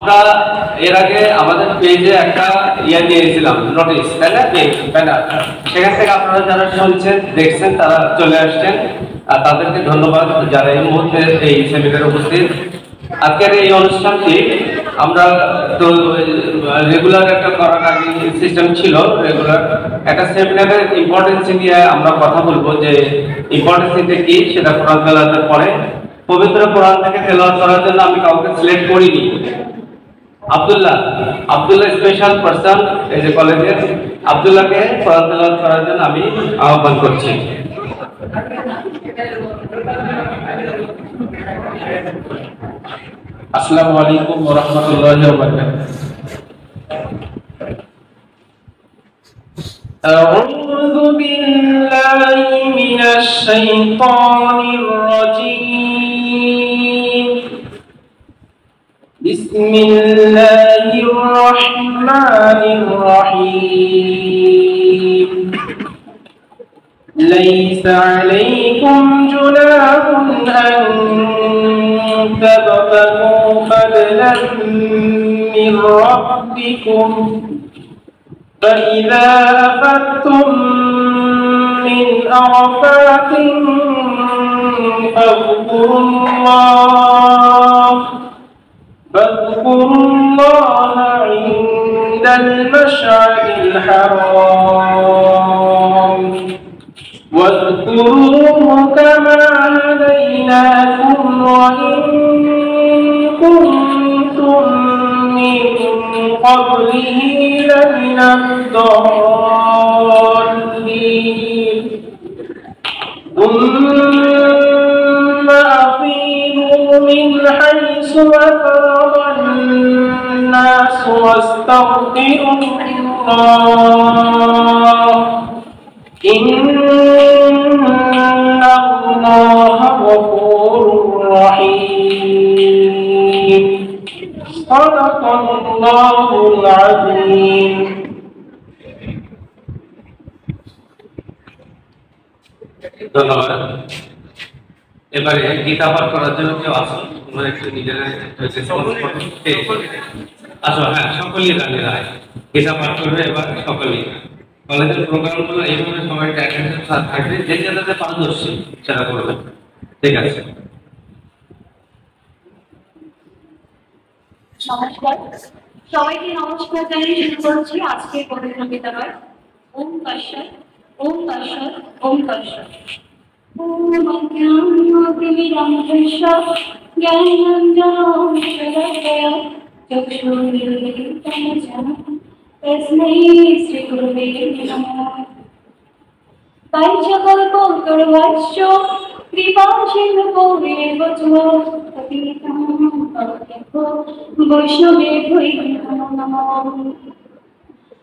আমরা এর আগে আমাদের পেজে একটা দিয়েছিলাম নোটিশ, তাই না, ব্যানার। সেখান থেকে আপনারা যারা শুনছেন দেখছেন তারা চলে আসছেন, আর তাদেরকে ধন্যবাদ যারা এই মুহূর্তে এই সেমিনারে উপস্থিত। আজকের এই অনুষ্ঠানটি আমরা তো রেগুলার একটা করার আগে সিস্টেম ছিল, রেগুলার একটা সেমিনারের ইম্পর্টেন্সি নিয়ে আমরা কথা বলবো, যে ইম্পর্টেন্সিটা কি সেটা কোরআন তেলাওয়াতের পরে। পবিত্র কোরআন থেকে তেলাওয়াত করার জন্য আমি কাউকে সিলেক্ট করিনি। আব্দুল্লাহ স্পেশাল পারসন এই যে কলেজের আব্দুল্লাহকে কোরআন তেলাওয়াত করার জন্য আমি আহ্বান করছি। আসসালামু আলাইকুম ওয়া রাহমাতুল্লাহি ওয়া বারাকাতুহু। আউযু বিল্লাহি মিনাশ শাইতানির রাজীম। বিসমিল্লাহির রাহমানির রাহিম। ليس عليكم جناح أن تبتغوا فضلا من ربكم فإذا أفضتم من عرفات فاذكروا الله عند المشعر الحرام واذكروه كما هديناكم وإن كنتم من قبله لمن الضالين ثم أفيضوا من حيث أفاض الناس واستغفروا الله إن الله غفور رحيم صدق الله العظيم ধন্যবাদ। এবারে গীতা পাঠ করার জন্য কেউ আসুন, তোমরা একটু নিজেরা আসো। হ্যাঁ, সকলেই রানীরা গীতা পাঠ করবে এবার সকলেই। কলেজের প্রোগ্রামগুলো এইভাবে সবাইকে অ্যাটেন্ডেন্স থাকবে, যে যাদের পারদর্শী সেটা করবে। ঠিক আছে। নমস্কার, সবাইকে নমস্কার জানিয়ে শুরু করছি আজকের পবিত্র বিদ্যালয়। ওম তৎসৎ, ওম তৎসৎ, ওম তৎসৎ। ওম অজ্ঞানতিমিরাম তৎসৎ জ্ঞানাঞ্জনশলাকয়া চক্ষুর্মিলিতং যেন তস্मै শ্রীগুরবে নমঃ। পঞ্চকল্পতরুশ্চ কৃপাসিন্ধুভ্যো পতিতানাং পাবনেভ্যো বৈষ্ণবেভ্যো নমো নমঃ।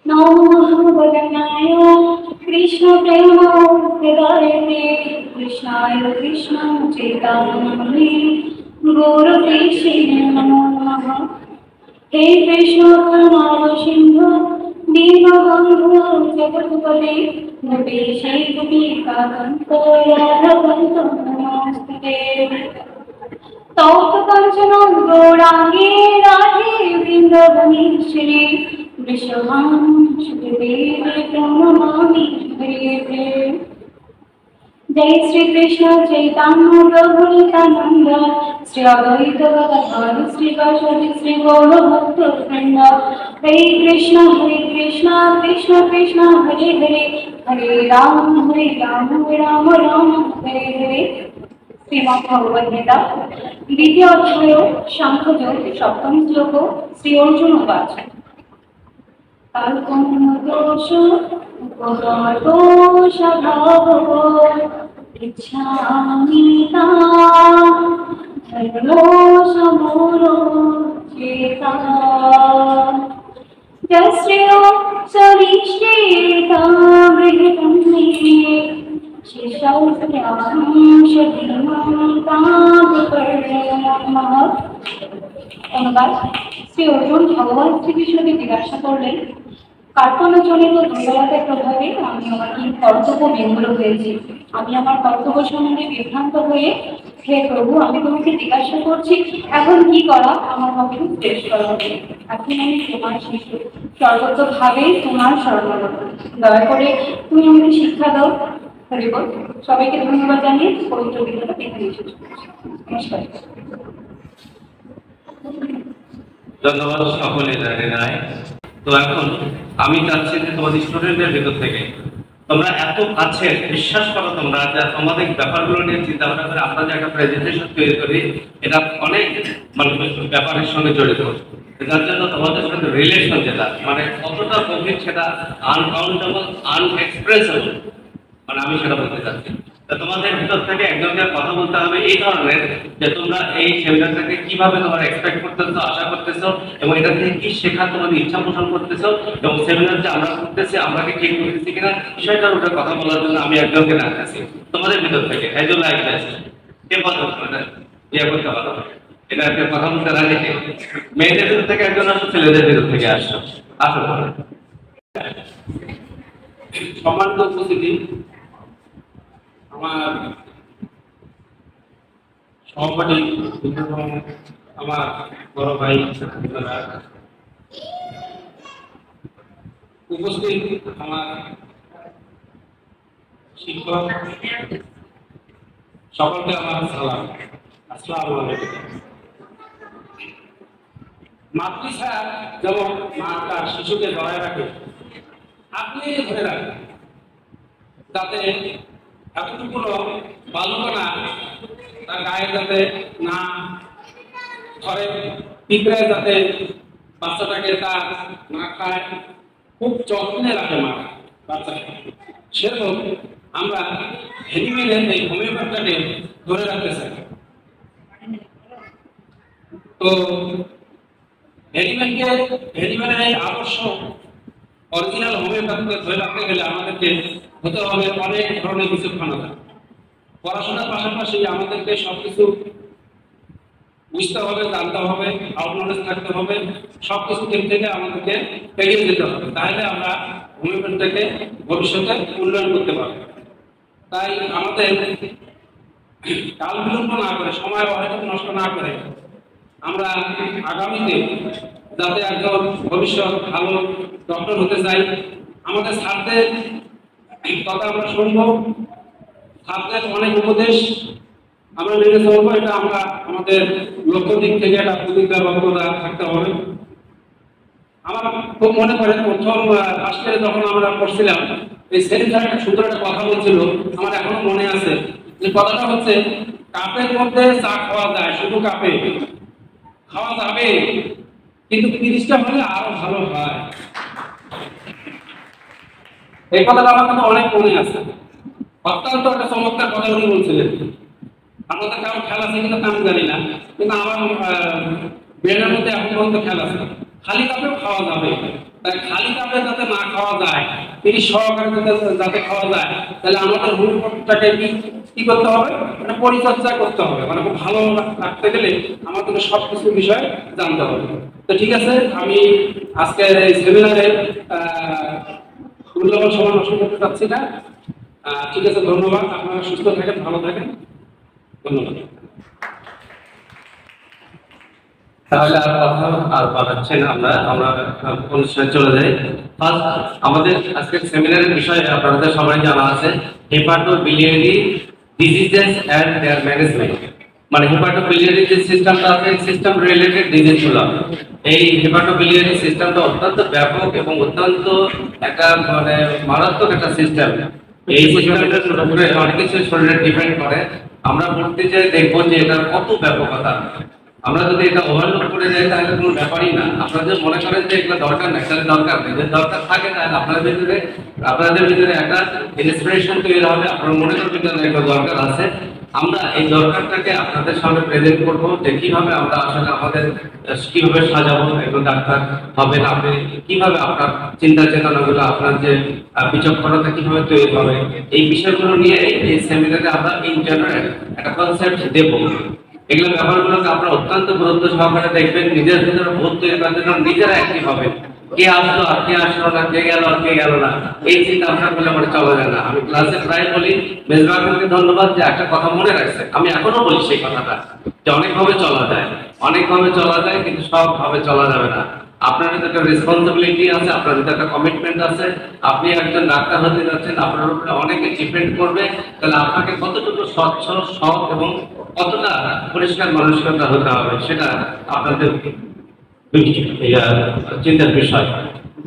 নমো ভগবানায় কৃষ্ণপ্রেমপ্রদায়তে কৃষ্ণায় কৃষ্ণ চৈতন্যে গৌরকেশে নমো নমঃ। হে কৃষ্ণ করুণা সিন্ধু দীনবন্ধু জগৎপতে গোপীশে গোপীকান্ত রাধাকান্ত নমস্তুতে। তপ্ত কাঞ্চন গৌরাঙ্গে রাধে বৃন্দাবনেশ্বরী বৃষভানুসুতে প্রণমামি হরে। जय श्री कृष्ण चैतन्य प्रभु नित्यानंद श्री अद्वैत गदाधर श्रीवासादि श्री गौर भक्त वृंद। हरे कृष्ण कृष्ण कृष्ण हरे हरे हरे राम राम राम हरे हरे। श्रीमद् भगवद गीता द्वितीय अध्याय सांख्ययोग सप्तम श्लोक श्री अर्जुन उवाच कल्पनादोष उपगतोषभावो इच्छामि तां धर्मोऽसमूलो चेता यस्यो सरिष्ठेता गृहीतं मे शिशौ स्याहं शरीरं तां অনুবাদ। শ্রী অর্জুন ভগবান শ্রীকৃষ্ণকে জিজ্ঞাসা করলেন, কার্পণ্যজনিত দুর্বলতার প্রভাবে আমি আমার এই কর্তব্য বিমূঢ় হয়েছি। আমি আমার কর্তব্য সম্বন্ধে বিভ্রান্ত হয়ে, হে প্রভু, আমি তোমাকে জিজ্ঞাসা করছি, এখন কি করা আমার পক্ষে শেষ করা হবে? এখন আমি তোমার শিশু, সর্বতভাবে তোমার শরণাগত। দয়া করে তুমি আমাকে শিক্ষা দাও। হরিবল। সবাইকে ধন্যবাদ জানিয়ে পবিত্র বিদ্যাটা এখানে শেষ করছি। নমস্কার। ধন্যবাদ সকলে জানাই। তো এখন আমি চাচ্ছি যে তোমাদের স্টুডেন্টের ভিতর থেকে তোমরা এত কাছে বিশ্বাস করো, তোমরা যে তোমাদের ব্যাপারগুলো নিয়ে চিন্তা ভাবনা করে আমরা যে একটা প্রেজেন্টেশন তৈরি করি, এটা অনেক মানে ব্যাপারের সঙ্গে জড়িত। যার জন্য তোমাদের সঙ্গে রিলেশন যেটা মানে কতটা গভীর সেটা আনকাউন্টেবল, আনএক্সপ্রেসেবল, মানে আমি সেটা বলতে চাচ্ছি। তোমাদের ভিতর থেকে একজনকে কথা বলতে হবে এই ধরনের যে তোমরা এই সেমিনার থেকে কিভাবে তোমরা এক্সপেক্ট করতেছো, আশা করতেছো, এবং এটা থেকে কি শেখা তোমাদের ইচ্ছা পোষণ করতেছো, এবং সেমিনার যে আমরা করতেছি আমরা কি ঠিক করতেছি কিনা বিষয়টার উপরে কথা বলার জন্য আমি একজনকে ডাকতেছি তোমাদের ভিতর থেকে। এই জন্য কে কথা ইয়ে করতে পারো, এটা একটা কথা বলতে রাজি কে? মেয়েদের ভিতর থেকে একজন আসো, ছেলেদের ভিতর থেকে আসো, আসো। সম্মানিত উপস্থিতি, আমার সহপাঠী, আমার বড় ভাই, উপস্থিত আমার শিক্ষক, সকলকে আমার সালাম। আসসালামু আলাইকুম। মাতৃছায়া যেমন মা তার শিশুকে ধরে রাখে, আপনি ধরে রাখেন যাতে এতটুকু বালুকণা তার গায়ে যাতে না ধরে, পিঁপড়ে যাতে বাচ্চাটাকে তার না খায়, খুব যত্নে রাখে মা বাচ্চাকে। সেরকম আমরা হেলিমেনের এই হোমিওপ্যাথটাকে ধরে রাখতে চাই। তো হেলিমেনের এই আদর্শ অরিজিনাল হোমিওপ্যাথিকে ধরে রাখতে গেলে আমাদেরকে হতে হবে অনেক ধরনের বিচক্ষণতা। পড়াশোনার পাশাপাশি আমাদেরকে সবকিছু বুঝতে হবে, জানতে হবে, আউট নলেজ থাকতে হবে, সবকিছু দিক থেকে আমাদেরকে এগিয়ে যেতে হবে। তাহলে আমরা হোমিওপ্যাথিটাকে ভবিষ্যতে উন্নয়ন করতে পারবো। তাই আমাদের কাল বিলম্ব না করে, সময় হয়তো নষ্ট না করে, আমরা আগামীতে যাতে একজন ভবিষ্যৎ ভালো ডক্টর হতে চাই, আমাদের ছাত্রদের কথা আমরা শুনবো, ছাত্রদের অনেক উপদেশ আমরা মেনে চলবো। এটা আমরা আমাদের লক্ষ্য দিক থেকে একটা প্রতিজ্ঞাবদ্ধতা থাকতে হবে। আমার খুব মনে পড়ে প্রথম ফার্স্ট ইয়ারে যখন আমরা পড়ছিলাম, এই সেলিম স্যার একটা সুন্দর একটা কথা বলছিল, আমার এখনো মনে আছে। যে কথাটা হচ্ছে, কাপের মধ্যে চা খাওয়া যায়, শুধু কাপে খাওয়া যাবে, কিন্তু 30টা হলে আরো ভালো হয়। এই কথাটা আমার কাছে অনেক মনে আছে। অত্যন্ত একটা চমৎকার কথা উনি বলছিলেন। আমাদের কারো খেয়াল আছে কিনা তা আমি জানি না, কিন্তু আমার ব্রেনের মধ্যে এখন পর্যন্ত খেয়াল আছে। খালি কাপেও খাওয়া যাবে, তাই খালি কাপে যাতে না খাওয়া যায়, 30 সহকারে যাতে খাওয়া যায়, তাহলে আমাদের হোমিওপ্যাথিটাকে কি করতে হবে, মানে পরিচর্যা করতে হবে। মানে খুব ভালো রাখতে গেলে আমাদেরকে সবকিছু বিষয় জানতে হবে। তো ঠিক আছে, আমি আজকের এই সেমিনারে মূল্যবান সময় নষ্ট করতে চাচ্ছি না। ঠিক আছে, ধন্যবাদ। আপনারা সুস্থ থাকেন, ভালো থাকেন, ধন্যবাদ। তাহলে আর কথা আর বাড়াচ্ছি না, আমরা অনুষ্ঠানে চলে যাই। ফার্স্ট আমাদের আজকের সেমিনারের বিষয়ে আপনাদের সবাই জানা আছে, hepatobiliary diseases and their management. মানে হেপাটোবিলিয়ারি যে সিস্টেমটা আছে, সিস্টেম রিলেটেড ডিজিজগুলো, এই হেপাটোবিলিয়ারি সিস্টেমটা অত্যন্ত ব্যাপক এবং অত্যন্ত একটা মানে মারাত্মক একটা সিস্টেম। এই সিস্টেমটার উপরে অনেক কিছু শরীরে ডিপেন্ড করে। আমরা বলতে চাই দেখবো যে এটার কত ব্যাপকতা। আমরা যদি এটা ওভারলুক করে যাই তাহলে কোনো ব্যাপারই না। আপনারা যদি মনে করেন যে এগুলো দরকার না, তাহলে দরকার নেই। যদি দরকার থাকে তাহলে আপনাদের ভিতরে একটা ইন্সপিরেশন তৈরি হবে, আপনারা মনে করবেন যে এগুলো দরকার আছে। আমরা এই দরকারটাকে আপনাদের সামনে প্রেজেন্ট করবো যে কিভাবে আমরা আসলে আমাদের কিভাবে সাজাবো, এগুলো ডাক্তার হবেন আপনি, কিভাবে আপনার চিন্তা চেতনাগুলো, আপনার যে বিচক্ষণতা কিভাবে তৈরি হবে, এই বিষয়গুলো নিয়ে এই সেমিনারে আমরা ইন জেনারেল একটা কনসেপ্ট দেবো। এগুলো ব্যাপারগুলোকে আপনারা অত্যন্ত গুরুত্ব সহকারে দেখবেন, নিজের ভিতরে বোধ তৈরি করার জন্য নিজেরা অ্যাক্টিভ হবেন। কে আসলো আর কে আসলো না, কে গেল আর কে গেল না, এই চিন্তা ভাবনা করলে আমার চলা যায় না। আমি ক্লাসে প্রায় বলি, মেজবাহ খানকে ধন্যবাদ যে একটা কথা মনে রাখছে। আমি এখনো বলি সেই কথাটা, যে অনেকভাবে চলা যায়, অনেকভাবে চলা যায়, কিন্তু সবভাবে চলা যাবে না। আপনার একটা রেসপন্সিবিলিটি আছে, আপনার একটা কমিটমেন্ট আছে। আপনি একজন ডাক্তার হতে যাচ্ছেন, আপনার উপরে অনেকে ডিপেন্ড করবে। তাহলে আপনাকে কতটুকু স্বচ্ছ, সৎ এবং কতটা পরিষ্কার মানসিকতা হতে হবে, সেটা আপনাদের চিন্তার বিষয়।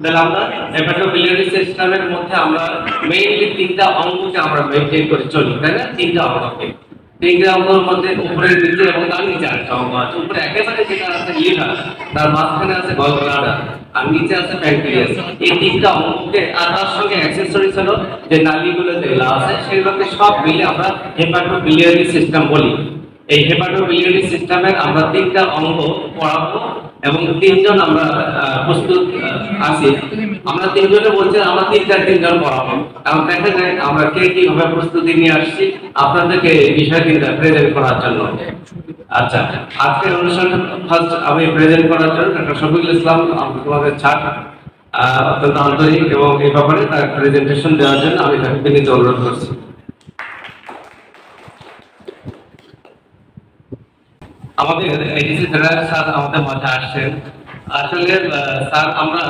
তাহলে আমরা হেপাটোবিলিয়ারি সিস্টেমের মধ্যে আমরা মেইনলি তিনটা অঙ্গকে আমরা মেইনটেইন করে চলি, তাই না? তিনটা অঙ্গকে, তিনটা অঙ্গের মধ্যে উপরের নিচে এবং তার নিচে একটা অঙ্গ আছে। উপরে একেবারে যেটা আছে লিভার, তার মাঝখানে আছে গল ব্লাডার, আর নিচে আছে প্যানক্রিয়াস। এই তিনটা অঙ্গকে, আর তার সঙ্গে অ্যাক্সেসরিজ হলো যে নালীগুলো যেগুলো আছে, সেগুলোকে সব মিলে আমরা হেপাটোবিলিয়ারি সিস্টেম বলি। এই হেপাটোবিলিয়ারি সিস্টেমের আমরা তিনটা অঙ্গ পড়াবো এবং তিনজন আমরা প্রস্তুত আছি। আমরা তিনজনে বলছি আমরা তিনজন পড়াবো, এবং দেখা যায় আমরা কে কিভাবে প্রস্তুতি নিয়ে আসছি আপনাদেরকে এই বিষয়টা প্রেজেন্ট করার জন্য। আচ্ছা, আজকের অনুষ্ঠানটা ফার্স্ট আমি প্রেজেন্ট করার জন্য ডক্টর শফিকুল ইসলাম আমাদের ছাত্র অত্যন্ত আন্তরিক, এবং এই ব্যাপারে তার প্রেজেন্টেশন দেওয়ার জন্য আমি তাকে বিনীত অনুরোধ করছি। আমাদের এডিসি স্যার আমাদের মাঝে আসছেন। আসলে স্যার, আমরা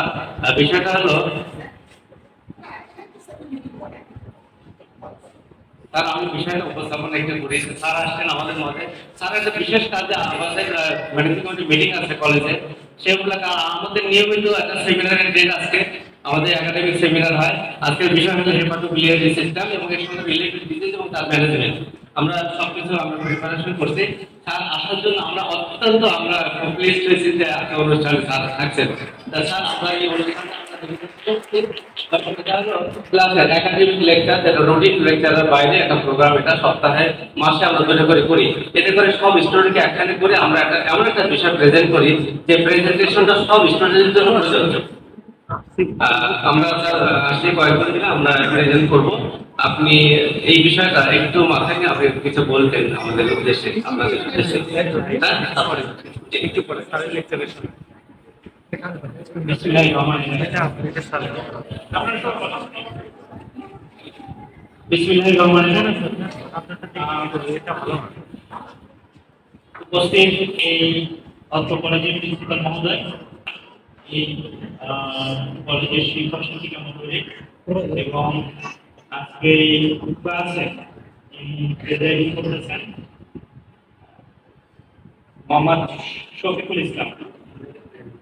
বিষয়টা হলো, স্যার আমি বিষয়টা উপস্থাপন একটু করি। স্যার আসছেন আমাদের মধ্যে। স্যার একটা বিশেষ কাজে আমাদের মেডিকেল কমিটি মিটিং আছে কলেজে, সেগুলো আমাদের নিয়মিত একটা সেমিনারের ডেট আজকে আমাদের একাডেমিক সেমিনার হয়। আজকের বিষয় হলো হেপাটোবিলিয়ারি সিস্টেম এবং এর সঙ্গে রিলেটেড ডিজিজ এবং তার ম্যানেজমেন্ট। আমরা সবকিছু আমরা প্রিপারেশন করছি। স্যার আসার জন্য আমরা অত্যন্ত প্লিজড হয়েছি যে আজকে অনুষ্ঠানে স্যার থাকছেন। স্যার আমরা এই অনুষ্ঠানটা ক্লাসের একাডেমিক লেকচার, যেটা রুটিন লেকচারের বাইরে একটা প্রোগ্রাম, এটা সপ্তাহে মাসে আমরা দুটো করে করি। এতে করে সব স্টুডেন্টকে একখানে করে আমরা একটা এমন একটা বিষয় প্রেজেন্ট করি যে প্রেজেন্টেশনটা সব স্টুডেন্টের জন্য প্রযোজ্য। আমরা স্যার আসলে কয়েকদিন দিলে আমরা প্রেজেন্ট করব। আপনি এই বিষয়টা একটু মাথায় নিয়ে আপনি কিছু বলতেন আমাদের উদ্দেশ্যে, আপনাদের উদ্দেশ্যে। তারপরে একটু পরে স্যারের লেকচারের সময় উপস্থিত এই অত্র কলেজের প্রিন্সিপাল মহোদয়, এই কলেজের শিক্ষক শিক্ষিকা মহোদয়, এবং আজকে এই ক্লাসে প্রেজাইডিং করতেছেন মোহাম্মদ শফিকুল ইসলাম,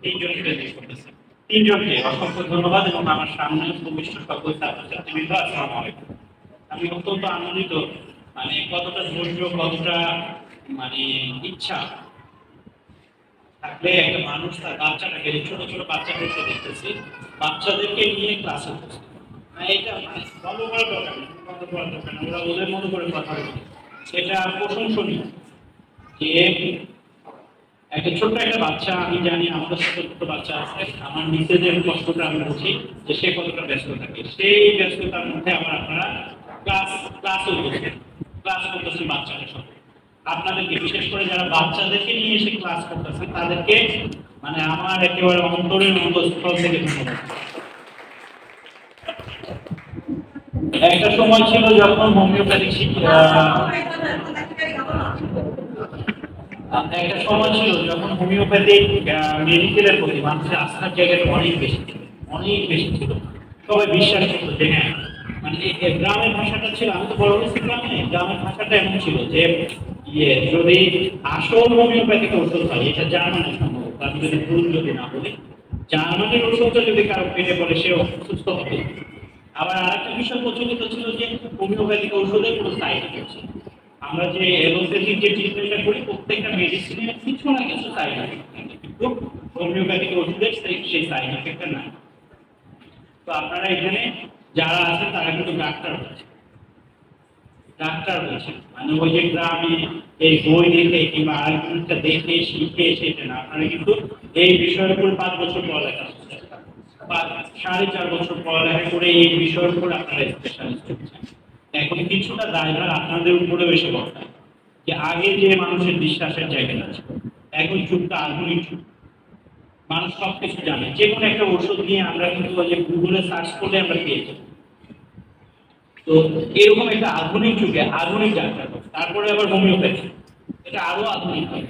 তিনজনকে প্রেজেন্ট করতেছেন। তিনজনকে অসংখ্য ধন্যবাদ, এবং আমার সামনে উপবিষ্ট সকল ছাত্রছাত্রীবৃন্দ, আসসালামু আলাইকুম। আমি অত্যন্ত আনন্দিত, মানে কতটা ধৈর্য, কতটা মানে ইচ্ছা থাকলে একটা মানুষ তার বাচ্চাটাকে, ছোট ছোট বাচ্চাদেরকে দেখতেছি, বাচ্চাদেরকে নিয়ে ক্লাসে বসে, এটা ফলো করার দরকার নেই, ওরা ওদের মতো করে কথা বলে, এটা প্রশংসনীয় যে একটা ছোট্ট একটা বাচ্চা, আমি জানি আমাদের ছোট ছোট বাচ্চা আছে, আমার নিজেদের কষ্টটা আমি বুঝি যে সে কতটা ব্যস্ত থাকে, সেই ব্যস্ততার মধ্যে আবার আপনারা ক্লাসে বসে ক্লাস করতেছি বাচ্চাদের সাথে। আপনাদেরকে বিশেষ করে যারা বাচ্চাদেরকে নিয়ে এসে ক্লাস করতেছে তাদেরকে মানে আমার একেবারে অন্তরের অন্তঃস্থল থেকে ধন্যবাদ। একটা সময় ছিল যখন হোমিওপ্যাথিক মেডিকেলের প্রতি মানুষের আস্থার জায়গাটা অনেক বেশি ছিল, সবাই বিশ্বাস করতো যে হ্যাঁ, মানে গ্রামের ভাষাটা ছিল, আমি তো বড় হয়েছি গ্রামে, গ্রামের ভাষাটা এমন ছিল যে যদি আসল হোমিওপ্যাথিক ঔষধ হয়, এটা জার্মানি সম্ভব, আমি যদি ভুল যদি না বলি, জার্মানির ঔষধটা যদি কারো পেটে পড়ে সে অসুস্থ হবে। আবার আরেকটা বিষয় প্রচলিত ছিল যে হোমিওপ্যাথিক ঔষধের কোনো সাইড এফেক্ট ছিল। আমরা যে এলোপ্যাথিক যে ট্রিটমেন্টটা করি, প্রত্যেকটা মেডিসিনের কিছু না কিছু সাইড এফেক্ট থাকে, কিন্তু হোমিওপ্যাথিক ওষুধের সেই সাইড এফেক্টটা নাই। তো আপনারা এখানে যারা আছেন তারা কিন্তু ডাক্তার বলছেন, মানে ওই যে গ্রামে এই বই দেখে কিংবা আরেকটা দেখে শিখে সেটা না, আপনারা কিন্তু এই বিষয়ের উপর 5 বছর পড়ালেখা করছেন, বা 4.5 বছর পড়ালেখা করে এই বিষয়ের উপর আপনারা স্পেশালিস্ট হচ্ছেন। এখন কিছুটা দায়ভার আপনাদের উপরে এসে বর্তায়, যে আগে যে মানুষের বিশ্বাসের জায়গা আছে, এখন যুগটা আধুনিক যুগ, মানুষ সবকিছু জানে, যে কোনো একটা ওষুধ নিয়ে আমরা কিন্তু ওই যে গুগলে সার্চ করলে আমরা পেয়ে যাই। তো এরকম একটা আধুনিক যুগে আধুনিক ডাক্তার, তারপরে আবার হোমিওপ্যাথি, এটা আরো আধুনিক হয়।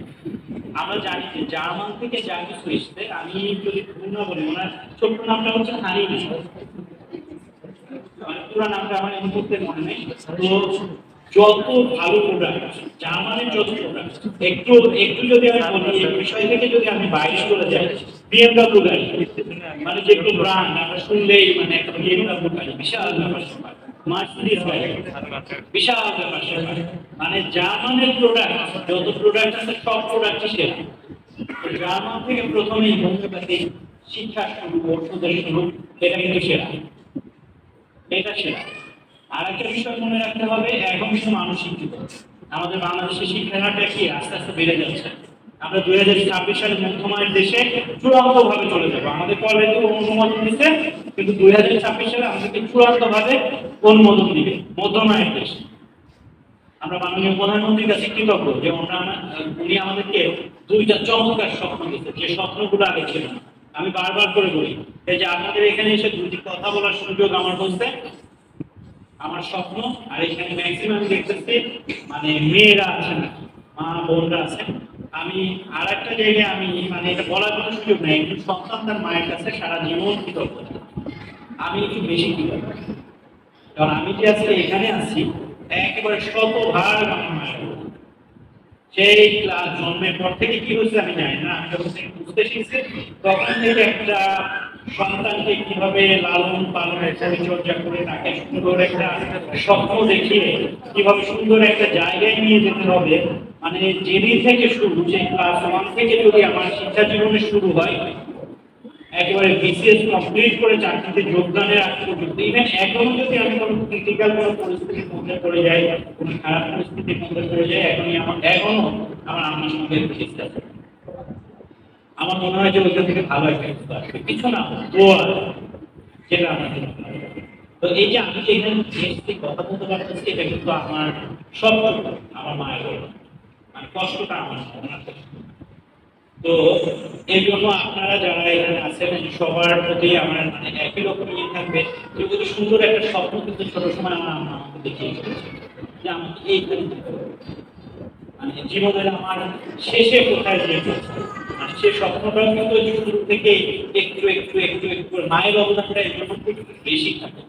আমরা জানি যে জার্মান থেকে যা কিছু এসছে, আমি যদি ভুল না বলি ওনার ছোট্ট নামটা হচ্ছে হানি, মানে পুরো নামটা আমার এই মুহূর্তে মনে নেই। তো যত ভালো প্রোডাক্ট জার্মানের যত প্রোডাক্ট, একটু একটু যদি আমি বলি এই বিষয় থেকে যদি আমি বাইরে চলে যাই, বিএমডব্লিউ গাড়ি মানে যে একটু ব্র্যান্ড আমরা শুনলেই মানে একটা বিএমডব্লিউ গাড়ি বিশাল ব্যাপার স্যাপার, মার্সিডিজ গাড়ি বিশাল ব্যাপার স্যাপার, মানে জার্মানের প্রোডাক্ট যত প্রোডাক্ট আছে সব প্রোডাক্টই সেরা। জার্মান থেকে প্রথমেই হোমিওপ্যাথি শিক্ষা শুরু, ওষুধের শুরু, এটা কিন্তু সেরা, এটা সেরা। আর একটা বিষয় মনে রাখতে হবে, এখন কিন্তু মানুষ শিক্ষিত, আমাদের বাংলাদেশের শিক্ষাটা কি আস্তে আস্তে বেড়ে যাচ্ছে। আমরা 2026 সালে মধ্যমায়ের দেশে চূড়ান্ত ভাবে চলে যাবো। আমাদের কলেজে অনুমোদন দিচ্ছে, কিন্তু 2026 সালে আমাদেরকে চূড়ান্ত ভাবে অনুমোদন দিবে মধ্যমায়ের দেশ। আমরা মাননীয় প্রধানমন্ত্রীর কাছে কৃতজ্ঞ যে উনি আমাদেরকে দুইটা চমৎকার স্বপ্ন দিচ্ছে, যে স্বপ্নগুলো আগে ছিল না। আমি বারবার করে বলি, এই যে আপনাদের এখানে এসে দুটি কথা বলার সুযোগ আমার হচ্ছে, আমার স্বপ্ন। আর এখানে ম্যাক্সিমাম দেখতেছি মানে মেয়েরা আছেন, মা বোনরা আছেন। আমি আর একটা জায়গায় আমি মানে এটা বলার কোনো সুযোগ নেই, একজন সন্তান তার মায়ের কাছে সারা জীবন কৃতজ্ঞ। আমি একটু বেশি কৃতজ্ঞ, কারণ আমি যে আজকে এখানে আছি একেবারে শতভাগ আমার মায়ের। সেই ক্লাস জন্মের পর থেকে কি হচ্ছে আমি জানি না, আমি যখন থেকে বুঝতে শিখছি তখন থেকে একটা সন্তানকে কিভাবে লালন পালনের পরিচর্যা করে তাকে সুন্দর একটা স্বপ্ন দেখিয়ে কিভাবে সুন্দর একটা জায়গায় নিয়ে যেতে হবে, মানে যেদিন থেকে শুরু, যে ক্লাস 1 থেকে যদি আমার শিক্ষা জীবনে শুরু হয়, একেবারে বিসিএস কমপ্লিট করে চাকরিতে যোগদানের আগ পর্যন্ত, ইভেন এখনো যদি আমি কোনো ক্রিটিক্যাল কোনো পরিস্থিতির মধ্যে পড়ে যাই, কোনো খারাপ পরিস্থিতির মধ্যে পড়ে যাই, এখনো আমার আম্মার সঙ্গে খেতে আছে। আমার মনে হয় যে ওইটা থেকে ভালো একটা কিছু আসবে, কিছু না দোয়া, যেটা আমার জন্য ভালো। তো এই যে আমি যে এখানে এসে কথা বলতে পারতেছি, এটা কিন্তু আমার সব আমার মায়ের মানে কষ্টটা আমার না। তো এই জন্য আপনারা যারা এখানে আছেন সবার প্রতি আমার মানে একই রকম ইয়ে থাকবে, যে যদি সুন্দর একটা স্বপ্ন কিন্তু ছোট সময় আমার আম্মা আমাকে দেখিয়ে গেছে যে আমাকে এইখানে মানে জীবনের আমার শেষে কোথায় যেতে, মানে সেই স্বপ্নটাও কিন্তু শুরু থেকে একটু একটু একটু একটু মায়ের অবদানটা এই জন্য খুব বেশি থাকে।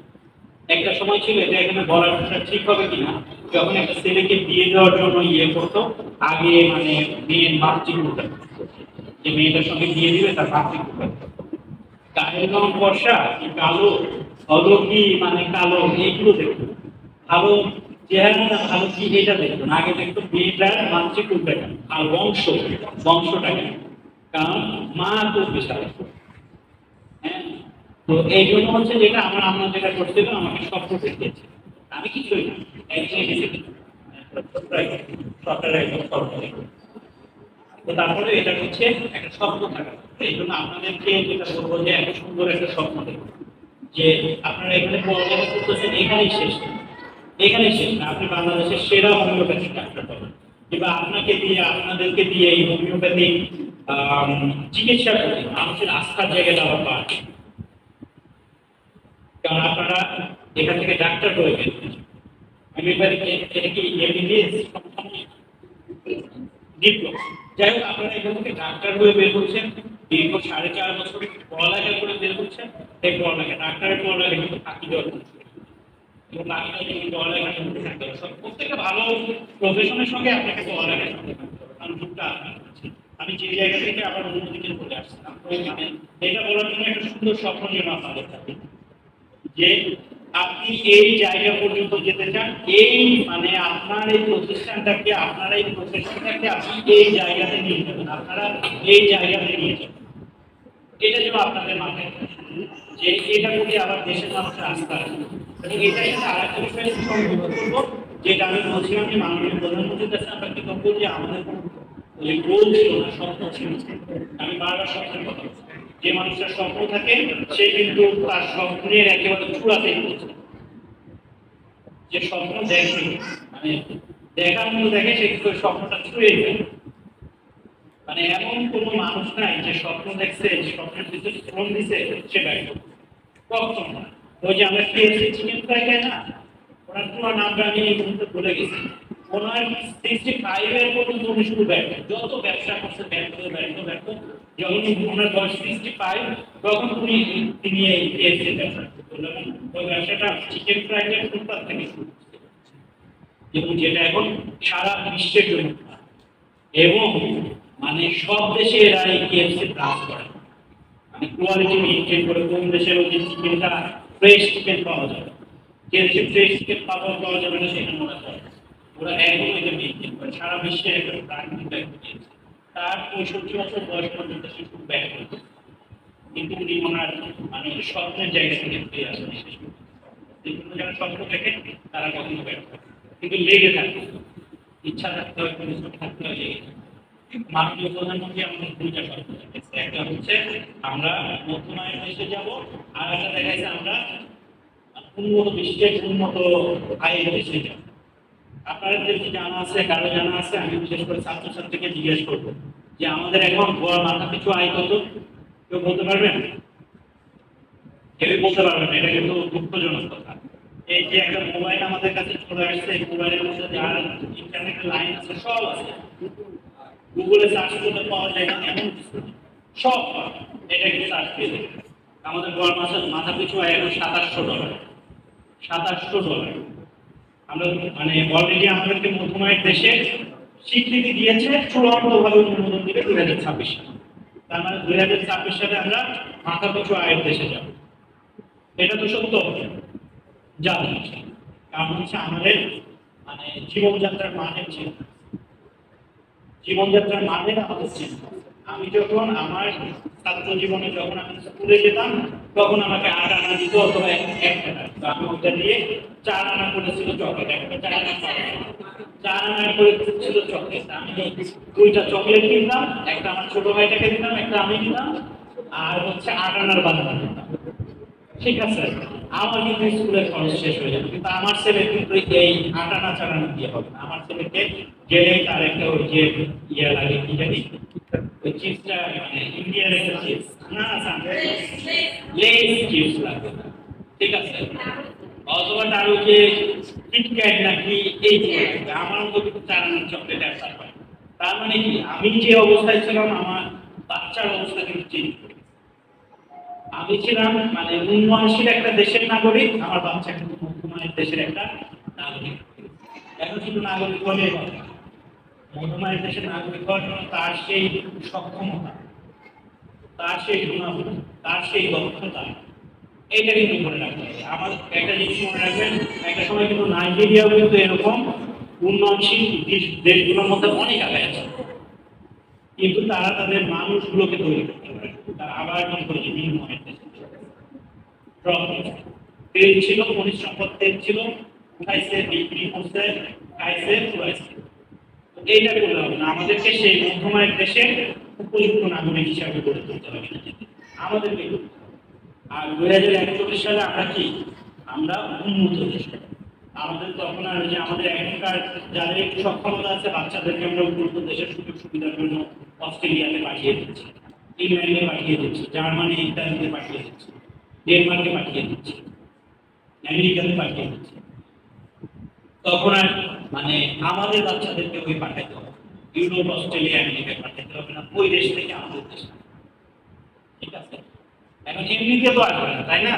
একটা সময় ছিল, এটা এখানে বলাটা ঠিক হবে কিনা, যখন একটা ছেলেকে বিয়ে দেওয়ার জন্য ইয়ে করতো, আগে মানে মেয়ের মাতৃক করতে, যে মেয়েটার সঙ্গে বিয়ে দিবে তার মাতৃক করতে, গায়ের রং বর্ষা কি কালো, হলো কি মানে কালো, এইগুলো দেখতো। ভালো চেহারা না ভালো কি এটা দেখতো না, আগে দেখতো মেয়েটার মাতৃক করতে আর বংশটা কেন, কারণ মা তো বিশাল। হ্যাঁ, তো এই জন্য হচ্ছে যেটা আমার আম্মা যেটা করছিল, আমাকে স্বপ্ন দেখিয়েছে, আমি কিছুই না সরকারের একদম স্বপ্ন দেখি। তো তারপরে এটা হচ্ছে একটা স্বপ্ন থাকা। এই জন্য আপনাদেরকে যেটা বলবো যে এত সুন্দর একটা স্বপ্ন দেখুন, যে আপনারা এখানে পড়ালেখা করতেছেন, এখানেই শেষ না, আপনি বাংলাদেশের সেরা হোমিওপ্যাথিক ডাক্তার পাবেন, কিংবা আপনাকে দিয়ে আপনাদেরকে দিয়ে এই হোমিওপ্যাথিক চিকিৎসা করে মানুষের আস্থার জায়গাটা আবার পায়। কারণ আপনারা এখান থেকে ডাক্তার হয়ে গেছেন, এটা কি এমবিবিএস ডিপ্লোমা, যাই হোক আপনারা এখান থেকে ডাক্তার হয়ে বের করছেন, দীর্ঘ 4.5 বছর পড়ালেখা করে বের করছেন। এই পড়ালেখা ডাক্তারের পড়ালেখা কিন্তু ফাঁকি দেওয়া এবং বাকিটা যদি পড়ালেখা করতে থাকে, প্রত্যেকটা ভালো প্রফেশনের সঙ্গে আপনাকে পড়ালেখা করতে হবে। আমি যে জায়গা থেকে আবার অন্যদিকে চলে আসছিলাম, মানে এটা বলার জন্য একটা সুন্দর স্বপ্ন নিয়ে আপনাদের থাকে, যে আপনি এই জায়গা পর্যন্ত যেতে চান, এই মানে আপনার এই প্রতিষ্ঠানটাকে, আপনার এই প্রফেশনটাকে আপনি এই জায়গাতে নিয়ে যাবেন, আপনারা এই জায়গাতে নিয়ে যাবেন। এটা যেন আপনাদের মাথায়, যে এটা প্রতি আবার দেশের মানুষের আস্থা আছে। এবং এটার সাথে আর একটা বিষয় সংযুক্ত করবো, যেটা আমি বলছিলাম যে মাননীয় প্রধানমন্ত্রীর কাছে আমরা কৃতজ্ঞ যে আমাদের ওই গোল ছিল না, স্বপ্ন ছিল। আমি বারবার স্বপ্নের কথা বলছি, যে মানুষটার স্বপ্ন থাকে সে কিন্তু তার স্বপ্নের একেবারে চূড়াতে পৌঁছে। যে স্বপ্ন দেখে মানে দেখার মতো দেখে, সে কিন্তু স্বপ্নটা ছুঁয়ে যায়। মানে এমন কোনো মানুষ নাই যে স্বপ্ন দেখছে, যে স্বপ্নের ভিতরে ফোন দিছে সে ব্যর্থ, কখনো না। ওই যে আমরা KFC চিকেন ফ্রাই খাই না, ওনার পুরো নামটা আমি এই মুহূর্তে ভুলে গেছি। ওনার 65 এর পর্যন্ত উনি শুধু ব্যর্থ, যত ব্যবসা করছে ব্যর্থ ব্যর্থ ব্যর্থ। যখন ওনার বয়স 65 তখন তিনি এই KFC ব্যবসা করলেন। ওই ব্যবসাটা চিকেন ফ্রাইয়ের ফুটপাত থেকে শুরু করছে, এবং যেটা এখন সারা বিশ্বের জন্য, এবং মানে সব দেশে এরা এই KFC ব্রাঞ্চ করে, মানে কোয়ালিটি মেনটেন করে। কোন দেশের ওই যে চিকেনটা ফ্রেশ চিকেন পাওয়া যায়, যে দেশে ফ্রেশ চিকেন পাওয়া যাবে না সেখানে ওরা করে, ওরা এখন এটা মেনটেন করে। সারা বিশ্বে একটা ব্র্যান্ড ইম্প্যাক্ট দিয়েছে। তার 65 বছর বয়স পর্যন্ত সে খুব ব্যাক করছে, কিন্তু উনি ওনার মানে স্বপ্নের জায়গা থেকে ফিরে আসেন। যেগুলো যারা স্বপ্ন দেখে তারা কখনো ব্যাক করে, কিন্তু লেগে থাকে, ইচ্ছা থাকতে হয়, পরিশ্রম থাকতে হয়, লেগে থাকে। মাননীয় প্রধানমন্ত্রী আমাদের দুইটা স্বপ্ন দেখেছে, একটা হচ্ছে আমরা মধ্যমায়ের দেশে যাব, আর একটা দেখাইছে আমরা উন্নত বিশ্বের উন্নত আয়ের দেশে যাব। আপনাদের কি জানা আছে, কারো জানা আছে? আমি বিশেষ করে ছাত্রছাত্রীকে জিজ্ঞেস করবো যে আমাদের এখন গড় মাথা পিছু আয় কত? কেউ বলতে পারবেন? কেউ বলতে পারবেন? এটা কিন্তু দুঃখজনক কথা। এই যে একটা মোবাইল আমাদের কাছে চলে আসছে, এই মোবাইলের মধ্যে যার ইন্টারনেট লাইন আছে সব আছে, গুগলে সার্চ করতে পাওয়া যায় না এমন কিছু সব পাওয়া, এটা কিন্তু সার্চ করে দেবে। আমাদের গড় মাথা পিছু আয় এখন $2700। $2700 আমরা মানে অলরেডি আমাদেরকে মধ্যমায়ের দেশে স্বীকৃতি দিয়েছে, চূড়ান্তভাবে অনুমোদন দিবে 2026 সালে। তার মানে 2026 সালে আমরা মাথা পিছু আয়ের দেশে যাব। এটা তো সত্য জানি, কারণ হচ্ছে আমাদের মানে জীবনযাত্রার মানের চিন্তা, জীবনযাত্রার মানের আমাদের চিন্তা। আমি যখন আমার ছাত্র জীবনে যখন আমি স্কুলে যেতাম তখন আমাকে 8 আনা দিত অথবা 1 টাকা, তো আমি ওটা দিয়ে 4 আনা করেছিল চকলেট, একটা 4 আনা 4 আনা করেছিল চকলেট। আমি 2টা চকলেট কিনতাম, একটা আমার ছোট ভাইটাকে দিতাম, একটা আমি দিতাম, আর হচ্ছে 8 আনার বানানা দিতাম। ঠিক আছে, আমার কিন্তু স্কুলের খরচ শেষ হয়ে যাবে, কিন্তু আমার ছেলে কিন্তু এই 8 আনা 4 আনা দিয়ে হবে না। আমার ছেলেকে গেলেই তার একটা ওই যে ইয়ে লাগে, কি জানি ওই চিপসটা, মানে ইন্ডিয়ার একটা চিপস না, লেস চিপস লাগবে, ঠিক আছে, অথবা তার ওই যে কিটক্যাট নাকি এই চিপস। আমার মতো কিন্তু 4 আনার চকলেট একটা পাই। তার মানে কি আমি যে অবস্থায় ছিলাম আমার বাচ্চার অবস্থা কিন্তু চেঞ্জ করে। আমি ছিলাম মানে উন্নয়নশীল একটা দেশের নাগরিক, আমার বাচ্চা কিন্তু মধ্যমায়ের দেশের একটা নাগরিক। এখন শুধু নাগরিক হলে মধ্যমায়ের দেশের নাগরিক হওয়ার জন্য তার সেই সক্ষমতা, তার সেই গুণাবলী, তার সেই দক্ষতা, এইটা কিন্তু মনে রাখতে হবে। আমার একটা জিনিস মনে রাখবেন, একটা সময় কিন্তু নাইজেরিয়াও কিন্তু এরকম উন্নয়নশীল দেশগুলোর মধ্যে অনেক আগে আছে, কিন্তু তারা তাদের মানুষগুলোকে তৈরি করতে পারে। তারা আবার মনে করে যে নিম্নমানের দেশে তেল ছিল, খনিজ সম্পদ তেল ছিল, উঠাইছে, বিক্রি করছে, খাইছে, ফুরাইছে। এইটা করলে হবে না, আমাদেরকে সেই মধ্যমায়ের দেশে উপযুক্ত নাগরিক হিসাবে গড়ে তুলতে হবে আমাদেরকে। আর 2041 সালে আমরা কি, আমরা উন্নত দেশ। আমাদের তখন আর যে আমাদের এখনকার যাদের একটু সক্ষমতা আছে বাচ্চাদেরকে আমরা উন্নত দেশের সুযোগ সুবিধার জন্য অস্ট্রেলিয়াতে পাঠিয়ে দিচ্ছি, ইংল্যান্ডে পাঠিয়ে দিচ্ছি, জার্মানি ইতালিতে পাঠিয়ে দিচ্ছি, ডেনমার্কে পাঠিয়ে দিচ্ছি, আমেরিকাতে পাঠিয়ে দিচ্ছি। তখন আর মানে আমাদের বাচ্চাদেরকে ওই পাঠাইতে হবে, ইউরোপ, অস্ট্রেলিয়া, আমেরিকায় পাঠাইতে হবে না, ওই দেশ থেকে আমাদের দেশে। ঠিক আছে, এখন এমনিতে তো আসবে না, তাই না?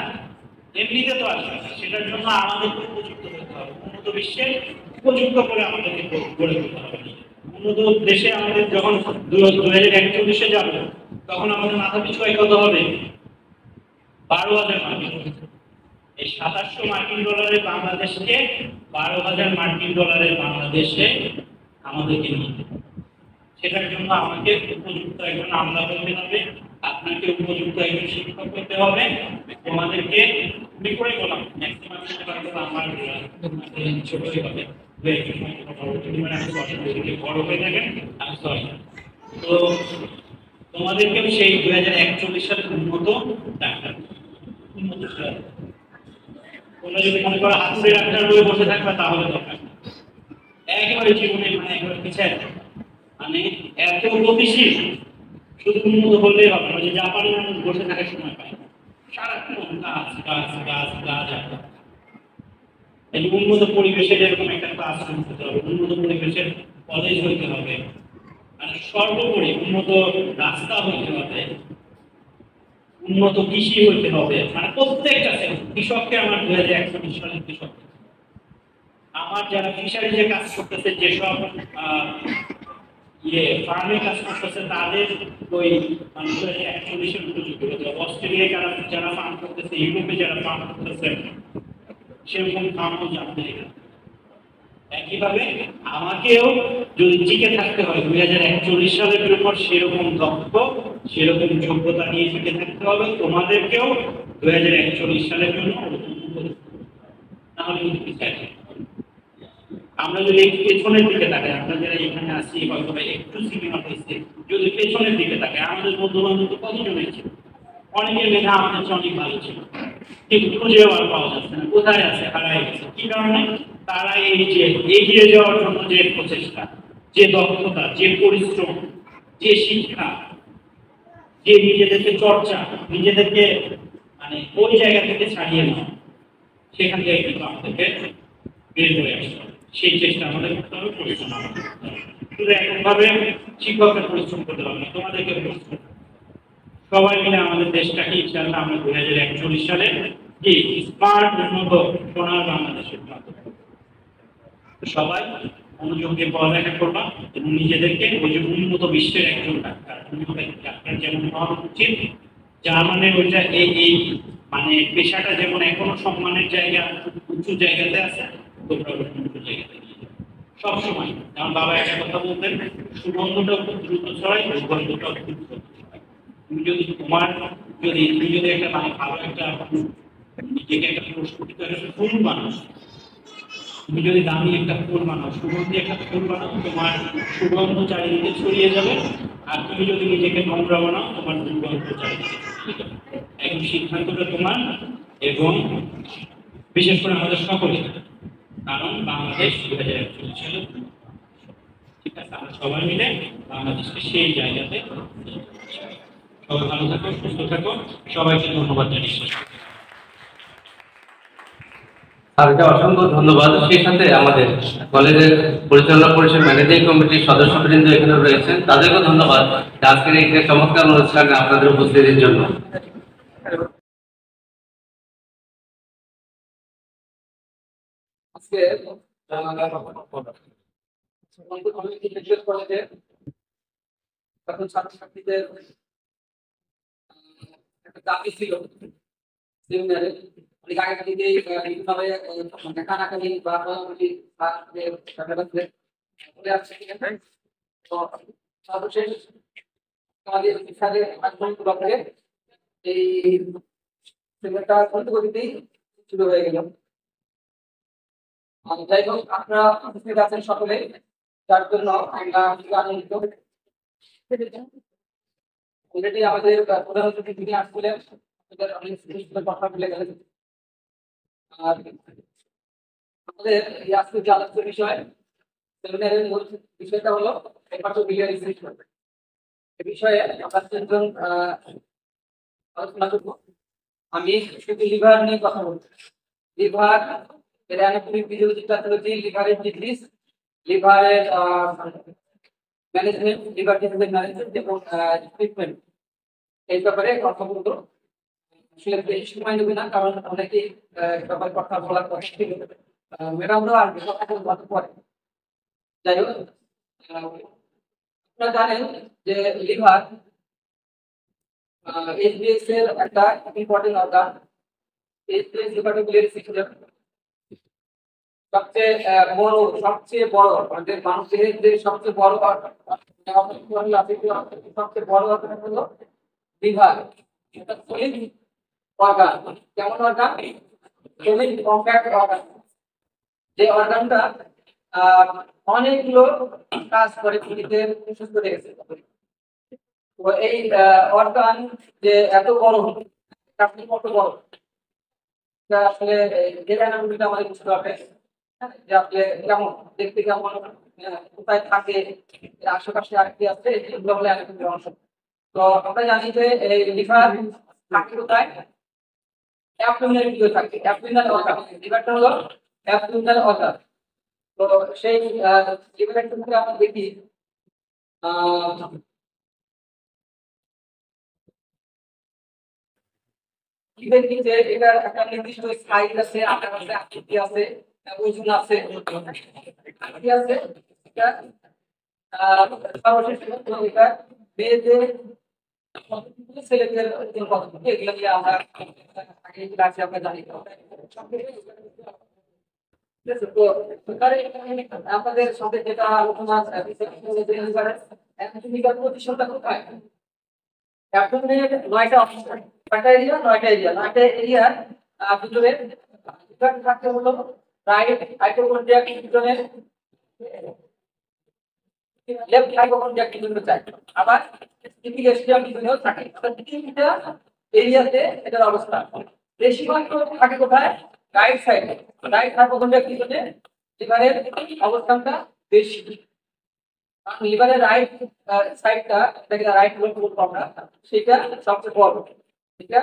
এমনিতে তো আসবে না, সেটার জন্য আমাদেরকে উপযুক্ত হতে হবে, উন্নত বিশ্বে উপযুক্ত করে আমাদেরকে গড়ে তুলতে হবে। উন্নত দেশে আমাদের যখন 2041 যাবে তখন আমাদের মাথা পিছু আয় কত হবে? 12,000 মার্কিন ডলার। এই $2700 বাংলাদেশকে 12,000 মার্কিন ডলারের বাংলাদেশে আমাদেরকে নিয়ে যেতে হবে। সেটার জন্য আমাকে উপযুক্ত একজন আমলা হতে হবে, আপনাকে উপযুক্ত একজন শিক্ষক হতে হবে। তোমাদেরকে আমি করে বললাম ম্যাক্সিমাম আমার ছোটই হবে, বড় হয়ে থাকেন, আমি সরি। তো তোমাদেরকে সেই 2041 সালে উন্নত ডাক্তার, উন্নত তোমরা যদি মনে করো হাতুড়ি ডাক্তার হয়ে বসে থাকবে তাহলে দরকার একেবারে জীবনে মানে একবার পিছিয়ে মানে মানে এত গতিশীল, শুধু উন্নত হলেই হবে না। যে জাপানি মানুষ বসে থাকার সময় পায় না, সারাক্ষণ কাজ কাজ কাজ কাজ আর কাজ। এই উন্নত পরিবেশের এরকম একটা ক্লাসরুম হতে হবে, উন্নত পরিবেশের কলেজ হইতে হবে, মানে সর্বোপরি উন্নত রাস্তা হইতে হবে, উন্নত কৃষি হইতে হবে। মানে প্রত্যেকটা কৃষককে আমার 2041 সালের কৃষক, আমার যারা ফিশারিজে কাজ করতেছে, যেসব ফার্মে কাজ করতেছে, তাদের ওই মানে 2041 উপযুক্ত হতে হবে। অস্ট্রেলিয়ায় যারা যারা ফার্ম করতেছে, ইউরোপে যারা ফার্ম করতেছে, সেরকম ফার্মও জানতে হবে। একইভাবে আমাকেও যদি টিকে থাকতে হয় 2041 সালের উপর, সেরকম দক্ষ সেরকম যোগ্যতা নিয়ে টিকে থাকতে হবে। তোমাদেরকেও 2041 সালের জন্য না হলে কিন্তু পিছিয়ে থাকবে। আমরা যদি পেছনের দিকে তাকাই, আমরা যারা এখানে আসি হয়তো একটু সিনিয়র হয়েছে, যদি পেছনের দিকে তাকাই, আমাদের বন্ধু বান্ধব কতজনই ছিল, অনেকের মেধা আমাদের চেয়ে অনেক ভালো ছিল, কিন্তু খুঁজেও আর পাওয়া যাচ্ছে না, কোথায় আছে, হারাই গেছে। কি কারণে? তারা এই যে এগিয়ে যাওয়ার জন্য যে প্রচেষ্টা, যে দক্ষতা, যে পরিশ্রম, যে শিক্ষা, যে নিজেদেরকে চর্চা, নিজেদেরকে মানে ওই জায়গা থেকে ছাড়িয়ে নেওয়া, সেখান থেকে কিন্তু আমাদেরকে বের করে আসতে হবে। সেই চেষ্টা আমাদের করতে হবে, পরিশ্রম আমাদের করতে হবে। শুধু একভাবে শিক্ষকরা পরিশ্রম করতে হবে না, তোমাদেরকে পরিশ্রম করতে হবে। সবাই মিলে আমাদের দেশটাকে ইনশাআল্লাহ আমরা 2041 সালে কি স্মার্ট উন্নত সোনার বাংলাদেশের সবাই মনোযোগ দিয়ে পড়ালেখা করবা এবং নিজেদেরকে ওই যে উন্নত বিশ্বের একজন ডাক্তার, উন্নত ডাক্তার যেমন হওয়া উচিত, যার মানে ওইটা এই মানে পেশাটা যেমন এখনো সম্মানের জায়গা, উঁচু জায়গাতে আছে, তোমরা উন্নত জায়গাতে সবসময়। আমার বাবা একটা কথা বলতেন, সুগন্ধটাও খুব দ্রুত ছড়ায়, দুর্গন্ধটাও খুব দ্রুত ছড়ায়। তুমি যদি তুমি যদি একটা মানে ভালো একটা নিজেকে একটা প্রস্তুতি করে ফুল বানাও, তুমি যদি দামি একটা ফুল বানাও, সুগন্ধি একটা ফুল বানাও, তোমার সুগন্ধ চারিদিকে ছড়িয়ে যাবে। আর তুমি যদি নিজেকে নোংরা বানাও, তোমার দুর্গন্ধ চারিদিকে ছড়িয়ে যাবে। এখন সিদ্ধান্তটা তোমার এবং বিশেষ করে আমাদের সকলে, কারণ বাংলাদেশ 2041 সালে, ঠিক আছে? আমরা সবাই মিলে বাংলাদেশকে সেই জায়গাতে। সবাই ভালো থাকো, সুস্থ থাকো, সবাইকে ধন্যবাদ জানিয়ে স্যারকে অসংখ্য ধন্যবাদ। সেই সাথে আমাদের কলেজের পরিচালনা পরিষদ ম্যানেজিং কমিটির সদস্যবৃন্দ এখানে রয়েছেন, তাদেরকেও ধন্যবাদ আজকের এই চমৎকার অনুষ্ঠানে আপনাদের উপস্থিতির জন্য। আজকে ছাত্রছাত্রীদের একটা দাবি ছিল সেমিনারে, অনেক আগে থেকে বিভিন্নভাবে কানাকানি বা তো সর্বশেষ আমাদের শিক্ষাদের আন্দোলন ব্লকে এই সেমিনারটা দ্রুতগতিতেই শুরু হয়ে গেল। যাই হোক, আপনারা উপস্থিত আছেন সকলে, যার জন্য আমরা আনন্দিত। অলরেডি আমাদের প্রধান অতিথি তিনি আসছিলেন, অনেক কথা বলে গেলেন। আর আমাদের এই আজকে যে আলোচ্য বিষয়, সেমিনারের মূল বিষয়টা হলো হেপাটোবিলিয়ারি সিস্টেম। এই বিষয়ে আমরা তিনজন আলোচনা করব। আমি শুধু লিভার নিয়ে কথা বলবো। লিভার এর অ্যানাটমি, ফিজিওলজি, প্যাথোলজি, লিভারের ডিজিজ, লিভারের ম্যানেজমেন্ট, লিভার ডিজিজের ম্যানেজমেন্ট এবং ট্রিটমেন্ট, এই ব্যাপারে কথা বলবো। আসলে বেশি সময় নেবে না, কারণ অনেকেই ব্যাপারে কথা বলার কথা ছিল, ম্যাডামরা আর কথা বলতে পারে। যাই হোক, আপনারা জানেন যে লিভার এইচবিএস এর একটা important organ. HBS hepatobiliary system সবচেয়ে বড় আমাদের মানুষের যে সবচেয়ে বড় অর্গান, সবচেয়ে বড় অর্গান হলো লিভার। এটা সলিড অর্গান। কেমন অর্গান? Solid compact organ. যে অর্গানটা অনেকগুলো কাজ করে পৃথিবীতে সুস্থ রেখেছে। তো এই অর্গান যে এত বড়, আপনি কত বড় আসলে আমাদের বুঝতে হবে। হ্যাঁ, যে আপনি কেমন দেখতে কেমন, কোথায় থাকে, এর আশেপাশে আর কি আছে, এগুলো হলো অ্যানাটমির অংশ। তো আমরা জানি যে এই লিভার থাকে কোথায়, অ্যাবডোমিনাল ভিতরে থাকে, অ্যাবডোমিনাল অর্গান। লিভারটা হলো অ্যাবডোমিনাল অর্গান। তো সেই লিভারের ক্ষেত্রে আমরা দেখি আহ দেখি যে এটার একটা নির্দিষ্ট সাইজ আছে, আকার আছে, আকৃতি আছে, ওজন আছে, কি আছে এটা সর্বশেষ এটা মেয়েদের কতটুকু, ছেলেদের ওজন কতটুকু, এগুলো নিয়ে আমরা আগে ক্লাসে আমরা জানি। ঠিক আছে? তো সরকারি আমাদের সাথে যেটা আলোচনা প্রতিষ্ঠানটা কোথায়, অ্যাবডোমিনের 9টা অংশ, 9টা এরিয়া, 9টা এরিয়া, 9টা এরিয়ার ভিতরে বিভাগ থাকতে হলো রাইট হাইপোকন্ড্রিয়াক ভিতরে, লেফট হাইপোকন্ড্রিয়াক ভিতরে চাই, আবার ইপিলেশিয়াম ভিতরেও থাকে। অর্থাৎ তিনটা এরিয়াতে এটার অবস্থা। বেশিরভাগ থাকে কোথায়, রাইট সাইডে, রাইট হাইপোকন্ড্রিয়াক ভিতরে লিভারের অবস্থানটা বেশি। লিভারের রাইট সাইডটা, এটাকে রাইট বলবো আমরা, সেটা সবচেয়ে বড়, এটা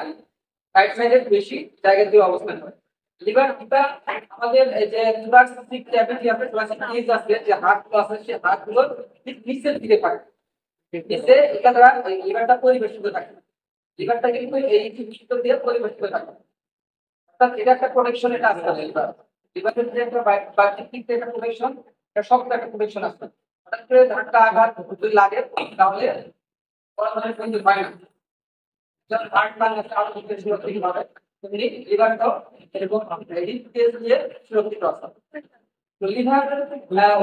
রাইট সাইডের বেশি জায়গা দিয়ে অবস্থান করে। লিভারটা আমাদের এই যে থোরাসিক ক্যাভিটি আছে, থোরাসিক কেজ আছে, যে হাড়গুলো আছে, সেই হাড়গুলো ঠিক নিচের দিকে থাকে, নিচে এটা দ্বারা ওই লিভারটা পরিবেষ্টিত থাকে। লিভারটা কিন্তু এই ভিতর দিয়ে পরিবেষ্টিত থাকে, অর্থাৎ এটা একটা প্রোটেকশনের কাজ করে। লিভার, লিভারের যে একটা বাহ্যিক দিক থেকে একটা প্রোটেকশন, এটা শক্ত একটা প্রোটেকশন আছে। হঠাৎ করে ধাক্কা আঘাত যদি লাগে তাহলে বড় ধরনের ক্ষতি হয় না। যখন হার্ট ভাঙা আরো সুরক্ষিত হবে, তেমনি লিভারটাও এরকম এই কেস দিয়ে সুরক্ষিত আছে। তো লিভার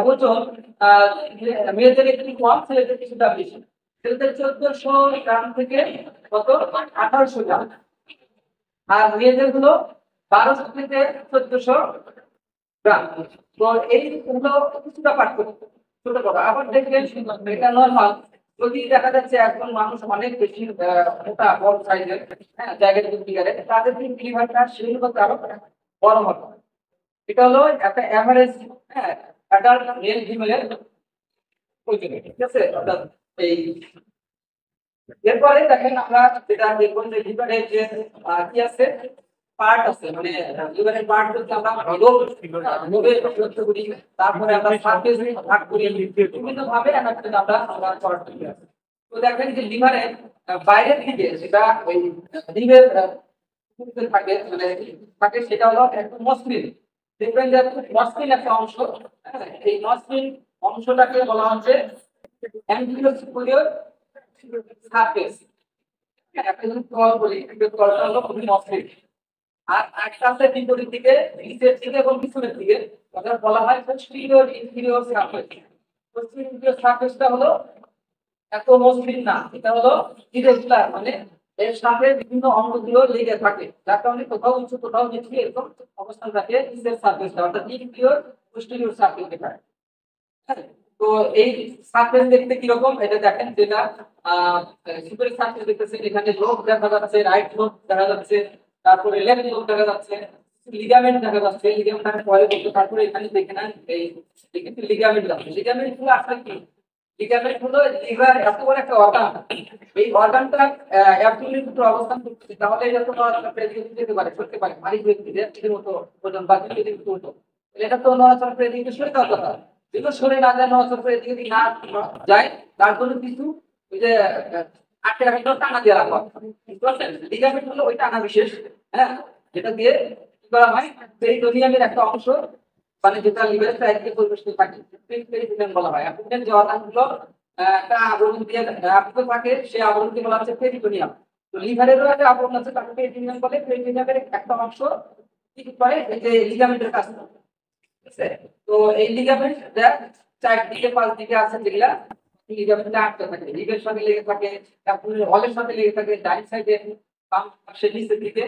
ওজন মেয়েদের একটু কম, ছেলেদের কিছুটা বেশি। ছেলেদের 1400 গ্রাম থেকে কত 1800 গ্রাম, আর মেয়েদের হলো 1200 থেকে 1400 গ্রাম। তো এইগুলো কিছুটা পার্থক্য, ছোট বড়। আবার দেখবেন এটা নরমাল, যদি দেখা যাচ্ছে একজন মানুষ অনেক বেশি মোটা বড় সাইজের, হ্যাঁ জায়গাটা ফিগারে, তাদের কিন্তু লিভারটা সেই মতো আরো বড় হবে। এটা হলো একটা অ্যাভারেজ, হ্যাঁ অ্যাডাল্ট মেল ফিমেলের ওজনে, ঠিক আছে? অর্থাৎ এই এরপরে দেখেন আমরা যেটা দেখবো যে লিভারের যে কি আছে, পার্ট আছে, মানে লিভারের পার্ট বলতে আমরা লোবে বিভক্ত করি, তারপরে আমরা সারফেস ভাগ করি, বিভিন্ন ভাবে আমরা পার্ট করি। তো দেখেন যে লিভারের বাইরের দিকে যেটা ওই লিভারের থাকে, মানে থাকে, সেটা হলো একটু মসৃণ। দেখবেন যে একটু মসৃণ একটা অংশ, হ্যাঁ, এই মসৃণ অংশটাকে বলা হচ্ছে অ্যান্টিরিয়র সুপিরিয়র সারফেস। একটা যদি তল বলি, তলটা হলো খুবই মসৃণ। আর একটা আছে বিপরীত দিকে, নিচের দিকে এবং পিছনের দিকে, ওটা বলা হয় posterior inferior surface. Posterior inferior সারফেসটা হলো এত মসৃণ না, এটা হলো ইরেগুলার, মানে এর সাথে বিভিন্ন অঙ্গগুলো লেগে থাকে, যার কারণে কোথাও উঁচু কোথাও নিচু এরকম অবস্থান থাকে নিচের সারফেসটা, অর্থাৎ ইনফিরিয়র পোস্টেরিয়র সারফেস এটা। তো এই সারফেস দেখতে কিরকম এটা দেখেন, যেটা সুপারিক সারফেস দেখতেছেন, এখানে লোব দেখা যাচ্ছে, রাইট লোব দেখা যাচ্ছে, তারপরে লেফট লোব দেখা যাচ্ছে, লিগামেন্ট দেখা যাচ্ছে, লিগামেন্ট পরে বলতে, তারপরে এখানে দেখেন এই কিন্তু লিগামেন্ট আছে। লিগামেন্ট গুলো আসলে কি, লিগামেন্ট হলো লিভার এত বড় একটা অর্গান, এই অর্গানটা অ্যাবডোমিনের ভিতরে অবস্থান করছে, তাহলে এটা তো প্রেডিকেট দিতে পারে, করতে পারে মালিক ব্যক্তিদের মতো ওজন বা ব্যক্তিদের মতো, এটা তো নড়াচড়া প্রেডিকেট সরে দেওয়ার কথা। কিন্তু সরে না যায়, নড়াচড়া করে দিকে যদি না যায়, তার জন্য কিছু ওই যে আটকে রাখার জন্য টানা দিয়ে রাখা হয়, বুঝতে পারছেন? লিগামেন্ট হলো ওই টানা বিশেষ, হ্যাঁ, যেটা দিয়ে কি করা হয়, পেরিটোনিয়ামের একটা অংশ, মানে যেটা লিভারের সাইডে পরিবেষ্টিত থাকে, পেরিটোনিয়াম বলা হয়। অ্যাবডোমিনের যে অর্গানগুলো একটা আবরণ দিয়ে আবৃত থাকে, সেই আবরণকে বলা হচ্ছে পেরিটোনিয়াম। তো লিভারেরও একটা আবরণ আছে, তাকে পেরিটোনিয়াম বলে। পেরিটোনিয়ামের একটা অংশ কি করে, এই যে লিগামেন্টের কাজ করে, ঠিক আছে? তো এই লিগামেন্ট চারদিকে পাঁচ দিকে আছে, যেগুলা লিগামেন্টে আটকে থাকে, লিভের সাথে লেগে থাকে, তারপরে হলের সাথে লেগে থাকে, ডাইন সাইডে বাম পাশে নিচের দিকে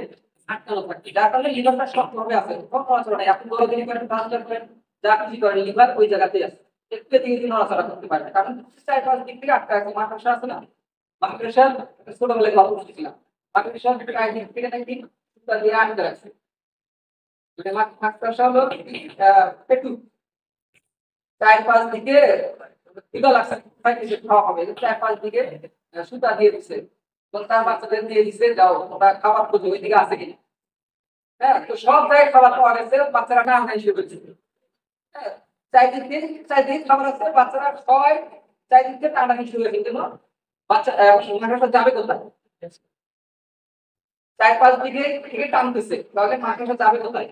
আটকানো থাকে, যার কারণে লিভারটা শক্তভাবে আছে, কোনো নড়াচড়া নেই। আপনি দৌড়াদৌড়ি করেন, ট্রান্সফার করেন, যা কিছু করেন, লিভার ওই জায়গাতেই আছে, একটু দিকে নড়াচড়া করতে পারে না, কারণ চার পাঁচ দিক থেকে আটকা আছে। মাকড়সা আছে না, মাকড়সা ছোটবেলায় গল্প শিখছিলাম, মাকড়সা দিক থেকে নাকি দিয়ে আটকে রাখছে। মানে মাকড়সা হলো পেটু, 4-5 দিকে খিদা লাগছে, কিছু খাওয়া হবে, 4-5 দিকে সুতা দিয়ে দিচ্ছে, তো তার বাচ্চাদের দিয়ে দিচ্ছে, যাও ওরা খাবার খুঁজে ওই দিকে আছে কিনা। হ্যাঁ, তো সব জায়গায় খাবার পাওয়া গেছে, বাচ্চারা না খাই শুরু করছে। হ্যাঁ, চারিদিকে খাবার আছে, বাচ্চারা সবাই চারিদিকে টানাটানি শুরু হয়েছে, কিন্তু বাচ্চা মাকড়সা যাবে কোথায়? 4-5 দিকে থেকে টানতেছে, তাহলে মাকড়সা যাবে কোথায়?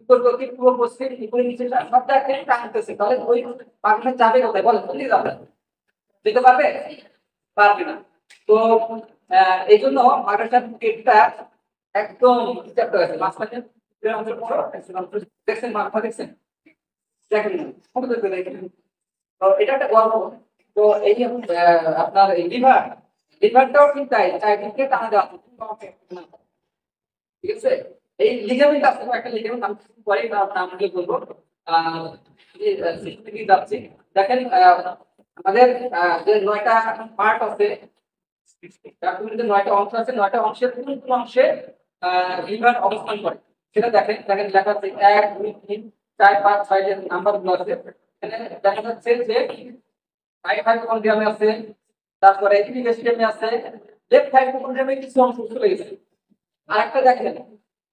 উত্তর দক্ষিণ পূর্ব পশ্চিম উপরে নিচে সব জায়গা থেকে টানতেছে, তাহলে ওই মাকড়সা যাবে কোথায় বলেন? কোন দিকে যাবে? যেতে পারবে? পারবে না। তো এই জন্য মাকড়সার পেটটা একদম চ্যাপ্টা আছে, মাঝখানে দেখছেন মাথা দেখছেন? দেখেন না, কত করে দেখেন। তো এটা একটা গল্প। তো এই যে আপনার এই লিভারটাও কিন্তু তাই চারিদিকে টানা দেওয়া আছে। ঠিক আছে, এই লিগামেন্ট আছে, একটা লিগামেন্ট আমি পরে নাম দিয়ে বলবো। সিস্টেমে যাচ্ছি, দেখেন আমাদের যে 9টা পার্ট আছে, তার মধ্যে 9টা অংশ আছে, 9টা অংশের কোন কোন অংশে লিভার অবস্থান করে সেটা দেখেন। দেখেন লেখা আছে 1 2 3 4 5 6 এর নাম্বার গুলো আছে। এখানে দেখা যাচ্ছে যে রাইট হাইপোকন্ড্রিয়ামে আছে, তারপরে ইপিগেস্ট্রিয়ামে আছে, লেফট হাইপোকন্ড্রিয়ামে কিছু অংশ চলে গেছে। আরেকটা দেখেন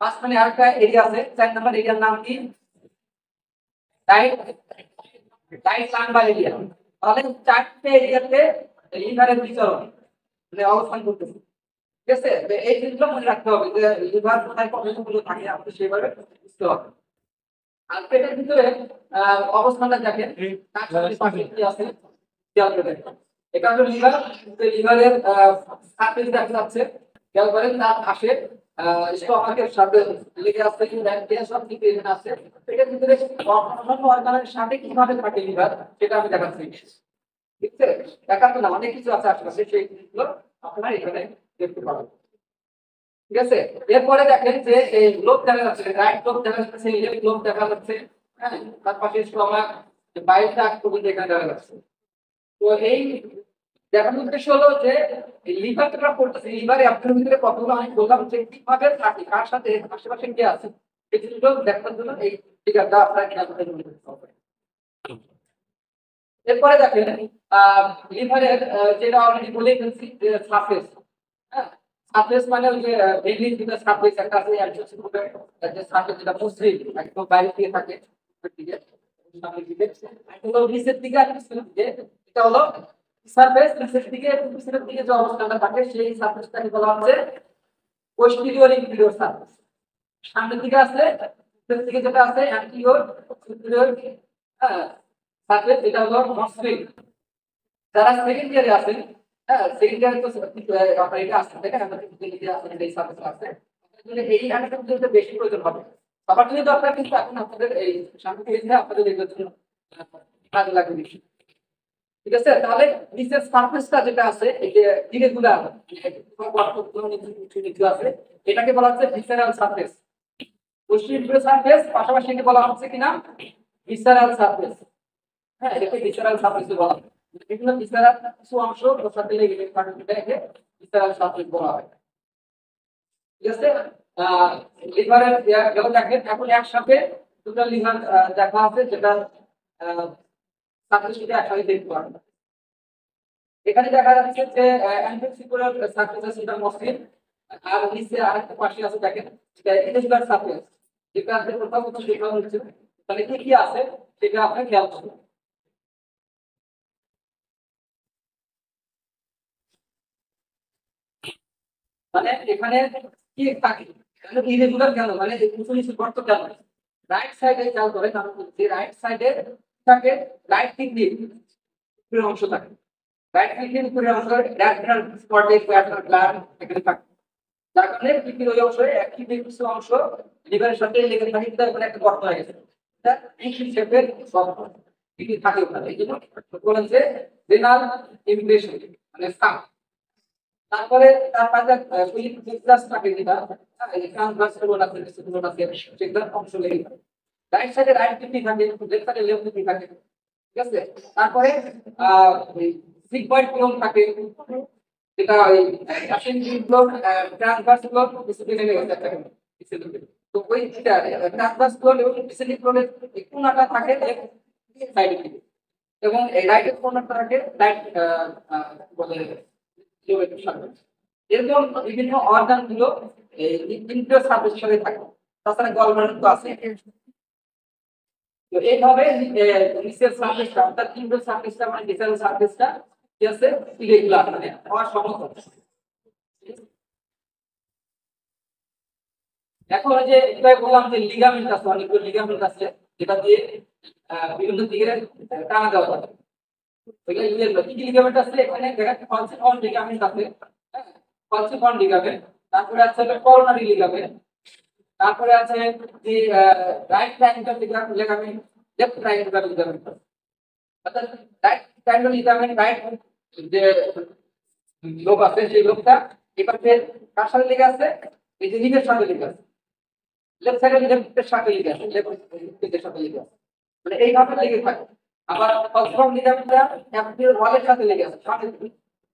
মাঝখানে আরেকটা এরিয়া আছে, 4 নাম্বার এরিয়ার নাম কি? Right right lumber area. তাহলে 4টে এরিয়াতে লিভারের বিচরণ মানে অবস্থান করতেছে। ঠিক আছে, এই জিনিসগুলো মনে রাখতে হবে যে লিভার কোথায় কতগুলো থাকে আমাদের সেভাবে বুঝতে হবে। আর পেটের ভিতরে অবস্থানটা দেখেন পাশে কি আছে খেয়াল করে দেখেন। এটা হলো লিভার, লিভারের সার্ফেস দেখা যাচ্ছে, খেয়াল করেন তার পাশে স্টমাকের সাথে লেগে আছে, প্যানক্রিয়াস সব দিকে এখানে আছে। পেটের ভিতরে অন্যান্য অর্গানের সাথে কিভাবে থাকে লিভার সেটা আমি দেখাচ্ছি। ঠিক আছে, দেখাতে না অনেক কিছু আছে আশেপাশে, সেই জিনিসগুলো আপনারা এখানে দেখতে পাবেন। ঠিক আছে, এরপরে দেখেন যে এই লোভ দেখা যাচ্ছে, রাইট লোভ দেখা যাচ্ছে, লেফট লোভ দেখা যাচ্ছে। হ্যাঁ, তার পাশে স্টমাক, বাইরে পর্যন্ত এখানে দেখা যাচ্ছে। তো এই দেখানোর উদ্দেশ্য হলো যে লিভার যেটা করতেছে, লিভারে আপনার ভিতরে কতগুলো আমি বললাম যে কিভাবে থাকে, কার সাথে আশেপাশে কে আছে, এই জিনিসগুলো দেখানোর জন্য এই ফিগারটা আপনারা খেয়াল করে নিতে হবে। এরপরে দেখেন লিভারের যেটা অলরেডি বলে ফেলছি যে সারফেস। হ্যাঁ, সারফেস মানে ওই যে ভেলির যেটা সারফেস একটা আছে, যে সারফেস যেটা মসৃণ একদম বাইরে দিয়ে থাকে উপরের দিকে, সামনের দিকে, একদম নিচের দিকে আর পিছনের দিকে, এটা হলো সারফেস। নিচের দিকে পিছনের দিকে যে অবস্থানটা থাকে সেই সারফেসটাকে বলা হচ্ছে পোস্টেরিয়র ইনফিরিয়র সারফেস। সামনের দিকে আছে, পিছনের দিকে যেটা আছে অ্যান্টিরিয়র সুপিরিয়র সারফেস, এটা হলো মসৃণ। যারা সেকেন্ড ইয়ারে আছেন, হ্যাঁ সেকেন্ড ইয়ারে তো আপনার এটা আসতে থাকে, আমাদের দিকে আসলে এই সার্ভিস আছে, এই অ্যানাটমিতে বেশি প্রয়োজন হবে। সবার জন্য দরকার, কিন্তু এখন আপনাদের এই সামনে পেজে আপনাদের এগুলোর জন্য কাজে লাগবে বেশি। ঠিক আছে, তাহলে নিচের সারফেসটা যেটা আছে এই যে ইরেগুলার আছে, এটাকে বলা হচ্ছে ভিসেরাল সারফেস। পশ্চিম সারফেস পাশাপাশি একে বলা হচ্ছে কিনা ভিসেরাল সারফেস। হ্যাঁ, এটাকে ভিসেরাল সারফেস বলা হয়। বিভিন্ন ভিসেরাল কিছু অংশ ওর সাথে লেগে থাকে, ভিসেরাল সারফেস বলা হয়। ঠিক আছে, লিভারের গেল দেখেন, এখন একসাথে দুটো লিভার দেখা আছে, যেটা সারফেস থেকে একসাথে দেখতে পারবেন। এখানে দেখা যাচ্ছে যে অ্যান্টিসিকুলার সারফেস আছে, যেটা মসৃণ, আর নিচে আরেকটা পাশে আছে দেখেন এটা ইরেগুলার সারফেস, যেটা আপনি কোথাও কোথাও সেটা হচ্ছে, তাহলে কি কি আছে সেটা আপনি খেয়াল করবেন। মানে এখানে কি থাকে, ইরেগুলার কেন, মানে উঁচু নিচু গর্ত কেন? রাইট সাইডে খেয়াল করে, কারণ যে রাইট সাইডে থাকে রাইট কিডনির উপরের অংশ থাকে, রাইট কিডনির উপরের অংশ ল্যাটেরাল স্পটে ল্যাটেরাল গ্ল্যান্ড এখানে থাকে, যার কারণে কিডনির ওই অংশে এক কিডনির কিছু অংশ লিভারের সাথে লেগে থাকে, কিন্তু ওখানে একটা গর্ত হয়ে গেছে, এটা কিডনি শেপের গর্ত কিডনি থাকে ওখানে, এই জন্য বলেন যে রেনাল ইমপ্রেশন মানে স্টাফ। তারপরে তার পাশে প্লাস থাকে, যেটা ট্রান্সভার্সাল আছে, সেগুলো আছে, সেগুলো অংশ লেগে থাকে। রাইট সাইডে রাইট কিডনি থাকে, লেফট সাইডে লেফট কিডনি থাকে। ঠিক আছে, তারপরে সিগময়েড কোলন থাকে, যেটা ওই অ্যাসেন্ডিং ব্লক ট্রান্সভার্সাল ব্লক ডিসিপ্লিনে লেগে থাকে। তো ওই ট্রান্সভার্স ফ্লো এবং ডিসেন্ডিং ফ্লোরের এই কোণাটা থাকে লেফট সাইডে দিকে এবং এই রাইটের কোণাটা থাকে রাইট বলে লিগামেন্টের সাথে। এরকম বিভিন্ন অর্গান গুলো এই ইন্টার সার্ফেসের সাথে থাকে। তাছাড়া গলব্লাডার তো আছে। তো এইভাবে নিচের সার্ফেসটা অর্থাৎ ইন্টার সার্ফেসটা মানে ডিসেল সার্ফেসটা কি আছে ইরেগুলার মানে হওয়ার সমতল। এখন ওই যে এটা বললাম যে লিগামেন্ট আছে, অনেকগুলো লিগামেন্ট আছে যেটা দিয়ে বিভিন্ন দিকে টানা দেওয়া হয়। কি কি লিগামেন্ট আছে এখানে দেখেন, কনসিফর্ম লিগামেন্ট আছে, কনসিফর্ম লিগামেন্ট, তারপরে আছে করোনারি লিগামেন্ট, তারপরে আছে যে right triangular ligament, left triangular ligament. অর্থাৎ রাইট ট্রায়াঙ্গুলার লিগামেন্ট রাইট যে লোব আছে সেই লোবটা এপাশে কার সাথে লেগে আছে, এই যে লিগের সাথে লেগে আছে। লেফট সাইডে লেফটের সাথে লেগে আছে, লেফটের সাথে লেগে আছে, মানে এইভাবে লেগে থাকে। আবার কনফর্ম লিগামেন্টটা অ্যাপসিলের ওয়ালের সাথে লেগে আছে, সাথে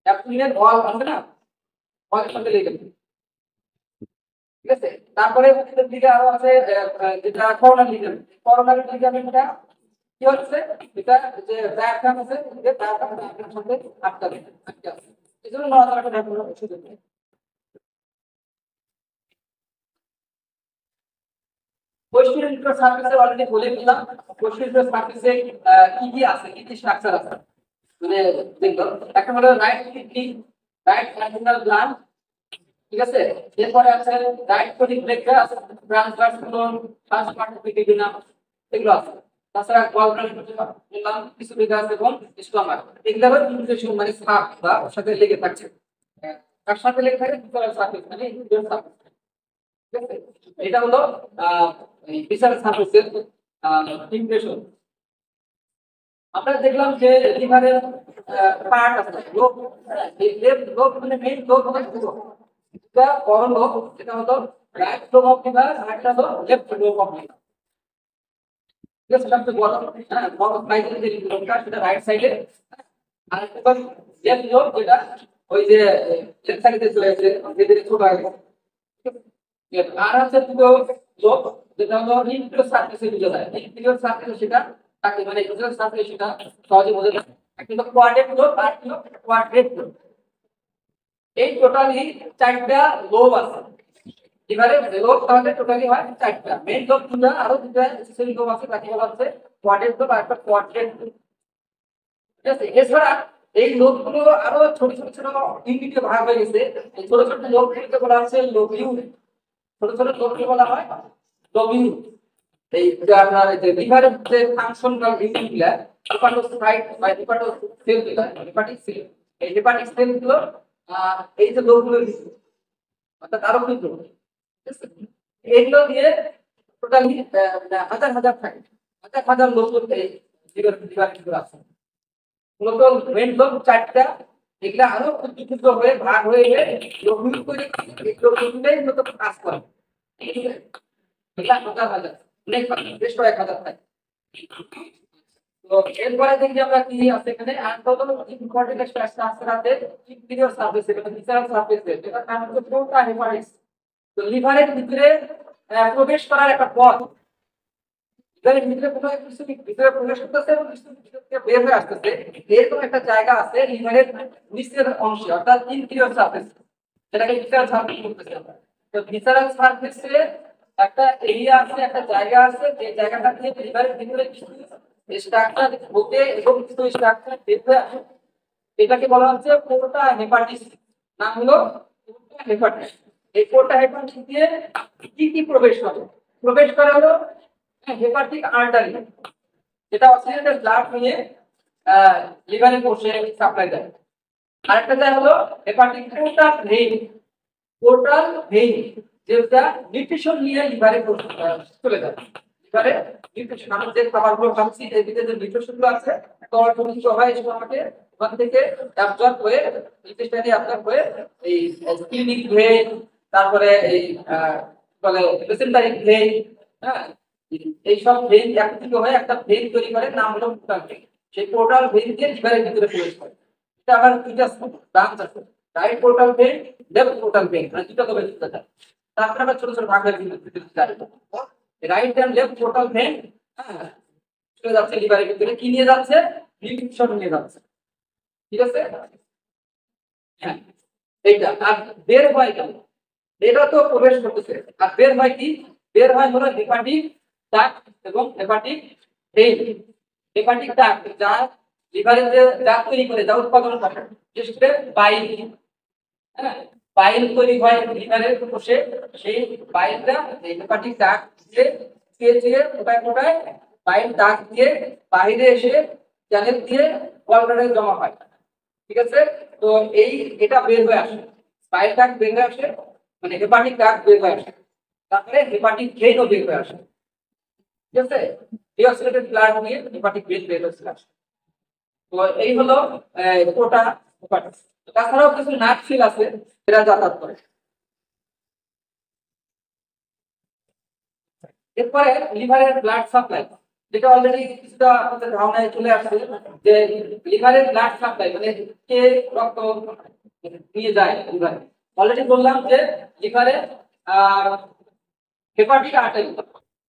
অ্যাপসিলের ওয়াল আছে না, ওয়ালের সাথে লেগে আছে। ঠিক আছে, তারপরে ভিতরের দিকে আরো আছে যেটা করোনারি লিগামেন্ট। করোনারি লিগামেন্টটা কি হচ্ছে, এটা যে ডায়াফ্রাম আছে, যে ডায়াফ্রামটা আপনার সাথে আটকাবে, আটকে আছে, এজন্য নড়াচড়াটা দেখানোর সুযোগ নেই। পোস্টেরিয়র ইন্টার সার্ফেসে অলরেডি বলে দিলাম, পোস্টেরিয়র সার্ফেসে কি কি আছে, কি কি স্ট্রাকচার আছে মানে দেখো। একটা হলো right kidney, right adrenal gland, ঠিক আছে। এরপরে আছে right colic flexure, transverse colon, first part of duodenum, এগুলো আছে। তাছাড়া গলব্লাডার বললাম, কিছু বিভাগ এবং স্টোমাক, এগুলো ইনফেকশন মানে সাপ বা ওর সাথে লেগে থাকছে। তার সাথে লেগে থাকে ভিতরের সার্ফেস মানে ইন্টার সার্ফেস। ঠিক আছে, এটা হলো এই ভিতরের সার্ফেসের ইমপ্রেশন। আমরা দেখলাম যে লিভারের পার্ট আছে, লোব, এই লেফট লোব মানে মেইন লোব হলো দুটো, এটা বড় লোব, এটা হলো রাইট লোব অফ লিভার, আর একটা হলো লেফট লোব অফ লিভার। ঠিক আছে, সবচেয়ে বড় বড় সাইজের যে লোবটা সেটা রাইট সাইডে, আর একটা লেফট লোব যেটা ওই যে লেফট সাইডে চলে গেছে, ধীরে ছোট হয়ে গেছে। আর আছে দুটো লোব যেটা হলো ইন্টার সার্ফেসে ঢুকে যায়, ইন্টার সার্ফেসে সেটা থাকে মানে ইন্টার সার্ফেসে সেটা সহজে বোঝা যায়। একটা হলো কোয়াড্রেট লোব আর একটা হলো কোয়াড্রেট লোব। এই টোটালি 4টা লোব আছে লিভারে। লোব তাহলে টোটালি হয় 4টা, মেইন লোব দুটো, আরো দুটো অ্যাক্সেসরি লোব আছে, তাকে বলা হচ্ছে কোয়াড্রেট লোব আর একটা কোয়াড্রেট লোব। ঠিক আছে, এছাড়া এই লোবগুলো আরো ছোট ছোট ছোট ইউনিটে ভাগ হয়ে গেছে। এই ছোট ছোট লোবগুলোকে বলা হচ্ছে লোবিউল, ছোট ছোট লোবকে বলা হয় লোবিউল। এই যে আপনার এই যে লিভারের যে ফাংশনাল ইউনিটগুলো, হেপাটোসাইট বা হেপাটোসেল যেটা, হেপাটিক সেল, এই হেপাটিক সেলগুলো এই যে লোবগুলো অর্থাৎ আরো ক্ষুদ্র, ঠিক আছে, এগুলো দিয়ে টোটালি হাজার হাজার থাকে, হাজার হাজার লোব এই লিভার আছে। মূলত মেইন লোব 4টা, এগুলা আরো ক্ষুদ্র ক্ষুদ্র হয়ে ভাগ হয়ে লোবিউল করে এই লোবগুলোই মূলত কাজ করে। এগুলা হাজার হাজার, অনেক বেশ কয়েক হাজার থাকে। তো এরপরে দেখি আমরা কি আছে এখানে, আর কত ইম্পর্টেন্ট একটা স্ট্রাকচার আছে ইন্টেরিয়র সার্ফেসে বা ভিসারাল সার্ফেসে, যেটা নাম হচ্ছে পোর্টা হেপাটিস। তো লিভারের ভিতরে প্রবেশ করার একটা পথ, লিভারের ভিতরে কোথায় কিছু ভিতরে প্রবেশ করতেছে এবং কিছু ভিতর থেকে বের হয়ে আসতেছে, এরকম একটা জায়গা আছে লিভারের নিচের অংশে অর্থাৎ ইন্টেরিয়র সার্ফেস, যেটাকে ভিসারাল সার্ফেস বলতেছি আমরা। তো ভিসারাল সার্ফেসে একটা এরিয়া আছে, একটা জায়গা আছে, যে জায়গাটা দিয়ে লিভারের ভিতরে কিছু স্ট্রাকচার ঢোকে এবং কিছু স্ট্রাকচার বের হয়ে আসে, এটাকে বলা হচ্ছে পোর্টা হেপাটিস। নাম হলো পোর্টা হেপাটিস। এই পোর্টা হেপাটিস দিয়ে কি কি প্রবেশ করে? প্রবেশ করে হলো হেপাটিক আর্টারি, যেটা অক্সিজেনের ব্লাড নিয়ে লিভারে কোষে সাপ্লাই দেয়। আরেকটা যায় হলো hepatic portal vein, portal vein যেটা নিউট্রিশন নিয়ে লিভারে চলে যায়। লিভারে নিউট্রিশন, আমরা যে খাবারগুলো খাচ্ছি এর ভিতরে যে নিউট্রিশনগুলো আছে অটোমেটিক হয়, এসব আমাকে ওখান থেকে অ্যাবজর্ব হয়ে ইন্টেস্টাইনে অ্যাবজর্ব হয়ে এই স্প্লিনিক ভেইন, তারপরে এই বলে মেসেঞ্জারিক ভেইন, হ্যাঁ, এই সব ভেইন একত্রিত হয়ে একটা ভেইন তৈরি করে, নাম হলো পোর্টাল ভেইন। সেই পোর্টাল ভেইন দিয়ে লিভারের ভিতরে প্রবেশ করে। এটা আবার দুইটা ব্রাঞ্চ আছে, right portal vein, left portal vein, মানে দুটো ভাবে যুক্ত থাকে। তারপরে আমরা ছোট ছোট ভাগ হয়ে যাই। Right and left total vein হ্যাঁ চলে যাচ্ছে লিভারের ভিতরে, কি নিয়ে যাচ্ছে? নিউট্রিশন নিয়ে যাচ্ছে। ঠিক আছে, হ্যাঁ এইটা। আর বের হয় কেন? এটা তো প্রবেশ করতেছে, আর বের হয় কি? বের হয় হলো হেপাটিক ডাক্ট এবং হেপাটিক ভেইন। হেপাটিক ডাক্ট যা লিভারের যে ডাক্ট তৈরি করে, যা উৎপাদন করে, বিশেষ করে বাইল, হ্যাঁ বাইল তৈরি হয় লিভারের কোষে। সেই বাইলটা এই হেপাটিক ডাক্ট দিয়ে ফোটায় ফোটায় বাইল ডাক্ট দিয়ে বাইরে এসে চ্যানেল দিয়ে গলব্লাডারে জমা হয়। ঠিক আছে, তো এটা বের হয়ে আসে, বাইল ডাক্ট বের হয়ে আসে, মানে হেপাটিক ডাক্ট বের হয়ে আসে, তারপরে হেপাটিক ভেইনও বের হয়ে আসে। ঠিক আছে, ডিঅক্সিনেটেড ব্লাড নিয়ে হেপাটিক ভেইন বের হয়ে আসে। তো এই হলো পুরোটা হেপাটিস। তাছাড়াও কিছু নার্ভ সেল আছে এরা যাতায়াত করে। এরপরে লিভারের ব্লাড সাপ্লাই, যেটা অলরেডি কিছুটা আমাদের ধারণায় চলে আসছে যে লিভারের ব্লাড সাপ্লাই মানে কে রক্ত নিয়ে যায় লিভারে। অলরেডি বললাম যে লিভারে হেপাটিক আর্টারি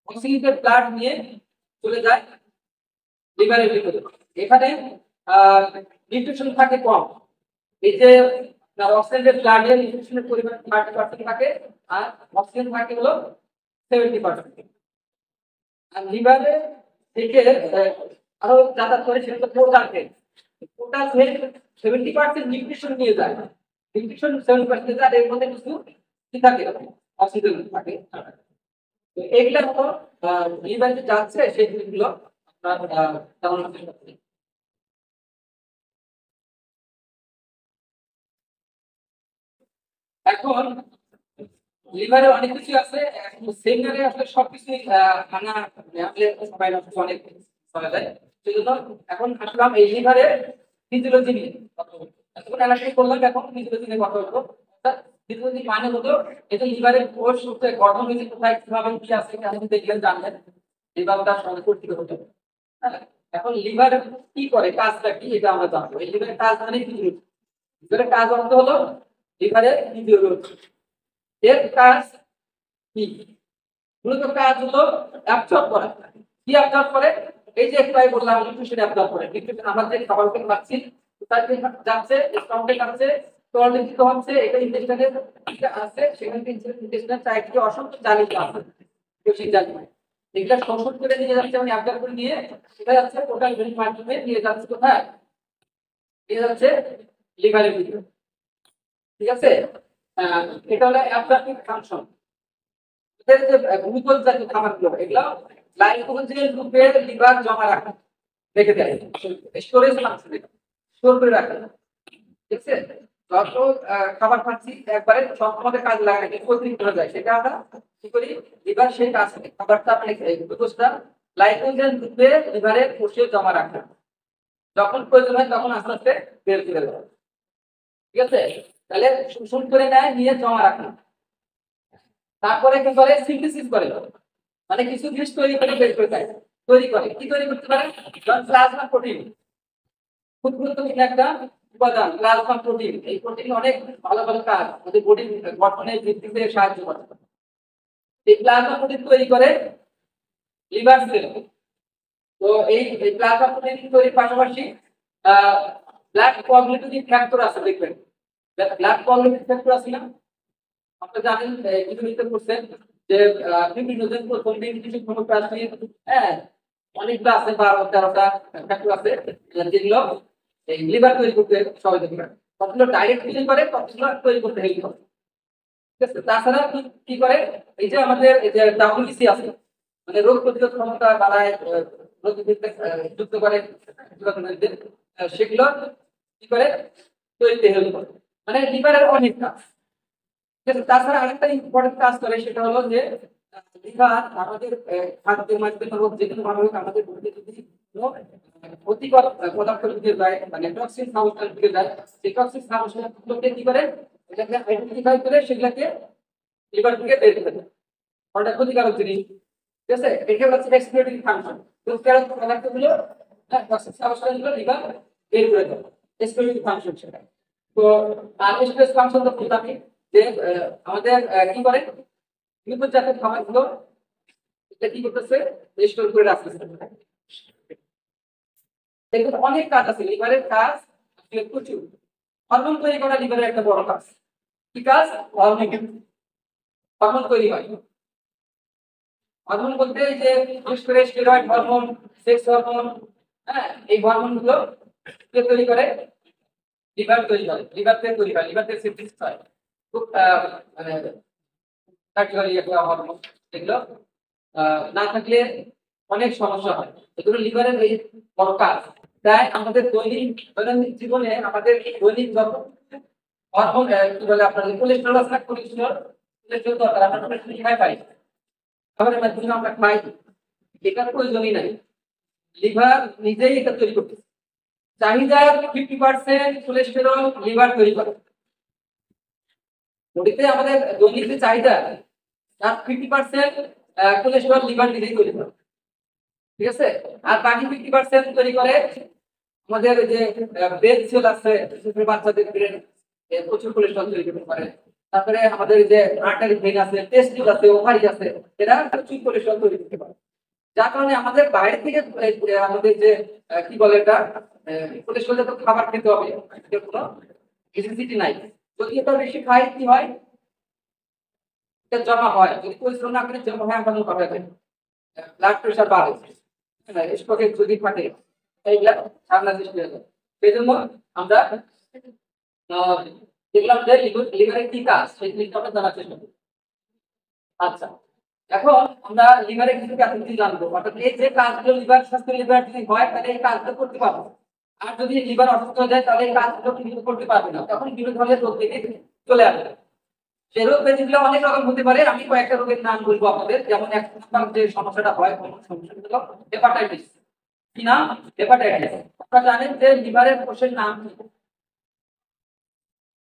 অক্সিজেনের ব্লাড নিয়ে চলে যায় লিভারের ভিতরে। এখানে নিউট্রিশন থাকে কম, এই যে অক্সিজেনের ব্লাডে নিউট্রিশনের পরিমাণ 30% থাকে, আর অক্সিজেন থাকে হলো 70%। আর লিভারে থেকে আরো যাতায়াত করে সেটা তো পোর্টালকে, পোর্টালকে 70% নিউট্রিশন নিয়ে যায়, নিউট্রিশন 70% আর এর মধ্যে কিছু কি থাকে? অক্সিজেন থাকে। তো এইগুলা হলো লিভারে যাচ্ছে সেই জিনিসগুলো আপনার জানানোর চেষ্টা করি। এখন লিভারে অনেক কিছু আছে, সেমিনারে আসলে সবকিছু আনা সবাই অনেক চলে যায়। সেজন্য এখন আসলাম এই লিভারে ফিজিওলজি নিয়ে কথা বলবো। এখন অ্যানালাইসিস করলাম, এখন ফিজিওলজি নিয়ে কথা বলবো। ফিজিওলজি মানে হলো এটা লিভারের কোষ গঠন হয়েছে কোথায়, কিভাবে কি আছে আপনি দেখলেন জানলেন, লিভারটা সঙ্গে করতে হতো। হ্যাঁ, এখন লিভার কি করে, কাজটা কি, এটা আমরা জানবো। এই লিভারের কাজ মানে ফিজিওলজি। লিভারের কাজ অর্থ হলো লিভারের ফিজিওলজি। এর কাজ কি? মূলত কাজ হলো অ্যাবজর্ব করা। কি অ্যাবজর্ব করে? এই যে একটু আগে বললাম নিউট্রিশন অ্যাবজর্ব করে। নিউট্রিশন আমরা যে খাবারকে খাচ্ছি কোথায় যাচ্ছে, স্টমাকে যাচ্ছে, টয়লেটে হচ্ছে, এটা ইন্টেস্টাইনে আছে, সেখান থেকে ইন্টেস্টাইনের সাইডে অসংখ্য জালিকা আছে, পেশির জালিকা, এগুলা শোষণ করে নিয়ে যাচ্ছে, মানে অ্যাবজর্ব করে নিয়ে সেটা যাচ্ছে টোটাল ভেরির মাধ্যমে নিয়ে যাচ্ছে কোথায়? নিয়ে যাচ্ছে লিভারের ভিতরে। ঠিক আছে, এটা হলো অ্যাবজর্বিং ফাংশন। এর যে গ্লুকোজ জাতীয় খাবারগুলো, এগুলো গ্লাইকোজেন রূপে লিভার জমা রাখে, রেখে দেয়, স্টোরেজ ফাংশন, স্টোর করে রাখে। ঠিক আছে, যত খাবার খাচ্ছি একবারে সব আমাদের কাজ লাগে না, অতিরিক্ত হয়ে যায়, সেটা আমরা কি করি? লিভার সেই কাজ করে খাবারটা আপনি গ্লুকোজটা গ্লাইকোজেন রূপে লিভারে কোষে জমা রাখে, যখন প্রয়োজন হয় তখন আস্তে আস্তে বের করে দেয়। ঠিক আছে, তাহলে শোষণ করে নেয়, নিয়ে জমা রাখে, তারপরে কি করে? সিনথেসিস করে, মানে কিছু জিনিস তৈরি করে বের করে দেয়। তৈরি করে কি তৈরি করতে পারে? প্লাজমা প্রোটিন, খুব গুরুত্বপূর্ণ একটা উপাদান প্লাজমা প্রোটিন। এই প্রোটিন অনেক ভালো ভালো কাজ আমাদের বডির গঠনে বৃদ্ধিতে সাহায্য করে। এই প্লাজমা প্রোটিন তৈরি করে লিভার সেল। তো এই প্লাজমা প্রোটিন তৈরির পাশাপাশি ব্লাড কোয়াগুলেটিং ফ্যাক্টর আছে, দেখবেন ব্লাড কোয়াগুলেটিং ফ্যাক্টর আছে না? আপনারা জানেন ইউনিটে করছেন যে ফিব্রিনোজেন প্রোটিন কিছু ক্রোমোপ্লাস্ট, হ্যাঁ অনেকগুলো আছে, 12-13টা ফ্যাক্টর আছে যেগুলো এই লিভার তৈরি করতে সহযোগিতা করে। কতগুলো ডাইরেক্ট তৈরি করে, কতগুলো তৈরি করতে হেল্প করে। ঠিক আছে, তাছাড়া কি করে? এই যে আমাদের এই যে WBC আছে, মানে রোগ প্রতিরোধ ক্ষমতা বাড়ায়, রোগ যুক্ত করে, সেগুলো কি করে? তৈরিতে হেল্প করে। মানে লিভারের অনেক কাজ। তাছাড়া আরেকটা ইম্পর্টেন্ট কাজ করে, সেটা হলো যে লিভার আমাদের খাদ্যের মাধ্যমে হোক, যে কোনো ভাবে হোক, আমাদের বডিতে যদি ক্ষতিকর পদার্থ ঢুকে যায়, মানে টক্সিন সাবস্টেন্স ঢুকে যায়, সেই টক্সিন সাবস্টেন্সগুলোকে কি করে? এটাকে আইডেন্টিফাই করে সেগুলোকে লিভার থেকে বের করে দেয়, ওটা ক্ষতিকারক জিনিস। ঠিক আছে, এটা হচ্ছে এক্সক্লুডিং ফাংশন। ক্ষতিকারক পদার্থগুলো টক্সিন সাবস্টেন্সগুলো লিভার বের করে দেয়, এক্সক্লুডিং ফাংশন সেটা। তো আর স্ট্রেস ফাংশন তো বলতামই যে আমাদের কি করে? কিন্তু জাতীয় খাবারগুলো এটা কি করতেছে স্টোর করে রাখতেছে। এগুলো অনেক কাজ আছে, লিভারের কাজ আসলে প্রচুর। হরমোন তৈরি করা লিভারের একটা বড় কাজ। কি কাজ? হরমোন তৈরি হয়। হরমোন বলতে এই যে বিশেষ করে স্টেরয়েড হরমোন, সেক্স হরমোন, হ্যাঁ, এই হরমোন গুলো কে তৈরি করে? লিভার তৈরি করে। লিভার থেকে তৈরি হয়, লিভার থেকে সিনথেসিস হয়। খুব মানে কার্যকরী একটা হরমোন। এগুলো না থাকলে অনেক সমস্যা হয়। এগুলো লিভারের এই বড় কাজ। তাই আমাদের দৈনন্দিন জীবনে আমাদের দৈনিক যত হরমোন কি বলে আপনার কোলেস্টেরল আছে না, কোলেস্টেরল দরকার। আমরা কোলেস্টেরল খাই পাই, খাবারের মাধ্যমে আমরা খাই, এটার প্রয়োজনই নাই। লিভার নিজেই এটা তৈরি করতেছে। চাহিদার 50% কোলেস্টেরল লিভার তৈরি করে। বডিতে আমাদের দৈনিক যে চাহিদা তার 50% কোলেস্টেরল লিভার নিজেই তৈরি করে, ঠিক আছে। আর বাকি 50% তৈরি করে আমাদের যে ব্রেন সেল আছে, বাচ্চাদের ব্রেন প্রচুর কোলেস্টেরল তৈরি করতে পারে। তারপরে আমাদের যে আর্টারি ভেন আছে, টেস্টিস আছে, ওভারি আছে, এরা প্রচুর কোলেস্টেরল তৈরি করতে পারে। যার কারণে আমাদের বাইরে থেকে আমাদের যে কি বলে এটা কোলেস্টেরল জাতীয় খাবার খেতে হবে, এটার কোনো নেসেসিটি নাই। যদি এটা বেশি খাই কি হয়? এটা জমা হয়, যদি পরিশ্রম না করে জমা হয়, আমরা মোটা হয়ে যায়, ব্লাড প্রেশার বাড়ে, স্ট্রোকের যদি থাকে, এইগুলা সামনে সৃষ্টি হয়ে যায়। সেই জন্য আমরা দেখলাম যে লিভারের কি কাজ সেই জিনিসটা আমরা জানার চেষ্টা করি। আচ্ছা, এখন আমরা লিভারের কিছু ক্যাটাগরি জানবো, অর্থাৎ এই যে কাজগুলো লিভার স্বাস্থ্য লিভার যদি হয় তাহলে এই কাজগুলো করতে পারবো। আর যদি লিভার অসুস্থ হয়ে যায় তাহলে এই কাজগুলো কিন্তু করতে পারবে না, তখন বিভিন্ন ধরনের রোগ থেকে চলে আসবে। সেই রোগ ব্যাধিগুলো অনেক রকম হতে পারে। আমি কয়েকটা রোগের নাম বলবো আপনাদের। যেমন এক নম্বর যে সমস্যাটা হয়, সমস্যাটা হলো হেপাটাইটিস। কি নাম? হেপাটাইটিস। আপনারা জানেন যে লিভারের কোষের নাম কি?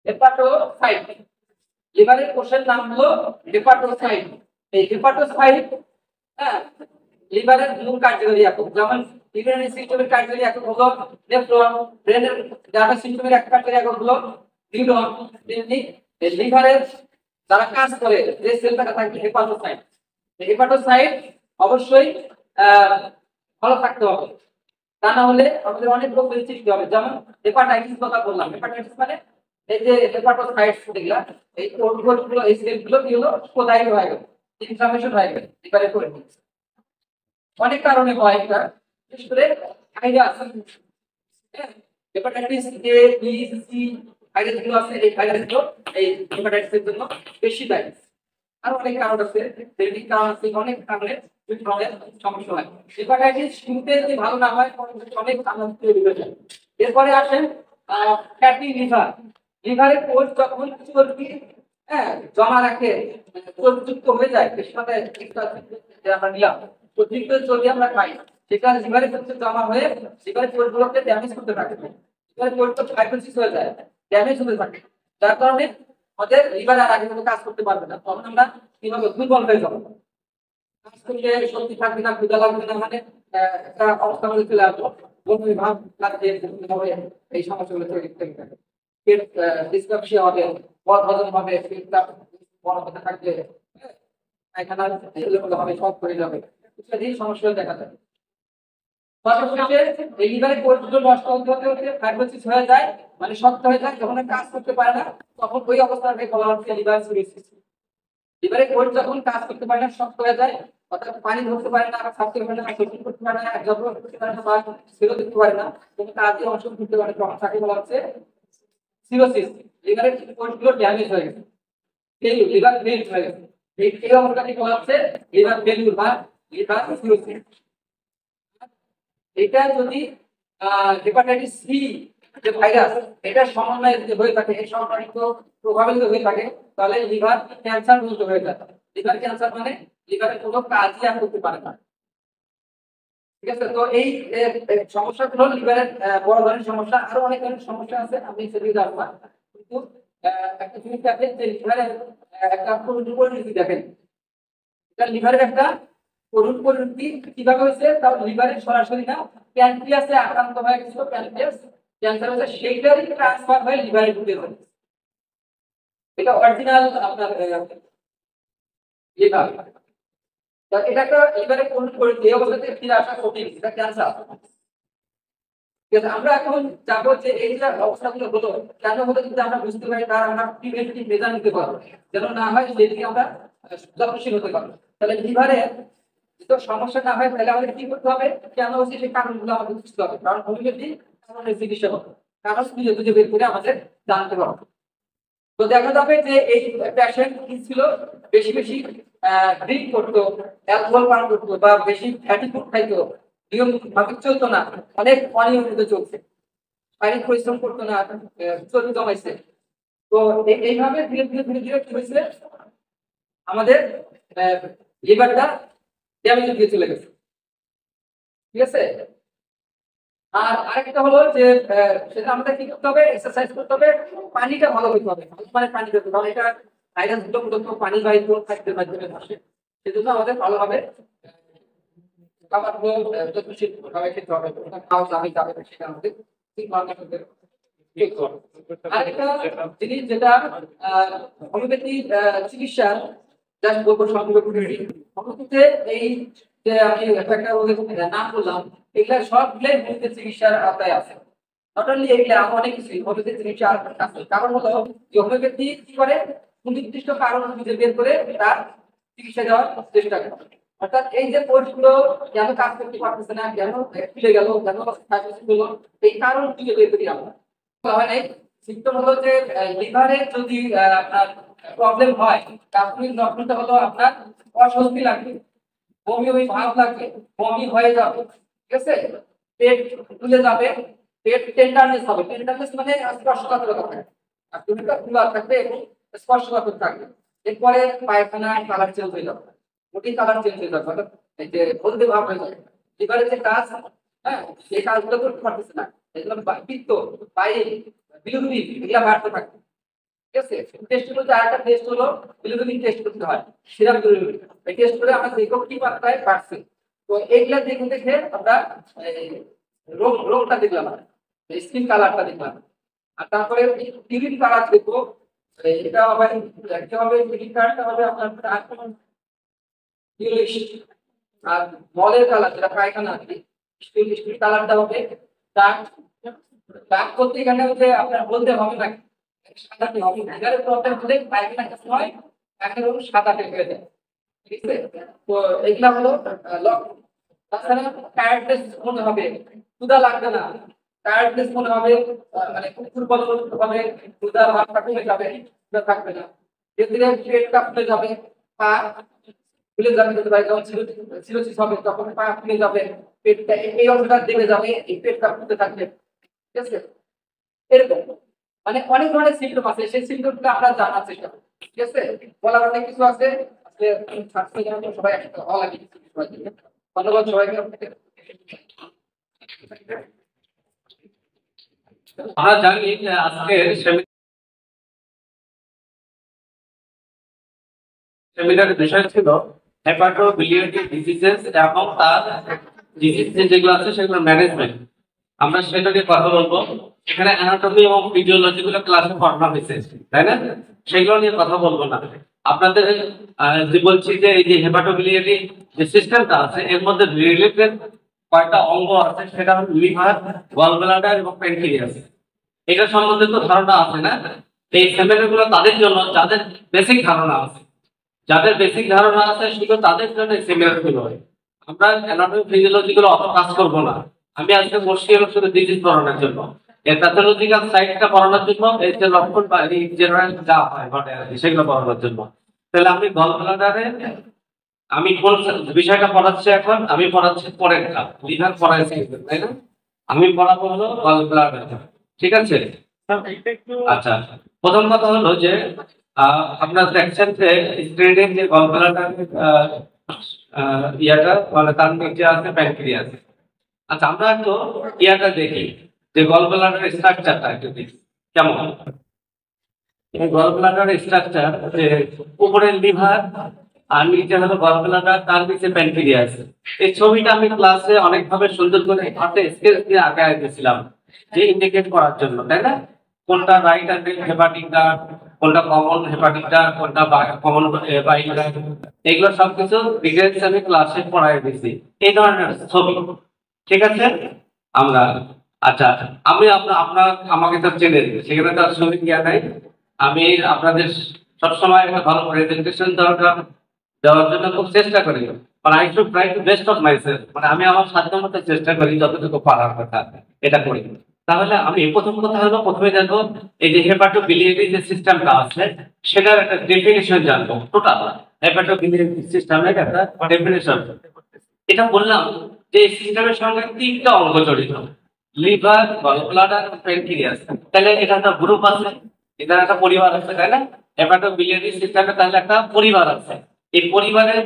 হেপাটোসাইট। লিভারের কোষের নাম হলো হেপাটোসাইট। এই হেপাটোসাইট, হ্যাঁ, লিভারের মূল কার্যকরী একক। যেমন ইউরিনারি সিস্টেমের কার্যকরী একক হলো নেফ্রন, ব্রেনের ডাটা সিস্টেমের এক কার্যকরী একক হলো নিউরন। তেমনি লিভারের যারা কাজ করে যে সেলটা থাকে হেপাটোসাইট। হেপাটোসাইট অবশ্যই ভালো থাকতে হবে, তা না হলে আমাদের অনেক রোগ সৃষ্টি হবে। যেমন হেপাটাইটিস কথা বললাম, হেপাটাইটিস মানে এই যে হেপাটোসাইটস যেগুলা, এই কোষগুলো, এই সেলগুলো কি হলো? প্রদায়িত হয়ে গেল, ইনফ্লামেশন হয়ে গেল লিভারে করে। অনেক কারণে হয় এটা, বিশেষ করে virus, hepatitis A, B, C virus গুলো আছে, এই ভাইরাসগুলো এই হেপাটাইটিসের জন্য বেশি দায়ী। আর অনেক কারণ আছে, জেনেটিক কারণ আছে, অনেক কারণে বিভিন্ন ধরনের সমস্যা হয়। হেপাটাইটিস শুনতে যদি ভালো না হয় অনেক কারণ তৈরি হয়ে যায়। এরপরে আসেন ফ্যাটি লিভার। লিভারের কোষ যখন চর্বি জমা রাখে, চর্বিযুক্ত হয়ে যায়, বেশি মাত্রায় আমরা নিলাম অতিরিক্ত চর্বি আমরা খাই, সেটা লিভারে জমা হয়ে লিভারের কোষগুলোকে ড্যামেজ করতে থাকে। লিভারের কোষটা ফাইব্রোসিস হয়ে যায়, ড্যামেজ হতে থাকে। যার কারণে আমাদের লিভার আর আগের মতো কাজ করতে পারবে না, তখন আমরা কিভাবে দুর্বল হয়ে যাবো, কাজ করলে শক্তি থাকবে না, ক্ষুধা লাগবে না, মানে একটা অবস্থা মধ্যে চলে আসবো, বমি ভাব লাগবে, এই সমস্যাগুলো তৈরি থাকে। পেট ডিসকাপসিয়া হবে, পথ হজম হবে, পেটটা বড় হতে থাকবে, পায়খানা এলোমেলো হবে, সব করে যাবে, ইত্যাদি সমস্যা দেখা যায়। সর্বশেষে এই লিভারের কোষগুলো নষ্ট হতে হতে ফাইব্রোসিস হয়ে যায়, মানে শক্ত হয়ে যায়, যখন কাজ করতে পারে না তখন ওই অবস্থাটাকে বলা হচ্ছে লিভার সিরোসিস। লিভারের কোষ যখন কাজ করতে পারে না, শক্ত হয়ে যায়, অর্থাৎ পানি ধরতে পারে না, স্বাস্থ্য পারে না, শোষণ করতে পারে না, যত্ন করতে পারে না, বা সেরো দিতে পারে না, কোনো কাজে অংশ করতে পারে না, তখন তাকে বলা হচ্ছে সিরোসিস। লিভারের কোষগুলো ড্যামেজ হয়ে গেছে, ফেলিউর, লিভার ফেল হয়ে গেছে, এই অবস্থাকে বলা হচ্ছে লিভার ফেলিউর বা লিভার সিরোসিস। এটা যদি হেপাটাইটিস সি যে ভাইরাস, এটা সমন্বয়ে যদি হয়ে থাকে, এই সমন্বিত প্রভাবে যদি হয়ে থাকে, তাহলে লিভার ক্যান্সার পর্যন্ত হয়ে যায়। লিভার ক্যান্সার মানে লিভারের কোনো কাজই আর করতে পারে না, ঠিক আছে। তো এই সমস্যাগুলো লিভারের বড় ধরনের সমস্যা। আরো অনেক ধরনের সমস্যা আছে, আমি সেগুলো জানবো না, কিন্তু একটা জিনিস দেখেন যে লিভারের একটা পরিণতি দেখেন, এটা লিভারের একটা করুণ পরিণতি কিভাবে হয়েছে, তাও লিভারের সরাসরি না, প্যানক্রিয়াসে আক্রান্ত হয়ে গেছিল, প্যানক্রিয়াস ক্যান্সার হয়েছে, সেইটারই ট্রান্সফার হয়ে লিভারে ঢুকে গেছে। এটা অরিজিনাল আপনার লিভার। এটা একটা লিভারে কোন করে এই অবস্থাতে ফিরে আসা কঠিন, এটা ক্যান্সার। ঠিক আছে, আমরা এখন যাবো যে এই যে অবস্থাগুলো হলো কেন হলো, যদি আমরা বুঝতে পারি তার আমরা প্রিভেন্টিভ মেজার নিতে পারবো, যেন না হয় সেদিকে আমরা যত্নশীল হতে পারবো। তাহলে লিভারে তো সমস্যা না হয় তাহলে আমাদের কি করতে হবে, কেন হচ্ছে সেই কারণগুলো আমাদের বুঝতে হবে। কারণ হোমিওপ্যাথি কারণের চিকিৎসা হবে, কারণ খুঁজে খুঁজে বের করে আমাদের জানতে পারবো। তো দেখা যাবে যে এই পেশেন্ট কি ছিল, বেশি বেশি ড্রিঙ্ক করতো, অ্যালকোহল পান করতো, বা বেশি ফ্যাটি ফুড খাইতো, নিয়ম ভাবে চলতো না, অনেক অনিয়মিত চলছে, শারীরিক পরিশ্রম করতো না, চর্বি জমাইছে। তো এইভাবে ধীরে ধীরে ধীরে ধীরে কি হয়েছে, আমাদের লিভারটা ড্যামেজ দিয়ে চলে গেছে। ঠিক আছে, আর আরেকটা হলো যে সেটা আমাদের কি করতে হবে, এক্সারসাইজ করতে হবে, পানিটা ভালো হইতে হবে, মানে পানি খেতে হবে, কারণ এটা ভাইরাস গুলো মূলত পানি বাহিত খাদ্যের মাধ্যমে আসে। সেজন্য আমাদের ভালোভাবে খাবারগুলো যত্নশীল ভাবে খেতে হবে, খাওয়া যাবে সেটা আমাদের ঠিকভাবে খেতে হবে। আরেকটা জিনিস যেটা হোমিওপ্যাথি চিকিৎসার জাস্ট বলবো হোমিওপ্যাথিতে এই যে আমি একটা নাম বললাম, এগুলা সবগুলোই হোমিওপ্যাথি চিকিৎসার আওতায় আছে। নট অনলি এগুলা, আরো অনেক কিছু হোমিওপ্যাথি চিকিৎসা আছে। কারণ হলো যে হোমিওপ্যাথি কি করে, নির্দিষ্ট কারণ খুঁজে বের করে তার চিকিৎসা দেওয়ার চেষ্টা করে। অর্থাৎ এই যে কোর্সগুলো কেন কাজ করতে পারতেছে না, কেন ফিরে গেল, কেন হলো, এই কারণ খুঁজে বের করি আমরা। হয় নাই সিম্পটম হলো যে লিভারে যদি আপনার প্রবলেম হয়, প্রাথমিক লক্ষণটা হলো আপনার অস্বস্তি লাগবে, বমি বমি ভাব লাগবে, বমি হয়ে যাবে। ঠিক আছে, পেট ফুলে যাবে, পেট টেন্ডারনেস হবে, টেন্ডারনেস মানে স্পর্শকাতরতা থাকবে, আপনার ফুলা থাকবে এবং স্পর্শকাতর থাকবে। এরপরে পায়খানা কালার চেঞ্জ হয়ে যাবে, মোটি কালার চেঞ্জ হয়ে যাবে, অর্থাৎ এই যে হলদে ভাব হয়ে যাবে। লিভারের যে কাজ, হ্যাঁ, এই কাজগুলো করতে পারতেছে না, এগুলো পিত্ত, পাইল, বিলিরুবিন এগুলা বাড়তে থাকে। ঠিক আছে, টেস্ট করতে আরেকটা টেস্ট হলো বিলিরুবিন টেস্ট করতে হয়, সিরাম বিলিরুবিন। এই টেস্ট করে আমরা দেখব কি মাত্রায় বাড়ছে। তো এইগুলা দেখে দেখে আমরা রোগটা দেখলাম, স্কিন কালারটা দেখলাম, আর তারপরে ইউরিন কালার দেখবো। এটা হবে কি হবে, ইউরিন কালারটা হবে আপনার ইউলিশ, আর মলের কালার যেটা পায়খানা স্টিল কালারটা হবে ডার্ক। ডাক করতে এখানে হচ্ছে আপনার বলতে হবে না সাদাটে হবে, লিভারের প্রবলেম হলে পায়খানার সময় একেবারে সাদাটে হয়ে যায়। ঠিক আছে, তো এগুলা হলো লক্ষণ। তাছাড়া টায়ার্ডনেস মনে হবে, ক্ষুধা লাগবে না, টায়ার্ডনেস মনে হবে, মানে খুব দুর্বল হবে, ক্ষুধা ভাবটা কমে যাবে, ক্ষুধা থাকবে না, ধীরে ধীরে পেটটা ফুলে যাবে, পা ফুলে যাবে, যদি ভাই যখন সিরোসিস হবে তখন পা ফুলে যাবে, পেটটা এই অবস্থা দেবে যাবে, এই পেটটা ফুলতে থাকবে। ঠিক আছে, এরকম মানে অনেক ধরনের সিমটম আছে, সেই সিমটমগুলো আমরা জানার চেষ্টা করি। ঠিক আছে, বলার অনেক কিছু আছে, আসলে সবাই একসাথে হওয়া লাগে। ধন্যবাদ সবাইকে। আমরা জানি যে আজকে সেমিনারের বিষয় ছিল হেপাটোবিলিয়ারি ডিজিজেস এবং তার ডিজিজ যেগুলো আছে সেগুলো ম্যানেজমেন্ট। আমরা সেটা নিয়ে কথা বলবো। এখানে অ্যানাটমি এবং ফিজিওলজি গুলো ক্লাসে পড়ানো হয়েছে, তাই না? সেগুলো নিয়ে কথা বলবো না। আপনাদের যে বলছি যে এই যে হেপাটোবিলিয়ারি যে সিস্টেমটা আছে এর মধ্যে রিলেটেড কয়েকটা অঙ্গ আছে, সেটা হলো লিভার, গলব্লাডার এবং প্যানক্রিয়াস। এটা সম্বন্ধে তো ধারণা আছে না? এই সেমিনার গুলো তাদের জন্য যাদের বেসিক ধারণা আছে, যাদের বেসিক ধারণা আছে শুধু তাদের জন্য এই সেমিনার গুলো হয়। আমরা অ্যানাটমি ফিজিওলজি গুলো অত কাজ করবো না। আমি আজকে বসছি হলো শুধু ডিজিজ পড়ানোর জন্য, এর প্যাথোলজিক্যাল সাইডটা পড়ানোর জন্য, এই যে লক্ষণ বা এই জেনারেল যা হয় ঘটে আর কি সেগুলো পড়ানোর জন্য। তাহলে আমি গলব্লাডারে আমি কোন বিষয়টা পড়াচ্ছি এখন, আমি পড়াচ্ছি পরেরটা, লিভার পড়াচ্ছি, তাই না? আমি পড়াবো হলো গলব্লাডার। ঠিক আছে, আচ্ছা। প্রথম কথা হলো যে আপনারা দেখছেন যে স্ক্রিনে যে গলব্লাডার ইয়াটা মানে তার নিচে আছে প্যানক্রিয়াস। আচ্ছা, আমরা একটু ইয়াটা দেখি যে গলব্লাডার স্ট্রাকচারটা একটু দেখি কেমন। এই গলব্লাডার স্ট্রাকচার যে উপরে লিভার আর নিচে হলো গলব্লাডার, তার নিচে প্যানক্রিয়াস। এই ছবিটা আমি ক্লাসে অনেকভাবে সুন্দর করে হাতে স্কেচ দিয়ে আঁকায় দিয়েছিলাম যে ইন্ডিকেট করার জন্য, তাই না? কোনটা রাইট অ্যাঙ্গেল হেপাটিক ডাক্ট, কোনটা কমন হেপাটিক ডাক্ট, কোনটা কমন বাইল ডাক্ট, এগুলো সবকিছু ডিটেইলস আমি ক্লাসে পড়াই দিয়েছি। এই ধরনের ছবি, ঠিক আছে। আমরা আচ্ছা, আমি আপনার আমাকে তো চেনেন, সেখানে তো আর ছবি দেওয়া নাই। আমি আপনাদের সবসময় একটা ভালো প্রেজেন্টেশন দরকার দেওয়ার জন্য খুব চেষ্টা করি, মানে I should try to best of myself, মানে আমি আমার সাধ্য মতো চেষ্টা করি যতটুকু পারার কথা এটা করি। তাহলে আমি প্রথম কথা হলো, প্রথমে জানবো এই যে হেপাটোবিলিয়ারি যে সিস্টেমটা আছে সেটার একটা ডেফিনেশন জানবো। টোটাল হেপাটোবিলিয়ারি সিস্টেমের একটা ডেফিনেশন। এটা বললাম যে এই সিস্টেমের সঙ্গে 3টা অঙ্গ জড়িত, লিভার, গলব্লাডার, প্যানক্রিয়াস। তাহলে এটা একটা গ্রুপ আছে, এটা একটা পরিবার আছে, তাই না? হেপাটোবিলিয়ারি সিস্টেমে তাহলে একটা পরিবার আছে। এই পরিবারের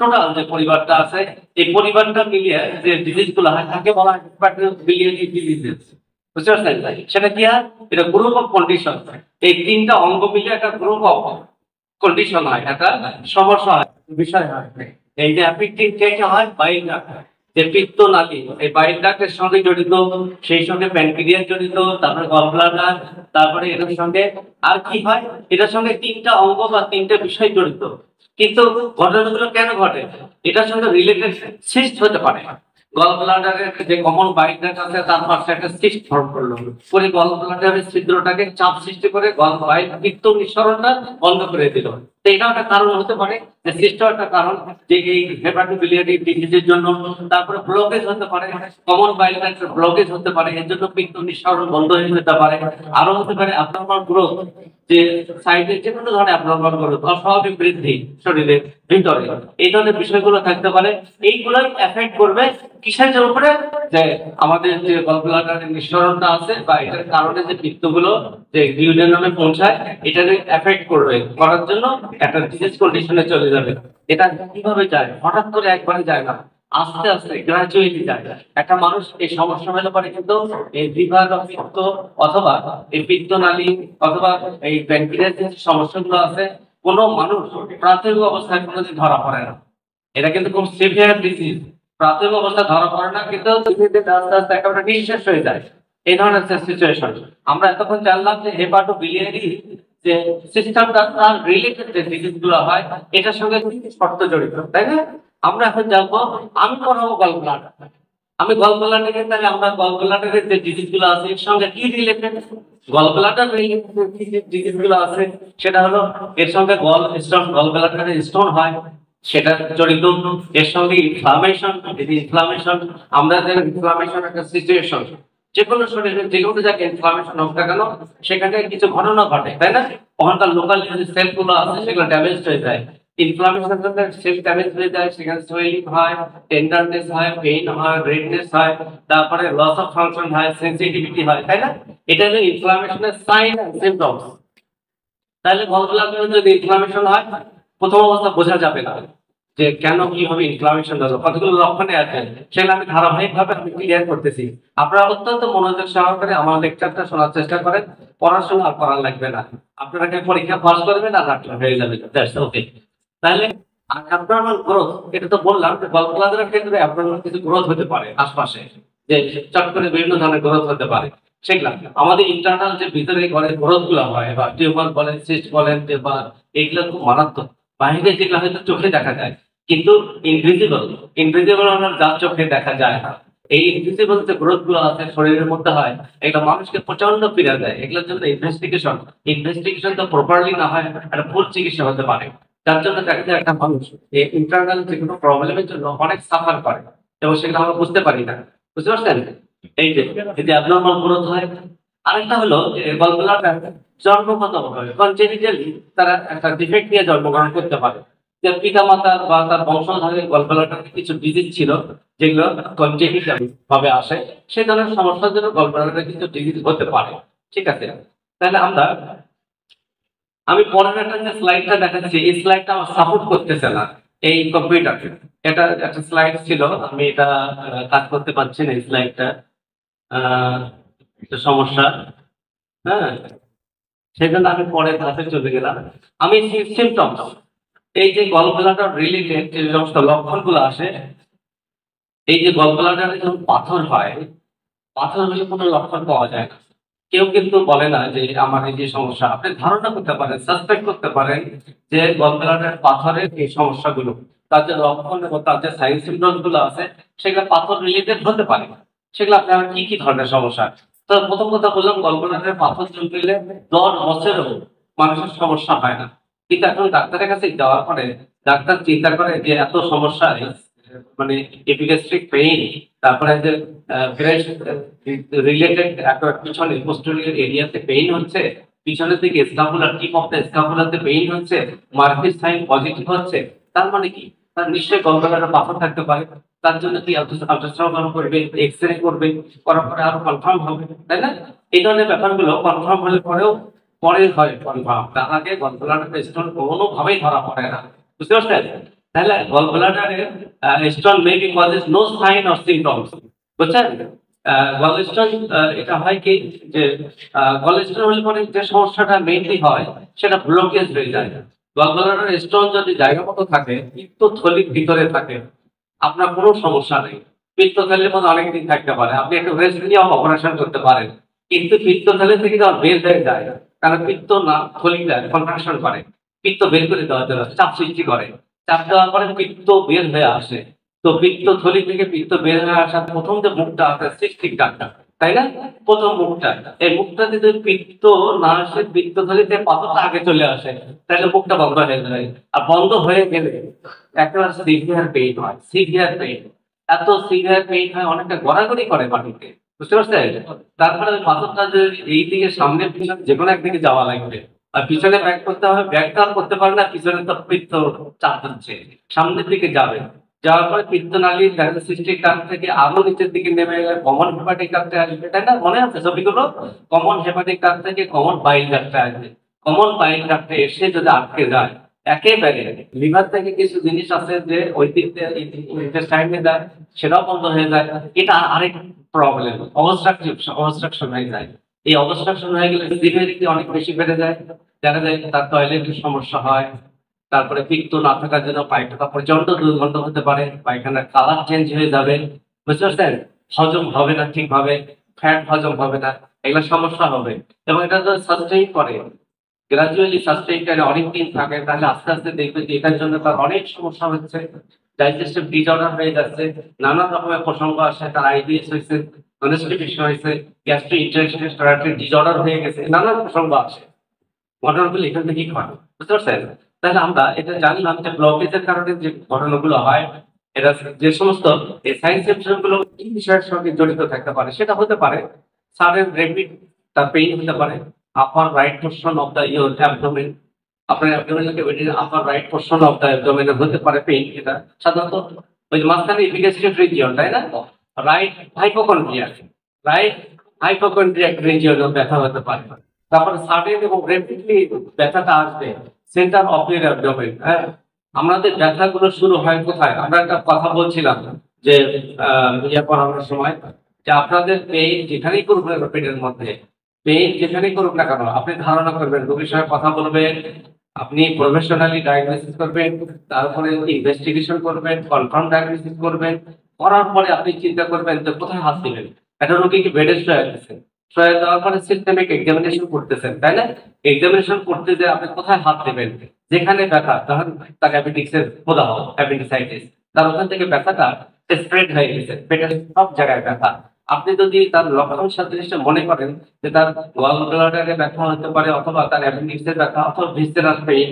টোটাল যে পরিবারটা আছে, এই পরিবারটা মিলিয়ে যে ডিজিজ গুলো হয় তাকে বলা হয় হেপাটোবিলিয়ারি ডিজিজেস। বুঝতে পারছেন? সেটা কি হয়? এটা গ্রুপ অফ কন্ডিশন। এই 3টা অঙ্গ মিলিয়ে একটা গ্রুপ অফ কন্ডিশন হয়, একটা সমস্যা হয়, বিষয় হয়। এই যে অ্যাফেক্টিং কে হয় বাইল ডাক্ট, যে পিত্ত নালী, এই বাইল ডাক্টের সঙ্গে জড়িত, সেই সঙ্গে প্যানক্রিয়াস জড়িত, তারপরে গলব্লাডার, তারপরে এটার সঙ্গে আর কি হয়, এটার সঙ্গে 3টা অঙ্গ বা 3টা বিষয় জড়িত। কিন্তু ঘটনাগুলো কেন ঘটে? এটার সঙ্গে রিলেটেড সিস্ট হতে পারে। গলব্লাডারের যে কমন বাইল ডাক্ট আছে তার পাশে একটা সিস্ট ফর্ম করলো, পরে গলব্লাডারের ছিদ্রটাকে চাপ সৃষ্টি করে গল বাইল পিত্ত নিঃসরণটা বন্ধ করে দিল। তো এটাও একটা কারণ হতে পারে, যে সিস্ট একটা কারণ যে এই হেপাটোবিলিয়ারি ডিজিজের জন্য। তারপরে ব্লকেজ হতে পারে, কমন বাইল ডাক্টের ব্লকেজ হতে পারে, এর জন্য পিত্ত নিঃসরণ বন্ধ হয়ে যেতে পারে। আরো হতে পারে অ্যাবনর্মাল গ্রোথ, যে সাইডে যে কোনো ধরনের অ্যাবনর্মাল গ্রোথ, অস্বাভাবিক বৃদ্ধি শরীরের ভিতরে, এই ধরনের বিষয়গুলো থাকতে পারে। এইগুলোই এফেক্ট করবে কিসের উপরে? যে আমাদের যে গলব্লাডারের নিঃসরণটা আছে বা এটার কারণে যে পিত্তগুলো যে ডিউডেনামে পৌঁছায়, এটাকে এফেক্ট করবে, করার জন্য একটা ডিজিজ কন্ডিশনে চলে যাবে। এটা কিভাবে যায়? হঠাৎ করে একবারে যায় না, আস্তে আস্তে গ্রাজুয়ালি যায়। একটা মানুষ এই সমস্যা হলে পরে কিন্তু এই লিভার বা পিত্ত অথবা এই পিত্তনালী অথবা এই প্যানক্রিয়াস যে সমস্যাগুলো আছে, কোনো মানুষ প্রাথমিক অবস্থায় কোনোদিন ধরা পড়ে না। এটা কিন্তু খুব সিভিয়ার ডিজিজ, প্রাথমিক অবস্থা ধরা পড়ে না, কিন্তু আস্তে আস্তে একেবারে নিঃশেষ হয়ে যায়। এই ধরনের সিচুয়েশন আমরা এতক্ষণ জানলাম যে হেপাটোবিলিয়ারি যে সিস্টেমটা তার রিলেটেড যে ডিজিজ গুলো হয় এটার সঙ্গে শর্ত জড়িত, তাই না? আমরা এখন জানবো, আমি পড়াবো গলব্লাডার, আমি গলব্লাডার, তাহলে আমরা গলব্লাডারের যে ডিজিজ গুলো আছে এর সঙ্গে কি রিলেটেড? গলব্লাডার রিলেটেড ডিজিজ গুলো আছে সেটা হলো এর সঙ্গে গলব্লাডারের স্টোন হয়, সেটা জড়িত। এর সঙ্গে ইনফ্লামেশন, ইনফ্লামেশন আমরা জানি ইনফ্লামেশন একটা সিচুয়েশন, যে কোনো শরীরে যে কোনো জায়গায় ইনফ্লামেশন হোক না কেন সেখানে কিছু ঘটনা ঘটে, তাই না? ওখানকার লোকাল যে সেল গুলো আছে সেগুলো ড্যামেজ হয়ে যায়। ইনফ্লামেশন জন্য সেল ড্যামেজ হয়ে যায়, সেখানে সোয়েলিং হয়, টেন্ডারনেস হয়, পেইন হয়, রেডনেস হয়, তারপরে লস অফ ফাংশন হয়, সেনসিটিভিটি হয়, তাই না? এটা হলো ইনফ্লামেশনের সাইন এন্ড সিম্পটমস। তাহলে গলব্লাডারে যদি ইনফ্লামেশন হয়, প্রথম অবস্থা বোঝা যাবে না যে কেন কিভাবে ইনফ্লামেশন হলো, কতগুলো লক্ষণে আছে, সেগুলো আমি ধারাবাহিকভাবে আমি ক্লিয়ার করতেছি। আপনারা অত্যন্ত মনোযোগ সহকারে আমার লেকচারটা শোনার চেষ্টা করেন, পড়াশোনা আর করার লাগবে না, আপনারা পরীক্ষা পাস করবেন আর ডাক্তার হয়ে যাবে, দ্যাটস ওকে। তাহলে অ্যাবনর্মাল গ্রোথ, এটা তো বললাম যে গলব্লাডারের ক্ষেত্রে অ্যাবনর্মাল কিছু গ্রোথ হতে পারে আশপাশে, যে চট করে বিভিন্ন ধরনের গ্রোথ হতে পারে। সেগুলা আমাদের ইন্টারনাল যে ভিতরে ঘরের গ্রোথ গুলো হয়, বা টিউমার বলেন, সিস্ট বলেন, বা এগুলো খুব মারাত্মক। বাইরে যেগুলো হয়তো চোখে দেখা যায় কিন্তু ইনভিজিবল আমার যা চোখে দেখা যায় না। এই ইনভিজিবল যে গ্রোথ গুলো আছে শরীরের মধ্যে হয়, এগুলো মানুষকে প্রচন্ড পীড়া দেয়। এগুলোর জন্য ইনভেস্টিগেশন তো প্রপারলি না হয়, একটা ভুল চিকিৎসা হতে পারে। যার জন্য দেখা যায় একটা মানুষ এই ইন্টারনাল যে কোনো প্রবলেমের জন্য অনেক সাফার করে এবং সেগুলো আমরা বুঝতে পারি না। বুঝতে পারছেন? এই যে অ্যাবনর্মাল গ্রোথ হয়। আরেকটা হলো গলব্লাডার জন্মগতভাবে কনজেনিটালি তারা একটা ডিফেক্ট নিয়ে জন্মগ্রহণ করতে পারে, যে পিতা মাতার বা তার বংশধরের গলব্লাডারে কিছু ডিজিজ ছিল যেগুলো কনজেনিটাল ভাবে আসে, সেই ধরনের সমস্যার জন্য গলব্লাডারে কিছু ডিজিজ হতে পারে। ঠিক আছে, তাহলে আমি পরের একটা যে স্লাইডটা দেখাচ্ছি, এই স্লাইডটা আমার সাপোর্ট করতেছে না এই কম্পিউটারে। এটা একটা স্লাইড ছিল, আমি এটা কাজ করতে পারছি না এই স্লাইডটা, সমস্যা। হ্যাঁ, সেজন্য আমি পরের ধাপে চলে গেলাম। আমি সিমটমস, এই যে গলব্লাডার রিলেটেড যে সমস্ত লক্ষণগুলো আসে, এই যে গলব্লাডারে যখন পাথর হয়, পাথর হলে কোনো লক্ষণ পাওয়া যায় না, কেউ কিন্তু বলে না যে আমার এই যে সমস্যা, আপনি ধারণা করতে পারেন, সাসপেক্ট করতে পারেন যে গলব্লাডারের পাথরের এই সমস্যাগুলো, তার যে লক্ষণ এবং তার যে সাইন সিমটমস গুলো আছে সেগুলো পাথর রিলেটেড হতে পারে। সেগুলো আপনার কি কি ধরনের সমস্যা? তো প্রথম কথা বললাম, গলব্লাডারের পাথর জমলে 10 বছরেও মানুষের সমস্যা হয় না, কিন্তু এখন ডাক্তারের কাছে যাওয়ার পরে ডাক্তার চিন্তা করে যে এত সমস্যা, মানে এপিগ্যাস্ট্রিক পেইন, তারপরে যে ব্রেস্ট রিলেটেড পিছনে পোস্টেরিয়র এরিয়াতে পেইন হচ্ছে, পিছনের দিকে স্ক্যাপুলার টিপ অফ দ্য স্ক্যাপুলাতে পেইন হচ্ছে, মার্ফিস সাইন পজিটিভ হচ্ছে, তার মানে কি? তার নিশ্চয়ই গলব্লাডারে পাথর থাকতে পারে। তার জন্য কি আল্ট্রাসাউন্ড করবে, এক্সরে করবে, করার পরে আরো কনফার্ম হবে, তাই না? এই ধরনের ব্যাপারগুলো কনফার্ম হলে পরেও পরে হয় কনফার্ম, তার আগে গলব্লাডারে স্টোন কোনোভাবেই ধরা পড়ে না। বুঝতে পারছেন? তাহলে গলব্লাডারে stone maybe causes no sign or symptoms. বুঝছেন? গলস্টোন এটা হয় কি যে গলস্টোন হলে পরে যে সমস্যাটা মেইনলি হয় সেটা ব্লকেজ হয়ে যায়। গলব্লাডার স্টোন যদি জায়গা মতো থাকে, পিত্তথলির ভিতরে থাকে, আপনার কোনো সমস্যা নেই। পিত্তথলির মধ্যে অনেকদিন থাকতে পারে, আপনি একটা রেস্ট নিয়ে অপারেশন করতে পারেন, কিন্তু পিত্তথলি থেকে যখন বের হয়ে যায়, কারণ পিত্ত না থলিটা কন্ট্রাকশন করে, পিত্ত বের করে দেওয়ার জন্য চাপ সৃষ্টি করে, চাপ দেওয়ার পরে পিত্ত বের হয়ে আসে। তো পিত্ত থলি থেকে পিত্ত বের হয়ে আসার প্রথম যে মুখটা আছে সিস্টিক ডাক্তার, তাই না? প্রথম মুখটা, এই মুখটা যদি পিত্ত না আসে, পিত্ত থলিতে পাথরটা আগে চলে আসে, তাহলে মুখটা বন্ধ হয়ে যায়। আর বন্ধ হয়ে গেলে একেবারে সিভিয়ার পেইন হয়, সিভিয়ার পেইন, এত সিভিয়ার পেইন হয় অনেকটা গড়াগড়ি করে মাটিতে। বুঝতে পারছেন? তারপরে ওই পাথরটা যে এই দিকে সামনে পিছনে যে কোনো একদিকে যাওয়া লাগবে, আর পিছনে ব্যাক করতে হবে, ব্যাক তো আর করতে পারে না, পিছনে তো পিত্ত চাপ দিচ্ছে, সামনের দিকে যাবে, যাওয়ার পরে পিত্তনালী সিস্টিক ডাক থেকে আরো নিচের দিকে নেমে গেলে কমন হেপাটিক ডাক্টে আসবে, তাই না? মনে আছে ছবিগুলো? কমন হেপাটিক ডাক থেকে কমন বাইল ডাক্টে আসবে, কমন বাইল ডাক্টে এসে যদি আটকে যায়, একেবারে লিভার থেকে কিছু জিনিস আছে যে ওই দিক ইন্টেস্টাইনে যায়, সেটাও বন্ধ হয়ে যায়। এটা আরেক প্রবলেম, অবস্ট্রাকশন হয়ে যায়। এই অবস্ট্রাকশন হয়ে গেলে সিভিয়ারিটি অনেক বেশি বেড়ে যায়, দেখা যায় তার টয়লেটের সমস্যা হয়, তারপরে পিত্ত না থাকার জন্য পায়খানা প্রচন্ড দুর্গন্ধ হতে পারে, পায়খানার কালার চেঞ্জ হয়ে যাবে। বুঝতে পারছেন? হজম হবে না ঠিকভাবে, ফ্যাট হজম হবে না, এগুলো সমস্যা হবে। এবং এটা যদি সাস্টেইন করে, গ্রাজুয়ালি সাস্টেইন করে অনেকদিন থাকে, তাহলে আস্তে আস্তে দেখবে যে এটার জন্য তার অনেক সমস্যা হচ্ছে, ডাইজেস্টিভ ডিসঅর্ডার হয়ে যাচ্ছে, নানান রকমের প্রসঙ্গ আসে, তার আইবিএস হয়েছে, কনস্টিপেশন হয়েছে, গ্যাস্ট্রিক ইন্টেস্টাইনাল ডিসঅর্ডার হয়ে গেছে, নানান প্রসঙ্গ আসে। ঘটনাগুলো এখান থেকেই ঘটে। বুঝতে পারছেন? তাহলে আমরা এটা জানলাম যে ব্লকেজের কারণে যে ঘটনাগুলো হয়, এটা যে সমস্ত সাইন সিম্পটম গুলো এই বিষয়ের সঙ্গে জড়িত থাকতে পারে, সেটা হতে পারে সাডেন রেপিড তার পেইন হতে পারে, upper right portion of the your abdomen, আপনার abdominal cavity upper right portion of the অ্যাবডোমেনে হতে পারে পেইন। এটা সাধারণত ওই যে মাঝখানে এপিগ্যাস্ট্রিক রিজিয়ন, তাই না? রাইট হাইপোকন্ড্রিয়াক, রাইট হাইপোকন্ড্রিয়াক রিজিয়নে ব্যথা হতে পারে। তারপরে সাডেন এবং রেপিডলি ব্যথাটা আসবে সেন্টার অফ ইয়ার অ্যাবডোমেন। হ্যাঁ, আমাদের ব্যথাগুলো শুরু হয় কোথায়? আমরা একটা কথা বলছিলাম যে ইয়ে করানোর সময়, যে আপনাদের পেইন যেখানেই করুক না পেটের মধ্যে, পেইন যেখানেই করুক না কেন, আপনি ধারণা করবেন, রোগীর সঙ্গে কথা বলবেন, আপনি প্রফেশনালি ডায়াগনোসিস করবেন, তারপরে ইনভেস্টিগেশন করবেন, কনফার্ম ডায়াগনোসিস করবেন, করার পরে আপনি চিন্তা করবেন যে কোথায় হাত দিবেন। একটা রোগীকে বেডে শুয়ে দিচ্ছেন, শুয়ে দেওয়ার পরে সিস্টেমিক এক্সামিনেশন করতেছেন, তাই না? এক্সামিনেশন করতে যে আপনি কোথায় হাত দেবেন, যেখানে ব্যথা, তখন তার অ্যাপেন্ডিক্সের প্রদাহ, অ্যাপেন্ডিসাইটিস, তার ওখান থেকে ব্যথাটা স্প্রেড হয়ে গেছে, পেটের সব জায়গায় ব্যথা। আপনি যদি তার লক্ষণ সাদৃশ্য মনে করেন যে তার গল ব্লাডারে ব্যথা হতে পারে, অথবা তার অ্যাপেন্ডিক্সের ব্যথা, অথবা ভিসেরাল পেইন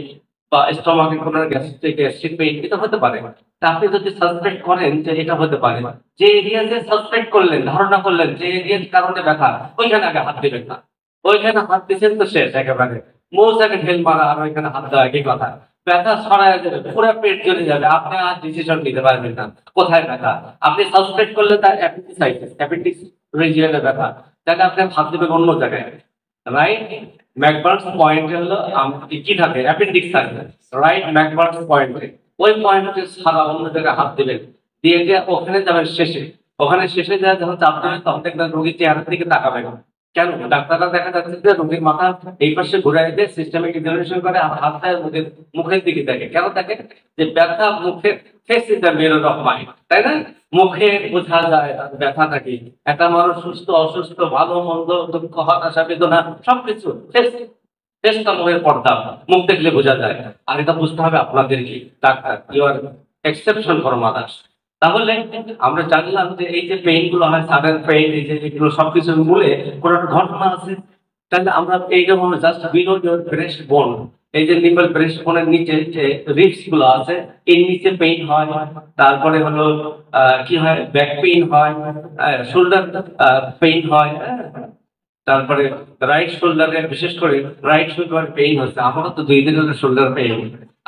বা স্টমাকে কোনো গ্যাস্ট্রিক পেইন, এটা হতে পারে। তা আপনি যদি সাসপেক্ট করেন যে এটা হতে পারে, যে এরিয়াতে সাসপেক্ট করলেন, ধারণা করলেন যে এরিয়ার কারণে ব্যথা, ওইখানে আগে হাত দিবেন না। ওইখানে হাত দিচ্ছেন তো শেষ, একেবারে মৌচাকে ঢেল মারা আর ওইখানে হাত দেওয়া একই কথা। ব্যথা ছড়ায় যাবে, পুরো পেট জ্বলে যাবে, আপনি আর ডিসিশন নিতে পারবেন না কোথায় ব্যথা। আপনি সাসপেক্ট করলে তার অ্যাপেন্ডিসাইটিস, অ্যাপেন্ডিক্স রিজিয়নে ব্যথা, তাহলে আপনি হাত দিবেন অন্য জায়গায়। রাইট ম্যাকবার্নস পয়েন্টে হলো কি থাকে, অ্যাপেন্ডিক্স থাকে, রাইট ম্যাকবার্নস পয়েন্টে, ওই পয়েন্টে সারা অন্য জায়গায় হাত দিবেন, দিয়ে ওখানে যাবেন শেষে, ওখানে শেষে যায় যখন চাপ দেবেন, তখন দেখবেন রোগীর চেহারার দিকে তাকাবেন, কেন ডাক্তাররা দেখা যাচ্ছে যে রোগীর মাথা এই পাশে ঘুরাই দিয়ে সিস্টেমিক এক্সামিনেশন করে আর হাতটা রোগীর মুখের দিকে দেখে, কেন দেখে? যে ব্যথা মুখের face is the mirror of mind, তাই না? মুখে বোঝা যায় তার ব্যথা থাকে। একটা মানুষ সুস্থ অসুস্থ ভালো মন্দ দুঃখ হতাশা বেদনা সবকিছু ফেসটা মুখের পর্দা, মুখ দেখলে বোঝা যায়। আর এটা বুঝতে হবে আপনাদের কি doctor, you are exception for others. তাহলে আমরা জানলাম যে এই যে পেইন গুলো হয়, সাডেন পেইন, এই যে এগুলো সবকিছু মূলে কোনো একটা ঘটনা আছে। তাহলে আমরা এইরকম জাস্ট বিলো ইউর ব্রেস্ট বোন, এই যে নিপল ব্রেস্ট বোনের নিচে যে রিবস গুলো আছে এর নিচে পেইন হয়। তারপরে হলো কি হয়, ব্যাক পেইন হয়, শোল্ডার পেইন হয়। তারপরে রাইট শোল্ডারে বিশেষ করে রাইট শোল্ডার পেইন হচ্ছে। আমারও তো 2 দিন হলো শোল্ডার পেইন,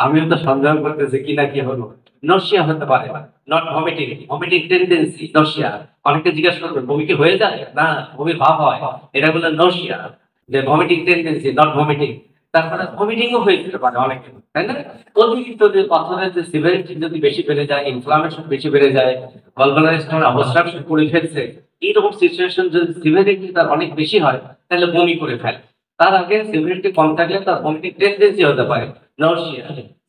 আমিও তো সন্দেহ করতেছি কি না কি হলো। নর্সিয়া হতে পারে, নট ভমিটিং, ভমিটিং টেন্ডেন্সি নর্সিয়া। অনেকে জিজ্ঞাসা করবে বমি কি হয়ে যায়? না, বমির ভাব হয়, এটা বলে নর্সিয়া, যে ভমিটিং টেন্ডেন্সি নট ভমিটিং। তারপরে ভমিটিংও হয়ে যেতে পারে অনেকে, তাই না? অতিরিক্ত যে পাথরের যে সিভিয়ারিটি যদি বেশি বেড়ে যায়, ইনফ্লামেশন বেশি বেড়ে যায়, গলব্লাডার স্টোন অবস্ট্রাকশন করে ফেলছে, এইরকম সিচুয়েশন যদি সিভিয়ারিটি তার অনেক বেশি হয় তাহলে বমি করে ফেলে। তার আগে সিভিয়ারিটি কম থাকলে তার ভমিটিং টেন্ডেন্সি হতে পারে, নর্সিয়া।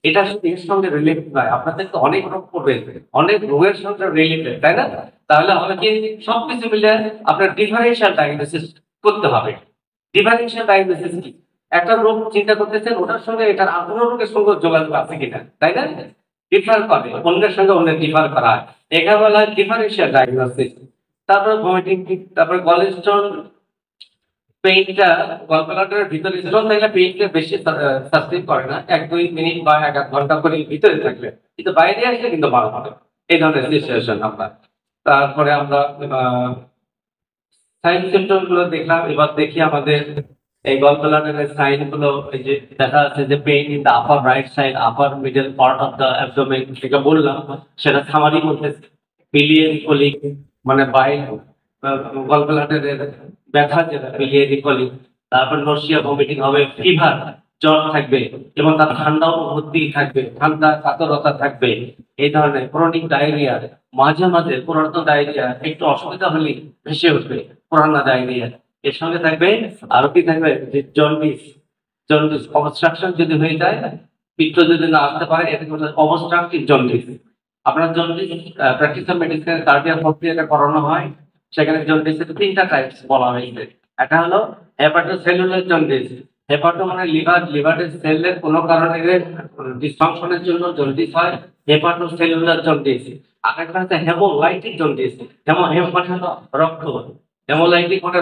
এটা শুধু এর সঙ্গে রিলেটেড নয়, আপনাদের তো অনেক রোগ করবে, অনেক রোগের সঙ্গে রিলেটেড, তাই না? তাহলে আমাকে সবকিছু মিলে আপনার ডিফারেন্সিয়াল ডায়াগনোসিস করতে হবে। ডিফারেন্সিয়াল ডায়াগনোসিস কি? একটা রোগ চিন্তা করতেছেন, ওটার সঙ্গে এটার আর কোনো রোগের সঙ্গে যোগাযোগ আছে কিনা, তাই না? ডিফার করে, অন্যের সঙ্গে অন্য ডিফার করা হয়, এখানে বলা হয় ডিফারেন্সিয়াল ডায়াগনোসিস। তারপরে ভমিটিং, তারপরে গলস্টোন পেইনটা, গলব্লাডারের ভিতরে স্টোন থাকলে পেইনটা বেশি সাস্টেইন করে না, 1-2 মিনিট বা 1-1 ঘন্টা করে ভিতরে থাকলে, কিন্তু বাইরে আসলে কিন্তু ভালো হবে। এই ধরনের সিচুয়েশন আমরা। তারপরে আমরা সাইন সিম্পটম গুলো দেখলাম। এবার দেখি আমাদের এই গলব্লাডারের সাইন গুলো। এই যে দেখা যাচ্ছে যে pain in the upper right side, upper middle part of the abdomen, যেটা বললাম সেটা সামারি মধ্যে বিলিয়ারি কলিক, মানে বাইল গলব্লাডারের ব্যথা যেটা বিলিয়ারি কলিক। তারপর নর্সিয়া, ভমিটিং হবে, ফিভার জ্বর থাকবে এবং তার ঠান্ডা অনুভূতি থাকবে, ঠান্ডা কাতরতা থাকবে। এই ধরনের ক্রনিক ডায়রিয়া, মাঝে মাঝে পুরানো ডায়রিয়া একটু অসুবিধা হলে ভেসে উঠবে পুরানো ডায়রিয়া। এর সঙ্গে থাকবে আরো কি থাকবে, যে জন্ডিস, জন্ডিস অবস্ট্রাকশন যদি হয়ে যায়, পিত্ত যদি না আসতে পারে, এটা বলে অবস্ট্রাকটিভ জন্ডিস। আপনার জন্ডিস প্র্যাকটিস অফ মেডিসিনের 3rd ইয়ার 4th ইয়ারে করানো হয়, সেখানে জন্ডিসের 3টা টাইপস বলা হয়েছে। একটা হলো হেপাটোসেলুলার জন্ডিস, হেপাটো মানে লিভার, লিভারের সেলের কোনো কারণে ডিসফাংশনের জন্য জন্ডিস হয়, হেপাটোসেলুলার জন্ডিস। আরেকটা হচ্ছে হেমোলাইটিক জন্ডিস, হেম মানে হলো রক্ত, হেমোলাইটিক মানে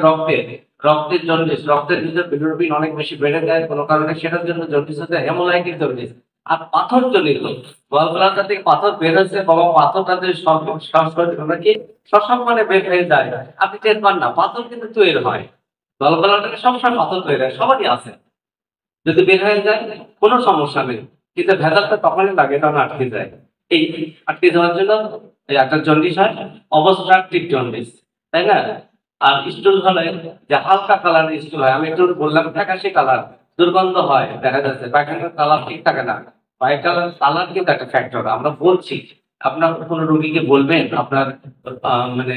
রক্তের জন্ডিস, রক্তের ভিতরে বিলিরুবিন অনেক বেশি বেড়ে যায় কোনো কারণে, সেটার জন্য জন্ডিস হচ্ছে হেমোলাইটিক জন্ডিস। আর পাথর জনিত, গলব্লাডার থেকে পাথর বের হচ্ছে, বাবা পাথরটা যদি সসম্মানে বের হয়ে যায়, আপনি টের পান না, পাথর কিন্তু তৈরি হয়। গলব্লাডারে সবসময় পাথর তৈরি হয়, সবারই আছে। যদি বের হয়ে যায় কোনো সমস্যা নেই, কিন্তু ভেজালটা তখনই লাগে তখন আটকে যায়। এই আটকে যাওয়ার জন্য একটা জন্ডিস হয়, অবস্ট্রাকটিভ জন্ডিস, তাই না? আর স্টুল হলে যে হালকা কালারের স্টুল হয়, আমি একটু বললাম ফ্যাকাশে কালার, দুর্গন্ধ হয়, দেখা যাচ্ছে পায়খানার কালার ঠিক থাকে না। পায়খানার কালার কিন্তু একটা ফ্যাক্টর। আমরা বলছি, আপনার কোনো রোগীকে বলবেন আপনার মানে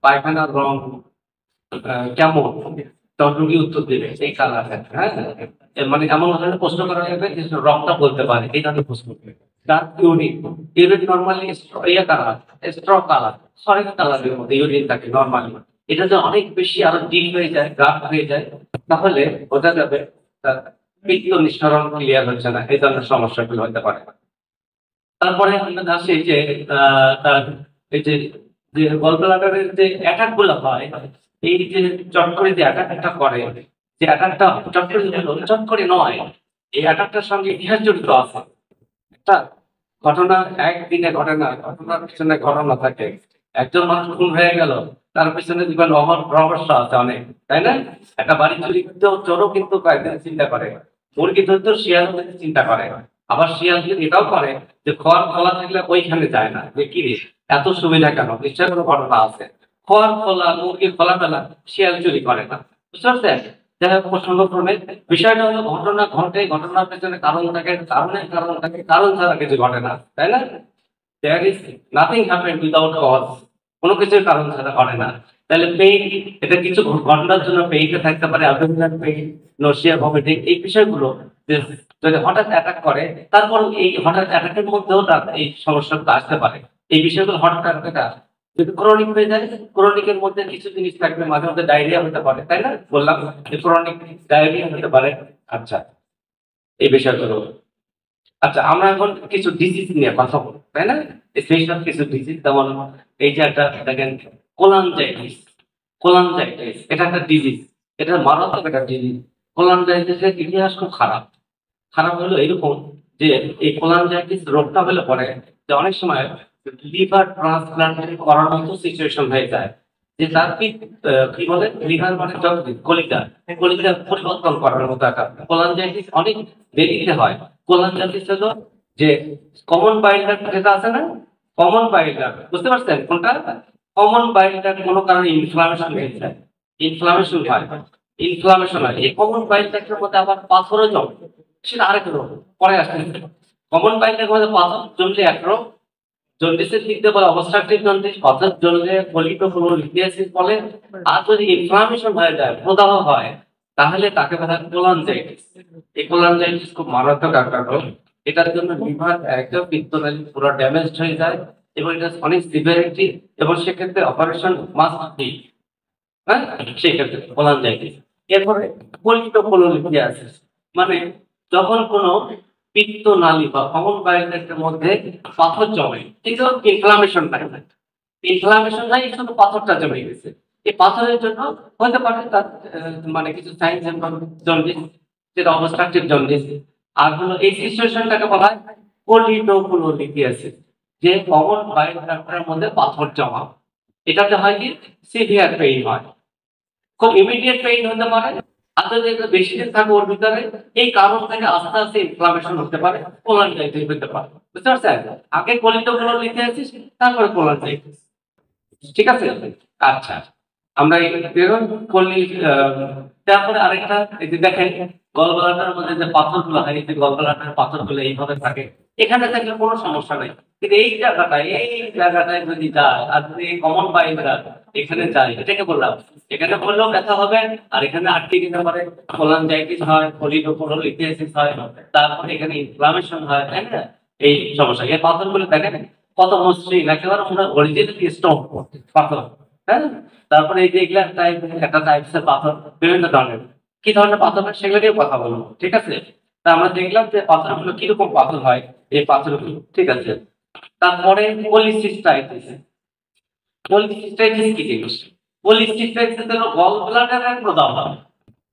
পায়খানার রং কেমন, তখন রোগী উত্তর দেবে এই কালার। হ্যাঁ, মানে এমন ধরনের প্রশ্ন করা যাবে যে রংটা বলতে পারে, এই ধরনের প্রশ্ন করবে। ডার্ক ইউরিন, ইউরিন নর্মালি ইয়া কালার, স্ট্র কালার, সরেকা কালারের মধ্যে ইউরিন থাকে নর্মালি। এটা যে অনেক বেশি আরো ডিপ হয়ে যায়, গাঢ় হয়ে যায়, তাহলে বোঝা যাবে তার পিত্ত নিঃসরণ ক্লিয়ার হচ্ছে না, এই ধরনের সমস্যাগুলো হতে পারে। তারপরে আমরা আসি যে এই যে গলব্লাডারের যে অ্যাটাক গুলো হয়, এই যে চট করে যে অ্যাটাকটা করে, যে অ্যাটাকটা চট করে হলো, চট করে নয়, এই অ্যাটাকটার সঙ্গে ইতিহাস জড়িত আছে। একটা ঘটনা একদিনে ঘটে না, ঘটনার পিছনে ঘটনা থাকে। একজন মানুষ খুন হয়ে গেল, তার পিছনে জীবন রহস্য আছে অনেক, তাই না? একটা বাড়ি চুরি করতেও চোরও কিন্তু কয়েকদিন চিন্তা করে, মুরগি ধরতেও শিয়াল চিন্তা করে, আবার শিয়াল এটাও করে যে খড় খোলা থাকলে ওইখানে যায় না, যে কি রে এত সুবিধা কেন, নিশ্চয় কোনো ঘটনা আছে। খড় খোলা, মুরগি খোলা ফেলা, শিয়াল চুরি করে না, বুঝতে পারছেন? যাই হোক, প্রসঙ্গক্রমে বিষয়টা হলো ঘটনা ঘটে, ঘটনার পেছনে কারণ থাকে, কারণ থাকে, কারণ ছাড়া কিছু ঘটে না, তাই না? There is nothing happened without cause, কোনো কিছুর কারণ ছাড়া ঘটে না। তাহলে পেইন এটা কিছু ঘন্টার জন্য পেইনটা থাকতে পারে, অ্যাবডোমিনাল পেইন, নসিয়া, ভমিটিং, এই বিষয়গুলো যে যদি হঠাৎ অ্যাটাক করে, তারপর এই হঠাৎ অ্যাটাকের মধ্যেও তার এই সমস্যাটা আসতে পারে। এই বিষয়গুলো হঠাৎ অ্যাটাকটা যদি ক্রনিক হয়ে যায়, ক্রনিকের মধ্যে কিছু জিনিস থাকবে, মাঝে মধ্যে ডায়রিয়া হতে পারে, তাই না? বললাম যে ক্রনিক ডায়রিয়া হতে পারে। আচ্ছা, এই বিষয়গুলো। আচ্ছা, আমরা এখন কিছু ডিজিজ নিয়ে কথা বলবো, তাই না? স্পেশাল কিছু ডিজিজ, যেমন এই যে একটা দেখেন কোলানজাইটিস। কোলানজাইটিস এটা একটা ডিজিজ, এটা মারাত্মক একটা ডিজিজ। কোলানজাইটিসের ইতিহাস খুব খারাপ। খারাপ হলো এরকম যে এই কোলানজাইটিস রোগটা হলে পরে যে অনেক সময় লিভার ট্রান্সপ্লান্ট করার মতো সিচুয়েশন হয়ে যায়, যে তার কি বলে লিভার মানে কলিজা কলিজা পরিবর্তন করার মতো একটা কোলানজাইটিস অনেক দেরিতে হয়। কোলানজাইটিস হলো যে কমন বাইল ডাক্ট যেটা আছে না, কমন বাইল ডাক্ট, বুঝতে পারছেন কোনটা? কমন বাইল ডাক্ট কোনো কারণে ইনফ্লামেশন হয়ে যায়, ইনফ্লামেশন হয়, ইনফ্লামেশন হয়। এই কমন বাইল ডাক্টের মধ্যে আবার পাথরও জমে, সেটা আরেক রোগ, পরে আসছে। কমন বাইল ডাক্টের মধ্যে পাথর জমলে এক রোগ, জন্ডিসের দিক দিয়ে বলে অবস্ট্রাকটিভ জন্ডিস, পাথর জমলে কোলিটোকোলিথিয়াসিস বলে। আর যদি ইনফ্লামেশন হয়ে যায়, প্রদাহ হয়, তাহলে তাকে বলা হয় কোলানজাইটিস। এই কোলানজাইটিস খুব মারাত্মক একটা রোগ। এটার জন্য লিভার একদম পিত্তনালী পুরো ড্যামেজড হয়ে যায়, এবং এটা অনেক সিভিয়ারিটি, এবং সেক্ষেত্রে অপারেশন মাস্ট বি, হ্যাঁ, সেক্ষেত্রে কোলানজাইটিস। এরপরে কোলিটোকোলিথিয়াসিস মানে যখন কোনো পিত্তনালী বা কমন বাইলের মধ্যে পাথর জমে, কিন্তু ইনফ্লামেশন নাই, ইনফ্লামেশন নাই, শুধু পাথরটা জমে গেছে। এই পাথরের জন্য হতে পারে তার মানে কিছু সাইন সিম্পটম, জন্ডিস, যেটা অবস্ট্রাকটিভ জন্ডিস। আর হলো এই সিচুয়েশনটাকে বলা হয় কোলিটোকোলিথিয়াসিস, যে কমন বাইলের মধ্যে পাথর জমা। এটাতে হয় কি সিভিয়ার পেইন হয়, খুব ইমিডিয়েট পেইন হতে পারে। আর যদি এটা বেশি দিন থাকে ওর ভিতরে, এই কারণ থেকে আস্তে আস্তে ইনফ্লামেশন হতে পারে, কোলানজাইটিস হতে পারে, বুঝতে পারছেন? আগে কোলিটোকোলিথিয়াসিস, তারপরে কোলানজাইটিস, ঠিক আছে? আচ্ছা, আমরা এই করলি। তারপরে আরেকটা, এই যে দেখেন গলব্লাডারের মধ্যে যে পাথরগুলো হয়, এই যে গলব্লাডারের পাথরগুলো এইভাবে থাকে, এখানে থাকলে কোনো সমস্যা নেই, কিন্তু এই জায়গাটায় যদি যায়, আর যদি কমন বাইলটা এখানে যায়, এটাকে বললাম, এখানে বললেও ব্যথা হবে, আর এখানে আটকে দিতে পারে, কোলানজাইটিস হয়, কোলিটোকোলিথিয়াসিস হয়, তারপরে এখানে ইনফ্লামেশন হয়, তাই না? এই সমস্যা। এই পাথরগুলো দেখেন কত মসৃণ, একেবারে আমরা অরিজিনাল স্টোন পাথর, হ্যাঁ। তারপরে এই যে এগুলা টাইপ, একটা টাইপসের পাথর, বিভিন্ন ধরনের, কি ধরনের পাথর হয় সেগুলো নিয়ে কথা বলবো, ঠিক আছে? তা আমরা দেখলাম যে পাথরগুলো কিরকম পাথর হয়, এই পাথরগুলো, ঠিক আছে? তারপরে পলিসিস্টাইটিস। পলিসিস্টাইটিস কি জিনিস? পলিসিস্টাইটিস হলো গল ব্লাডারের প্রদাহ।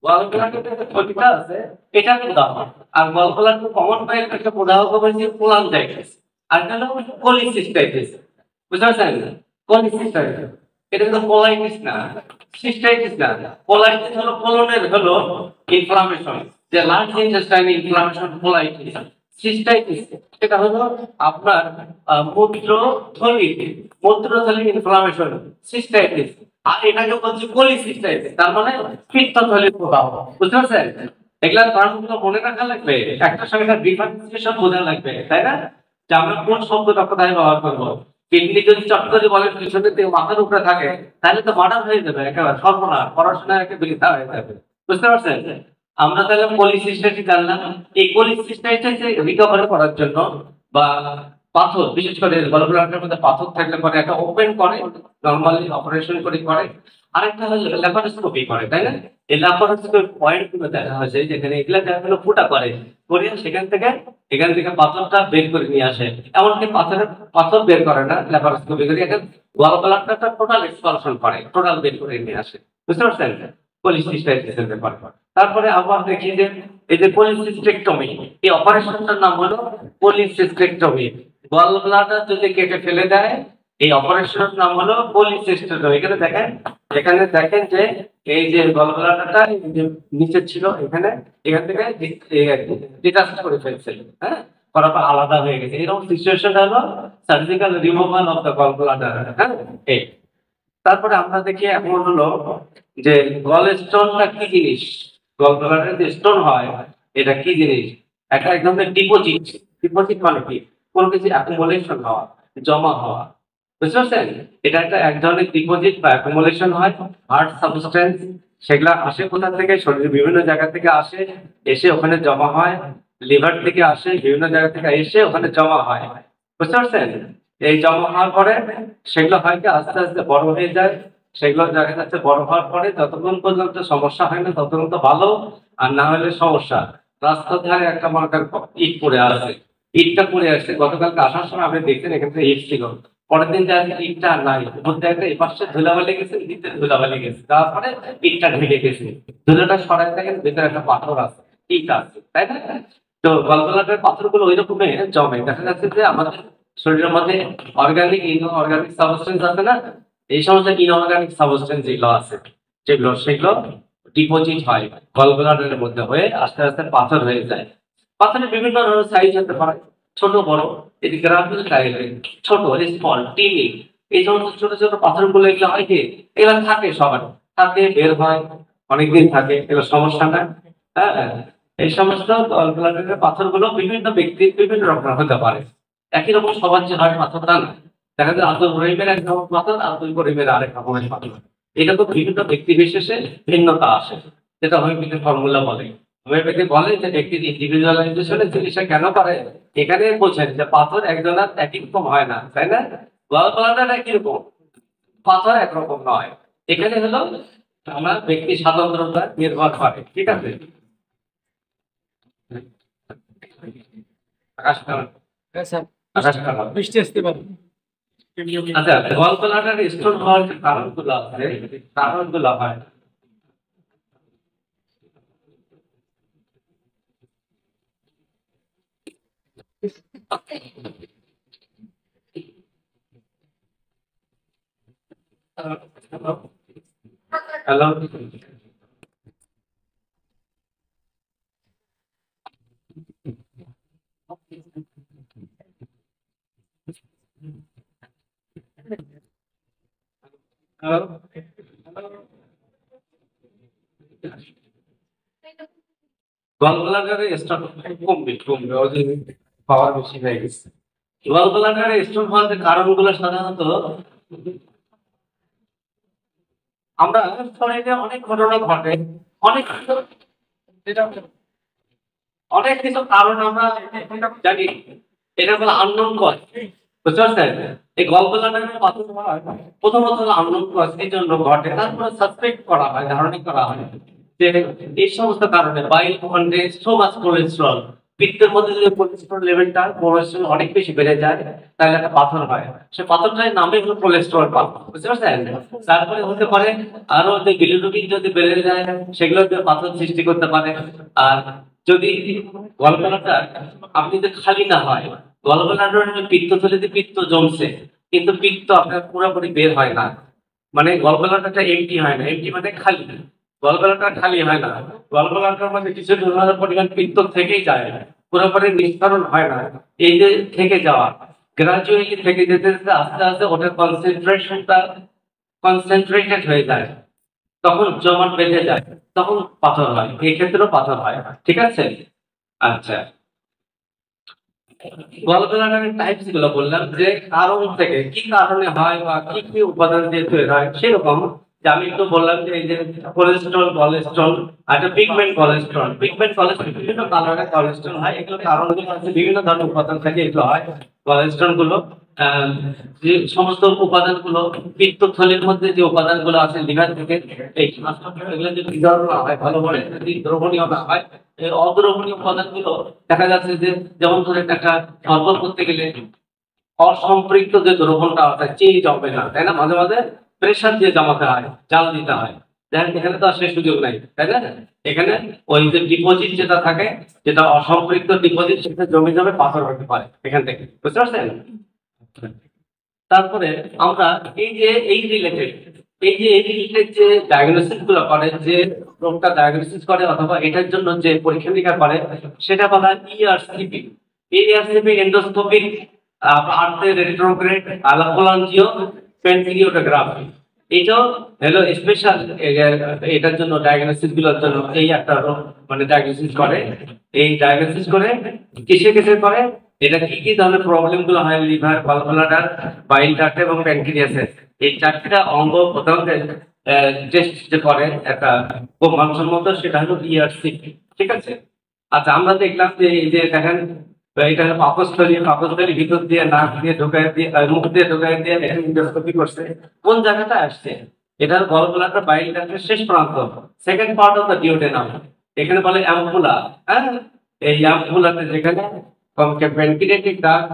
গল ব্লাডারের যে ক্ষতিটা আছে এটা প্রদাহ, আর গল ব্লাডার কমন বাইল একটা প্রদাহ হচ্ছে কোলানজাইটিস, আর হলো পলিসিস্টাইটিস, বুঝতে পারছেন? পলিসিস্টাইটিস এটা কিন্তু কোলাইটিস না, সিস্টাইটিস না। কোলাইটিস হলো কোলনের হলো ইনফ্লামেশন, যে large intestine inflammation, colitis. Cystitis এটা হলো আপনার মূত্রথলি ইনফ্লামেশন, সিস্টাইটিস। আর এটাকে বলছি পলিসিস্টাইটিস, তার মানে পিত্তথলির প্রদাহ, বুঝতে পারছেন? এগুলা টার্মগুলো মনে রাখা লাগবে, একটা সঙ্গে একটা ডিফারেন্সিয়েশন বোঝা লাগবে, তাই না? যে আমরা কোন শব্দটা কোথায় ব্যবহার করবো। কিডনি যদি চট করে বলে পিছনের দিকে মাথার উপরে থাকে, তাহলে তো মার্ডার হয়ে যাবে, একেবারে সর্বনাশ, পড়াশোনা একে বৃথা হয়ে যাবে, বুঝতে পারছেন? আমরা তাহলে পলিসিস্টাইটিস জানলাম। এই পলিসিস্টাইটিস রিকভারি করার জন্য বা পাথর, বিশেষ করে গলব্লাডারের মধ্যে পাথর থাকলে পরে একটা ওপেন করে, নরমালি অপারেশন করে করে। আরেকটা হলো ল্যাপারোস্কোপি করে, তাই না? এই ল্যাপারোস্কোপি পয়েন্ট গুলো দেখা হয়েছে, যেখানে এগুলা দেখাগুলো ফুটা করে করে সেখান থেকে পাথরটা বের করে নিয়ে আসে। এমনকি পাথর বের করে না, ল্যাপারোস্কোপি করে একটা গলব্লাডারটা টোটাল এক্সপালশন করে, টোটাল বের করে নিয়ে আসে, বুঝতে পারছেন? পলিসিস্টাইটিসের ব্যাপার। তারপরে আবার দেখি যে এই যে পলিসিস্টেক্টমি, এই অপারেশনটার নাম হলো পলিসিস্টেক্টমি। গলব্লাডার যদি কেটে ফেলে দেয়, এই অপারেশনের নাম হলো পলিসিস্টেক্টমি। এখানে দেখেন যে এই যে গলব্লাডারটা নিচে ছিল, এখান থেকে ডিটাচ করে ফেলছে, হ্যাঁ, করার পর আলাদা হয়ে গেছে। এরকম সিচুয়েশনটা হলো surgical removal of the gallbladder, হ্যাঁ। এই তারপরে আমরা দেখি এখন হলো যে গল স্টোনটা কি জিনিস, গলব্লাডারে যে স্টোন হয় এটা কি জিনিস? একটা এক ধরনের ডিপোজিট। ডিপোজিট মানে কি? কোনো কিছু অ্যাকুমুলেশন হওয়া, জমা হওয়া, বুঝতে পারছেন? এটা এক ধরনের ডিপোজিট বা অ্যাকুমুলেশন হয় হার্ড সাবস্টেন্স। সেগুলা আসে কোথা থেকে? শরীরের বিভিন্ন জায়গা থেকে আসে, এসে ওখানে জমা হয়। লিভার থেকে আসে, বিভিন্ন জায়গা থেকে এসে ওখানে জমা হয়। বুঝতে পারছেন? এই জমা হওয়ার পরে সেগুলো হয় কি আস্তে আস্তে বড় হয়ে যায়। সেগুলো দেখা যাচ্ছে বড় হওয়ার পরে যতক্ষণ পর্যন্ত সমস্যা হয় না ততক্ষণ তো ভালো, আর না হলে সমস্যা। রাস্তার ধারে একটা মার্কার ইট পড়ে আছে, ইটটা পড়ে আসছে গতকালকে আসার সময় আপনি দেখছেন এখানে ইট ছিল। পরের দিন যা ইটটা আর নাই, মধ্যে একটা এই পাশে ধুলাবালি গেছে, নিচে ধুলাবালি গেছে, তারপরে ইটটা ঢেকে গেছে। ধুলাটা সরাই দেখেন ভিতরে একটা পাথর আছে, ইট আছে, তাই না? তো গলগলাটের পাথরগুলো ওই রকমই জমে। দেখা যাচ্ছে যে আমাদের শরীরের মধ্যে অর্গানিক ইনঅর্গানিক সাবস্টেন্স আছে না, এই সমস্ত ইনঅর্গানিক সাবস্টেন্স যেগুলো আছে সেগুলো ডিপোজিট হয় গলগলাটের মধ্যে হয়ে আস্তে আস্তে পাথর হয়ে যায়। পাথরের বিভিন্ন ধরনের সাইজ হতে পারে, ছোট বড়। এটি গ্রাফিল টাইপের, ছোট স্মল টিনি। এই সমস্ত ছোট ছোট পাথরগুলো এগুলো হয় কি, এগুলো থাকে সবার, থাকে বের হয় অনেকদিন থাকে, এগুলো সমস্যা না। হ্যাঁ, এই সমস্ত গলগলাটের পাথরগুলো বিভিন্ন ব্যক্তির বিভিন্ন রকমের হতে পারে। একই রকম সবার যে হয় পাথরটা না। দেখা যায় আব্দুল রহিমের এক রকম পাথর, আব্দুল করিমের আরেক রকমের পাথর। এটা তো বিভিন্ন ব্যক্তি বিশেষে ভিন্নতা আসে, যেটা হোমিওপ্যাথি ফর্মুলা বলে। হোমিওপ্যাথি বলে যে ব্যক্তির ইন্ডিভিজুয়ালাইজেশনের জিনিসটা কেন করে, এখানে বোঝেন যে পাথর একজনের একই রকম হয় না, তাই না? গলগলাটের একই রকম, পাথর একরকম নয়। এখানে হলো আমার ব্যক্তি স্বাতন্ত্রতা নির্ভর করে, ঠিক আছে? আকাশ কালার, আকাশ কালার। বৃষ্টি আসতে পারে। আচ্ছা, গলগলাটের স্টোন হওয়ার যে কারণগুলো আছে, কারণগুলো হয় হ্যালো, গলগলাটারে স্টোন কমবে ওই যে পাওয়ার বেশি হয়ে গেছে। গলগলাটারে স্টোন হওয়ার যে কারণগুলো সাধারণত আমরা শরীরে অনেক ঘটনা ঘটে, অনেক যেটা অনেক কিছু কারণ আমরা জানি, এটা হলো আননোন কজ। বুঝতে পারছেন? এই গলগলাটারে পাথর হয় প্রথমত আননোন কজ এই জন্য ঘটে, তারপরে সাসপেক্ট করা হয়, ধারণা করা হয় যে এই সমস্ত কারণে বাইল কন্টেন্ট সো মাচ কোলেস্টেরল, পিত্তের মধ্যে যদি কোলেস্টেরল লেভেলটা কোলেস্টেরল অনেক বেশি বেড়ে যায় তাহলে একটা পাথর হয়। সে পাথরটার নামই হলো কোলেস্টেরল পাথর। বুঝতে পারছেন? তারপরে হতে পারে আরো যে বিলিরুবিন যদি বেড়ে যায় সেগুলো পাথর সৃষ্টি করতে পারে। আর যদি গলগলাটা আপনি যদি খালি না হয়, গলগলাটার পিত্তথলিতে পিত্ত জমছে কিন্তু পিত্ত আপনার পুরোপুরি বের হয় না, মানে গলগলাটা এমটি হয় না। এমটি মানে খালি, গলগলাটা খালি হয় না, গলগলাটার মধ্যে কিছু পরিমাণ পিত্ত থেকেই যায়, পুরোপুরি নিঃসরণ হয় না। এই যে থেকে যাওয়া, গ্রাজুয়ালি থেকে যেতে যেতে আস্তে আস্তে ওটার কনসেন্ট্রেশনটা কনসেন্ট্রেটেড হয়ে যায়, তখন জমাট বেঁধে যায়, তখন পাথর হয়। এই ক্ষেত্রেও পাথর হয়, ঠিক আছে? আচ্ছা, গলগলাটার টাইপস গুলো বললাম যে কারণ থেকে কি কারণে হয় বা কি কি উপাদান দিয়ে তৈরি হয়। সেরকম যে আমি একটু বললাম যে এই যে কোলেস্ট্রল আর একটা পিগমেন্ট কোলেস্ট্রল বিভিন্ন কারণে কোলেস্ট্রল হয়। এগুলো কারণগুলো আছে, বিভিন্ন ধরনের উপাদান থেকে এগুলো হয়। কোলেস্ট্রল গুলো যে সমস্ত উপাদানগুলো পিত্তথলির মধ্যে যে উপাদানগুলো আছে লিভার থেকে, এই এগুলো যদি দ্রবণ হয় ভালোভাবে, যদি দ্রবণীয় না হয়, এই অদ্রবণীয় উপাদানগুলো দেখা যাচ্ছে যে যেমন ধরে একটা শরবত করতে গেলে অসম্পৃক্ত যে দ্রবণটা আছে চিনি জমবে না, তাই না? মাঝে মাঝে প্রেসার দিয়ে জমাতে হয়, জাল দিতে হয়। দেখেন এখানে তো আসলে সুযোগ নাই, তাই না? এখানে ওই যে ডিপোজিট যেটা থাকে, যেটা অসম্পৃক্ত ডিপোজিট, সেটা জমে জমে পাথর হতে পারে এখান থেকে। বুঝতে পারছেন? তারপরে আমরা এই রিলেটেড যে ডায়াগনোসিস গুলো করে, যে রোগটা ডায়াগনোসিস করে অথবা এটার জন্য যে পরীক্ষা নিরীক্ষা করে, সেটা বলা হয় ইআরসিপি। ইআরসিপি এন্ডোস্কোপিক আর্থে রেট্রোগ্রেড আলাকোলঞ্জিও পেন্টিলিওটোগ্রাফি। এটাও হলো স্পেশাল এটার জন্য, ডায়াগনোসিস গুলোর জন্য এই একটা রোগ মানে ডায়াগনোসিস করে। এই ডায়াগনোসিস করে কিসে কিসে করে? এটা কি কি ধরনের প্রবলেম গুলো হয় লিভার, গলব্লাডার, বাইল ডাক্ট এবং প্যানক্রিয়াসের, এই চারটা অঙ্গ প্রত্যঙ্গ টেস্ট যে করে একটা খুব মানসম্মত, সেটা হলো ইআরসি। ঠিক আছে। আচ্ছা, আমরা দেখলাম যে এই যে দেখেন এটা হলো পাকস্থলী, পাকস্থলীর ভিতর দিয়ে নাক দিয়ে ঢোকায় দিয়ে মুখ দিয়ে ঢোকায় দিয়ে এন্ডোস্কোপি করছে। কোন জায়গাটা আসছে? এটা গলব্লাডার, বাইল ডাক্টের শেষ প্রান্ত, second part of the duodenum. এখানে বলে অ্যাম্পুলা। হ্যাঁ, এই অ্যাম্পুলাতে যেখানে প্যানক্রিয়াটিক ডাক্ট,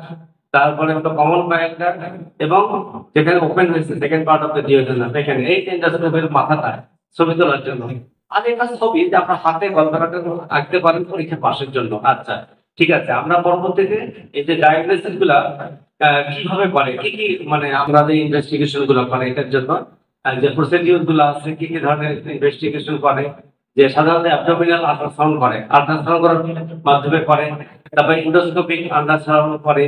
তারপরে হলো কমন বাইল ডাক্ট, এবং যেখানে ওপেন হয়েছে second part of the duodenum, এখানে এই এন্ডোস্কোপের মাথাটা ছবি তোলার জন্য। আর এটা ছবি যে আপনার হাতে গলব্লাডারটা আঁকতে পারেন পরীক্ষা পাশের জন্য। আচ্ছা, ঠিক আছে। আমরা পরবর্তীতে এই যে ডায়াগনোসিস গুলা কিভাবে করে, কি কি মানে আমরা যে ইনভেস্টিগেশন গুলো করে এটার জন্য যে প্রসিডিউর গুলো আছে, কি কি ধরনের ইনভেস্টিগেশন করে, যে সাধারণত অ্যাবডোমিনাল আল্ট্রাসাউন্ড করে, আল্ট্রাসাউন্ড করার মাধ্যমে করে, তারপরে ইন্ডোস্কোপিক আল্ট্রাসাউন্ড করে।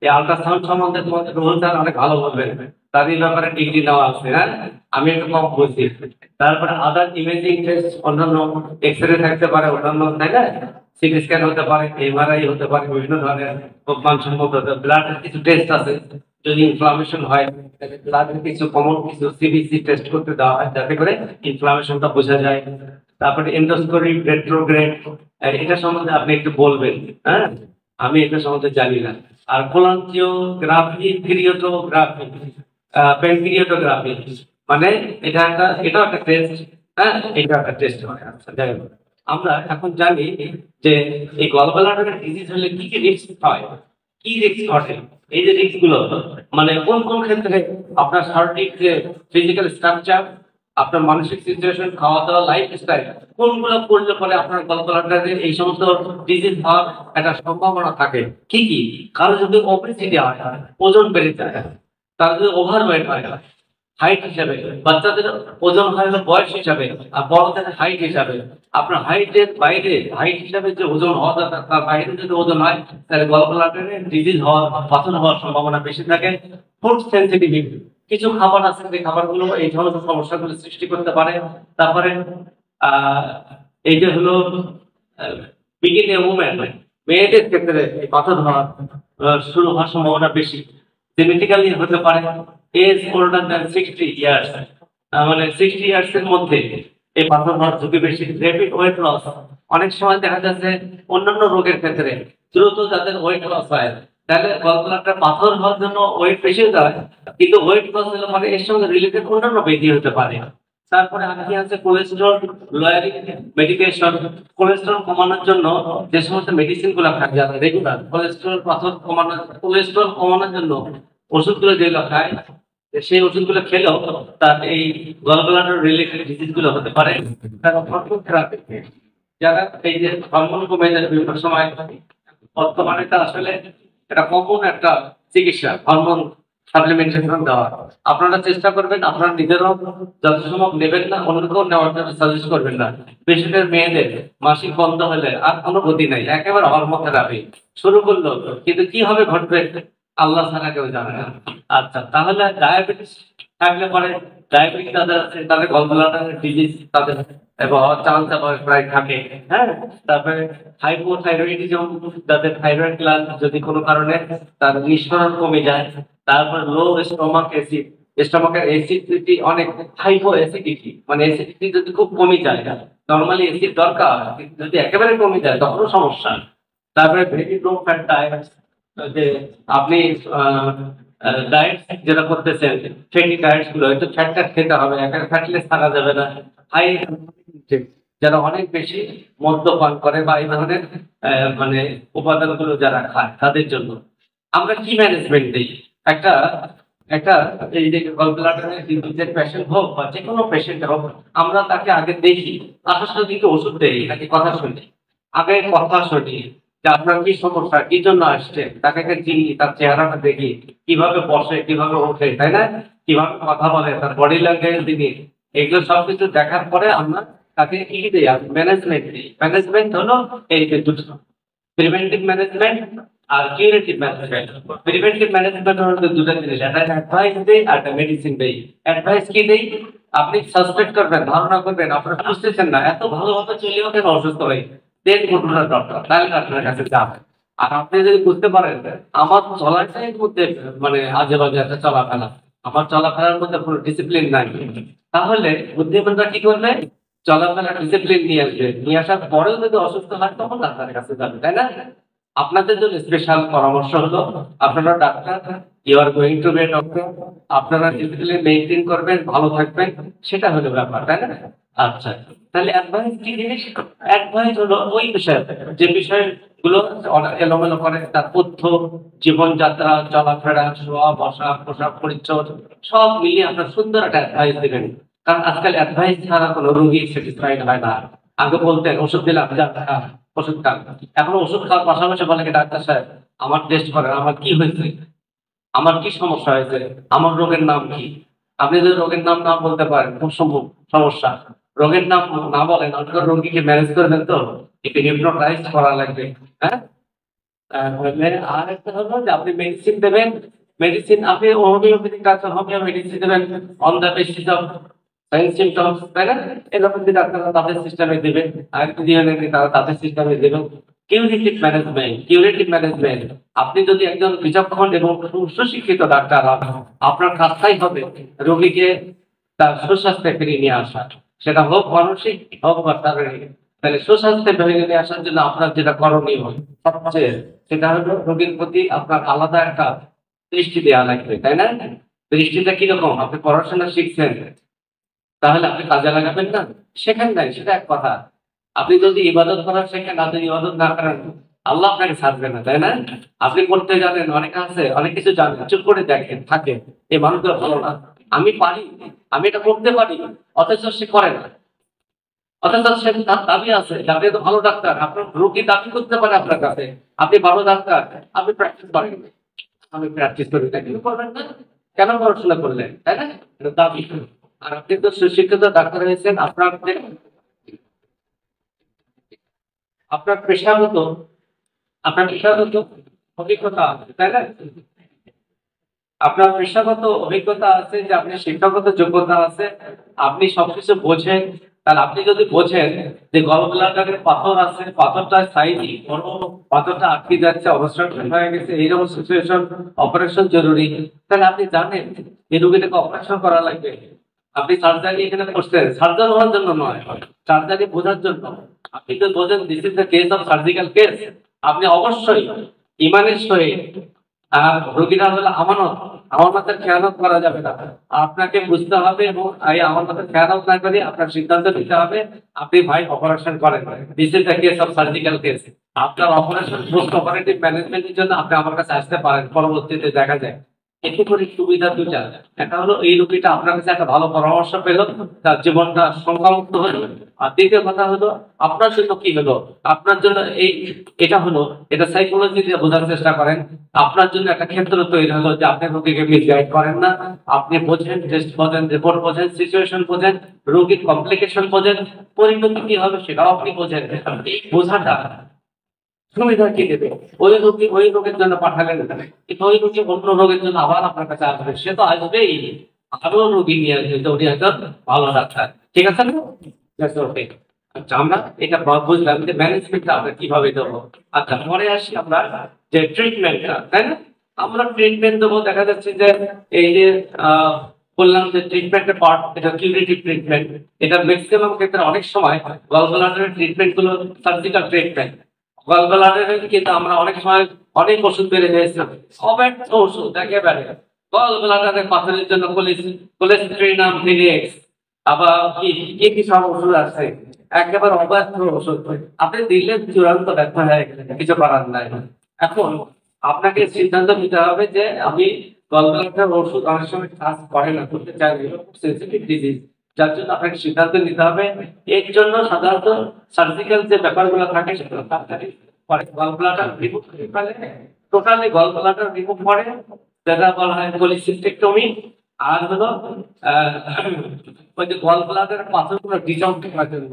এই আল্ট্রাসাউন্ড সম্বন্ধে তোমাদের রোহন স্যার অনেক ভালো বলবেন, তার এই ব্যাপারে ডিগ্রি নেওয়া আছে। হ্যাঁ, আমি একটু কম বুঝছি। তারপরে আদার ইমেজিং টেস্ট, অন্যান্য এক্স রে থাকতে পারে, অন্যান্য, তাই না, সিটি স্ক্যান হতে পারে, এমআরআই হতে পারে, বিভিন্ন ধরনের খুব মানসম্মত ব্লাডের কিছু টেস্ট আছে। যদি ইনফ্লামেশন হয় তাহলে ব্লাডের কিছু কমন কিছু সিবিসি টেস্ট করতে দেওয়া হয়, যাতে করে ইনফ্লামেশনটা বোঝা যায়। তারপরে এন্ডোস্কোপি, রেট্রোগ্রেড, এটা সম্বন্ধে আপনি একটু বলবেন। হ্যাঁ, আমি এটা সম্বন্ধে জানি না। আর কোলাঞ্জিওগ্রাফি, ক্রিয়েটোগ্রাফি, প্যানক্রিয়েটোগ্রাফি, মানে এটাও একটা টেস্ট। হ্যাঁ, এটা একটা টেস্ট হয়। আচ্ছা, যাই হোক, আমরা এখন জানি যে এই গলব্লাডারের ডিজিজ হলে কি কি রিস্ক হয়, কি রিস্ক ঘটে। এই যে রিস্ক গুলো মানে কোন কোন ক্ষেত্রে আপনার শারীরিক যে ফিজিক্যাল স্ট্রাকচার, আপনার মানসিক সিচুয়েশন, খাওয়া দাওয়া, লাইফ স্টাইল, কোনগুলো করলে পরে আপনার গলব্লাডারের এই সমস্ত ডিজিজ হওয়ার একটা সম্ভাবনা থাকে। কি কি? কারো যদি ওবেসিটি হয়, ওজন বেড়ে যায়, তার যদি ওভারওয়েট হয়, হাইট হিসাবে, বাচ্চাদের ওজন হয় বয়স হিসাবে, আর বড়দের হাইট হিসাবে। আপনার হাইটের বাইরে, হাইট হিসাবে যে ওজন হওয়া দরকার তার বাইরে যদি ওজন হয়, তাহলে গলব্লাডারে ডিজিজ হওয়ার, পাথর হওয়ার সম্ভাবনা বেশি থাকে। ফুড সেনসিটিভিটি, কিছু খাবার আছে যে খাবারগুলো এই ধরনের সমস্যাগুলো সৃষ্টি করতে পারে। তারপরে এই যে হলো বিগিন এ উমেন, মেয়েদের ক্ষেত্রে এই পাথর হওয়ার শুরু হওয়ার সম্ভাবনা বেশি। জেনেটিক্যালি হতে পারে। এজ older than 60 ইয়ার্স, মানে 60 ইয়ার্স এর মধ্যে এই পাথর হওয়ার ঝুঁকি বেশি। র্যাপিড ওয়েট লস, অনেক সময় দেখা যাচ্ছে অন্যান্য রোগের ক্ষেত্রে দ্রুত যাদের ওয়েট লস হয়, তাহলে গলব্লাডার পাথর হওয়ার জন্য ওয়েট বেশি যায়, কিন্তু ওয়েট লস হলে মানে এর সঙ্গে রিলেটেড অন্যান্য ব্যাধি হতে পারে। তারপরে কি আছে, কোলেস্টেরল লোয়ারিং মেডিকেশন, কোলেস্টেরল কমানোর জন্য যে সমস্ত মেডিসিন গুলো খায় যারা রেগুলার, কোলেস্টেরল পাথর কমানোর, কোলেস্টেরল কমানোর জন্য ওষুধগুলো যেগুলো খায়, সেই ওষুধগুলো খেলেও তার এই গলব্লাডার রিলেটেড ডিজিজ গুলো হতে পারে। তার হরমোন থেরাপি, যারা এই যে হরমোন কমে যায় বিভিন্ন সময়, বর্তমানে তা আসলে এটা কমন একটা চিকিৎসা, হরমোন সাপ্লিমেন্টেশন দেওয়া। আপনারা চেষ্টা করবেন, আপনারা নিজেরাও যত সম্ভব নেবেন না, অন্যকেও নেওয়ার জন্য সাজেস্ট করবেন না। বিশেষ মেয়েদের মাসিক বন্ধ হলে আর কোনো গতি নাই, একেবারে হরমোন থেরাপি শুরু করলো, কিন্তু কি হবে ঘটবে আল্লাহ ছাড়া কেউ জানে না। আচ্ছা, তাহলে ডায়াবেটিস থাকলে পরে, ডায়াবেটিস যাদের আছে তাদের গলব্লাডার ডিজিজ তাদের হওয়ার চান্স প্রায় থাকে। হ্যাঁ, তারপরে হাইপোথাইরয়েডিজম, যাদের থাইরয়েড গ্ল্যান্ড যদি কোনো কারণে তার নিঃসরণ কমে যায়। তারপর লো স্টোমাক অ্যাসিড, স্টোমাকের অ্যাসিডিটি অনেক, হাইপো অ্যাসিডিটি মানে অ্যাসিডিটি যদি খুব কমে যায়, নর্মালি অ্যাসিড দরকার কিন্তু যদি একেবারে কমে যায় তখনও সমস্যা। তারপরে ভেরি লো ফ্যাট ডায়েট, যে আপনি ডায়েট যেটা করতেছেন ফ্যাটি ডায়েটস গুলো, একটু ফ্যাট খেতে হবে, একেবারে ফ্যাটলেস থাকা যাবে না। হাই, যারা অনেক বেশি মদ্যপান করে বা এই ধরনের মানে উপাদানগুলো যারা খায় তাদের জন্য আমরা কি ম্যানেজমেন্ট দিই। একটা একটা এই যে গলব্লাডারের ডিজিজের পেশেন্ট হোক বা যে কোনো পেশেন্ট হোক, আমরা তাকে আগে দেখি, আসার দিকে ওষুধ দেই নাকি কথা শুনি, আগে কথা শুনি যে আপনার কি সমস্যা, কি জন্য আসছে, তাকে চিনি, তার চেহারাটা দেখি, কিভাবে বসে, কিভাবে ওঠে, তাই না, কিভাবে কথা বলে, তার বডি ল্যাঙ্গুয়েজ দিই, এগুলো সবকিছু দেখার পরে আমরা তাকে কি দিই, ম্যানেজমেন্ট দিই। ম্যানেজমেন্ট হলো এই যে দুটো, প্রিভেন্টিভ ম্যানেজমেন্ট আর কিউরেটিভ ম্যানেজমেন্ট। প্রিভেন্টিভ ম্যানেজমেন্ট হলো দুটো জিনিস, একটা অ্যাডভাইস দেই আর একটা মেডিসিন দেই। অ্যাডভাইস কি দেই, আপনি সাসপেক্ট করবেন, ধারণা করবেন, আপনারা বুঝতেছেন না, এত ভালোভাবে চলেও কেন অসুস্থ হয়ে, দেন ঘটনা ডক্টর, তাহলে আপনার কাছে যাবেন। আর আপনি যদি বুঝতে পারেন আমার চলাটাই মধ্যে মানে আজে বাজে একটা চলাফেরা, আমার চলাফেরার মধ্যে কোনো ডিসিপ্লিন নাই, তাহলে বুদ্ধিমানরা কি করবে? চলাফেরা ডিসিপ্লিন নিয়ে আসবে, নিয়ে আসার পরেও যদি অসুস্থ হয় তখন ডাক্তারের কাছে যাবে, তাই না? আপনাদের জন্য স্পেশাল পরামর্শ হলো, আপনারা doctor, you are going to be a doctor, আপনারা ডিসিপ্লিন মেনটেন করবেন, ভালো থাকবেন, সেটা হলো ব্যাপার, তাই না? আচ্ছা, তাহলে অ্যাডভাইস কি জিনিস? অ্যাডভাইস হলো ওই বিষয়, যে বিষয়গুলো অনেক এলোমেলো করে, তার তথ্য, জীবনযাত্রা, চলাফেরা, শোয়া বসা, পোশাক পরিচ্ছদ সব মিলিয়ে আপনার সুন্দর একটা অ্যাডভাইস দেবেন। কারণ আজকাল অ্যাডভাইস ছাড়া কোনো রোগী স্যাটিসফাইড হয় না। আগে বলতেন ওষুধ দিলাম, যা খা, ওষুধ খান। এখন ওষুধ খাওয়ার পাশাপাশি বলে কি, ডাক্তার সাহেব আমার টেস্ট করেন, আমার কি হয়েছে, আমার কি সমস্যা হয়েছে, আমার রোগের নাম কি? আপনি যদি রোগের নাম না বলতে পারেন খুব সমস্যা। রোগের নাম না বলেন, আপনার রোগীকে ম্যানেজ করবেন তো একটু হিপনোটাইজ করা লাগবে। হ্যাঁ, তাহলে আর একটা হলো যে আপনি মেডিসিন দেবেন, মেডিসিন আপনি হোমিওপ্যাথিক ডাক্তার, হোমিও মেডিসিন দেবেন on the basis of science symptoms, তাই না? এরকম যদি ডাক্তাররা তাদের সিস্টেমে দেবে, আর একটু দিয়ে তারা তাদের সিস্টেমে দেবেন। কিউরেটিভ ম্যানেজমেন্ট, আপনি যদি একজন বিচক্ষণ এবং সুশিক্ষিত ডাক্তার হন, আপনার কাজটাই হবে রোগীকে তার সুস্বাস্থ্যে ফিরিয়ে নিয়ে আসা, সেটা হোক মানসিক হোক বা শারীরিক। তাহলে সুস্বাস্থ্যে ফিরিয়ে নিয়ে আসার জন্য আপনার যেটা করণীয় সবচেয়ে, সেটা হলো রোগীর প্রতি আপনার আলাদা একটা দৃষ্টি দেওয়া লাগবে, তাই না? দৃষ্টিটা কিরকম? আপনি পড়াশোনা শিখছেন, তাহলে আপনি কাজে লাগাবেন না? শেখেন নাই, সেটা এক কথা। আপনি যদি ইবাদত করার শেখেন, আপনি ইবাদত না করেন, আল্লাহ আপনাকে ছাড়বে না, তাই না? আপনি করতে জানেন, অনেকে আছে অনেক কিছু জানেন, চুপ করে দেখেন থাকেন, এই মানুষগুলো ভালো না, আমি পারি, আমি এটা করতে পারি, অথচ সে করে না। অথচ সে তার দাবি আছে যে আপনি তো ভালো ডাক্তার, আপনার রোগী দাবি করতে পারে আপনার কাছে আপনি ভালো ডাক্তার, আপনি প্র্যাকটিস করেন, আমি প্র্যাকটিস করি না, কিন্তু করবেন না কেন? পড়াশোনা করলেন, তাই না? এটা দাবি। আর আপনি তো সুশিক্ষিত ডাক্তার হয়েছেন, আপনার পেশাগত অভিজ্ঞতা আছে, তাই না? আপনার পেশাগত অভিজ্ঞতা আছে, যে আপনি শিক্ষাগত যোগ্যতা আছে, আপনি সবকিছু বোঝেন। তাহলে আপনি যদি বোঝেন যে গলব্লাডারে পাথর আছে, পাথরটা সাইজি বড়, পাথরটা আটকে যাচ্ছে, অবস্ট্রাকশন হয়ে গেছে, এইরকম সিচুয়েশন, অপারেশন জরুরি, তাহলে আপনি জানেন এই রোগীটাকে অপারেশন করা লাগবে। আপনি সার্জারি এখানে করছেন সার্জারি হওয়ার জন্য নয়, সার্জারি বোঝার জন্য। আপনি তো বোঝেন this is the case of surgical case, আপনি অবশ্যই ইমানের সহিত, আর রোগীরা হলো আমানতের খেয়ানত করা যাবে না। আপনাকে বুঝতে হবে এবং এই আমানতের খেয়ানত না করে আপনার সিদ্ধান্ত নিতে হবে, আপনি ভাই অপারেশন করেন, this is the case of surgical case. আপনার অপারেশন পোস্ট অপারেটিভ ম্যানেজমেন্টের জন্য আপনি আমার কাছে আসতে পারেন, পরবর্তীতে দেখা যায়। এতে করে সুবিধা দুটা, একটা হলো এই রোগীটা আপনার কাছে একটা ভালো পরামর্শ পেল, তার জীবনটা সংখ্যামুক্ত হলো। আর দ্বিতীয় কথা হলো আপনার জন্য কি হলো, আপনার জন্য এটা হলো, এটা সাইকোলজি দিয়ে বোঝার চেষ্টা করেন, আপনার জন্য একটা ক্ষেত্র তৈরি হলো যে আপনি রোগীকে মিসগাইড করেন না, আপনি বোঝেন, টেস্ট বোঝেন, রিপোর্ট বোঝেন, সিচুয়েশন বোঝেন, রোগীর কমপ্লিকেশন বোঝেন, পরিণতি কি হবে সেটাও আপনি বোঝেন। এই বোঝাটা সুবিধা কি দেবে? ওই রোগের জন্য পাঠালেন, কিন্তু ওই রোগী অন্য রোগের জন্য আবার আপনার কাছে আসবে, সে তো আসবেই, আরো রোগী নিয়ে আসবে, উনি একজন ভালো ডাক্তার, ঠিক আছে না? আচ্ছা, আমরা এটা বুঝলাম যে ম্যানেজমেন্টটা আমরা কিভাবে দেবো। আচ্ছা, পরে আসি আমরা যে ট্রিটমেন্টটা, তাই না? আমরা ট্রিটমেন্ট দেবো, দেখা যাচ্ছে যে এই যে বললাম যে ট্রিটমেন্টের পার্ট, এটা কিউরেটিভ ট্রিটমেন্ট, এটা ম্যাক্সিমাম ক্ষেত্রে অনেক সময় গলব্লাডারের ট্রিটমেন্ট গুলো সার্জিক্যাল ট্রিটমেন্ট। গলব্লাডারের কিন্তু আমরা অনেক সময় অনেক ওষুধ বেড়ে গেছিলাম, অব্যর্থ ওষুধ একেবারে। গলব্লাডারের পাথরের জন্য কোলেস্টেরিনাম ফিনিক্স, আবার কি সব ওষুধ আছে, একেবারে অব্যর্থ ওষুধ, আপনি দিলে চূড়ান্ত ব্যর্থ হয়ে গেলে কিছু করার নাই। এখন আপনাকে সিদ্ধান্ত নিতে হবে যে আমি গলব্লাডারের ওষুধ অনেক সময় কাজ করে না, করতে চাই, সেনসিটিভ ডিজিজ, যার জন্য আপনাকে সিদ্ধান্ত নিতে হবে। এর জন্য সাধারণত সার্জিক্যাল যে ব্যাপারগুলো থাকে সেগুলো তাড়াতাড়ি করে, গলব্লাডার রিমুভ করে ফেলে, টোটালি গলব্লাডার রিমুভ করে, যেটা বলা হয় কোলিসিস্টেক্টমি। আর হলো ওই যে গলব্লাডার পাথরগুলো ডিজলভ করার জন্য,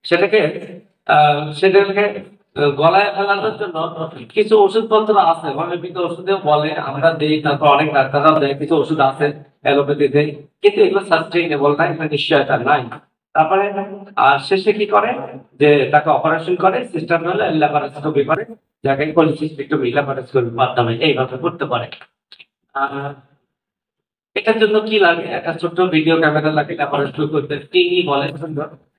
সেটাকে গলায় ফেলানোর জন্য কিছু ওষুধপত্র আছে, হোমিওপ্যাথি ওষুধেও বলে, আমরা দিই, তারপর অনেক ডাক্তাররাও দেয়, কিছু ওষুধ আছে অ্যালোপ্যাথিতে, কিন্তু এগুলো সাস্টেইনেবল নাই, এগুলো নিশ্চয়তা নাই। তারপরে শেষে কি করে যে তাকে অপারেশন করে, সিস্টেম হলে ল্যাপারোস্কোপি করে, যাকে পলিসিস্টেক্টমি ল্যাপারোস্কোপির মাধ্যমে এইভাবে করতে পারে। এটার জন্য কি লাগে, একটা ছোট্ট ভিডিও ক্যামেরা লাগে, ল্যাপারোস্কোপি করতে টিভি বলে।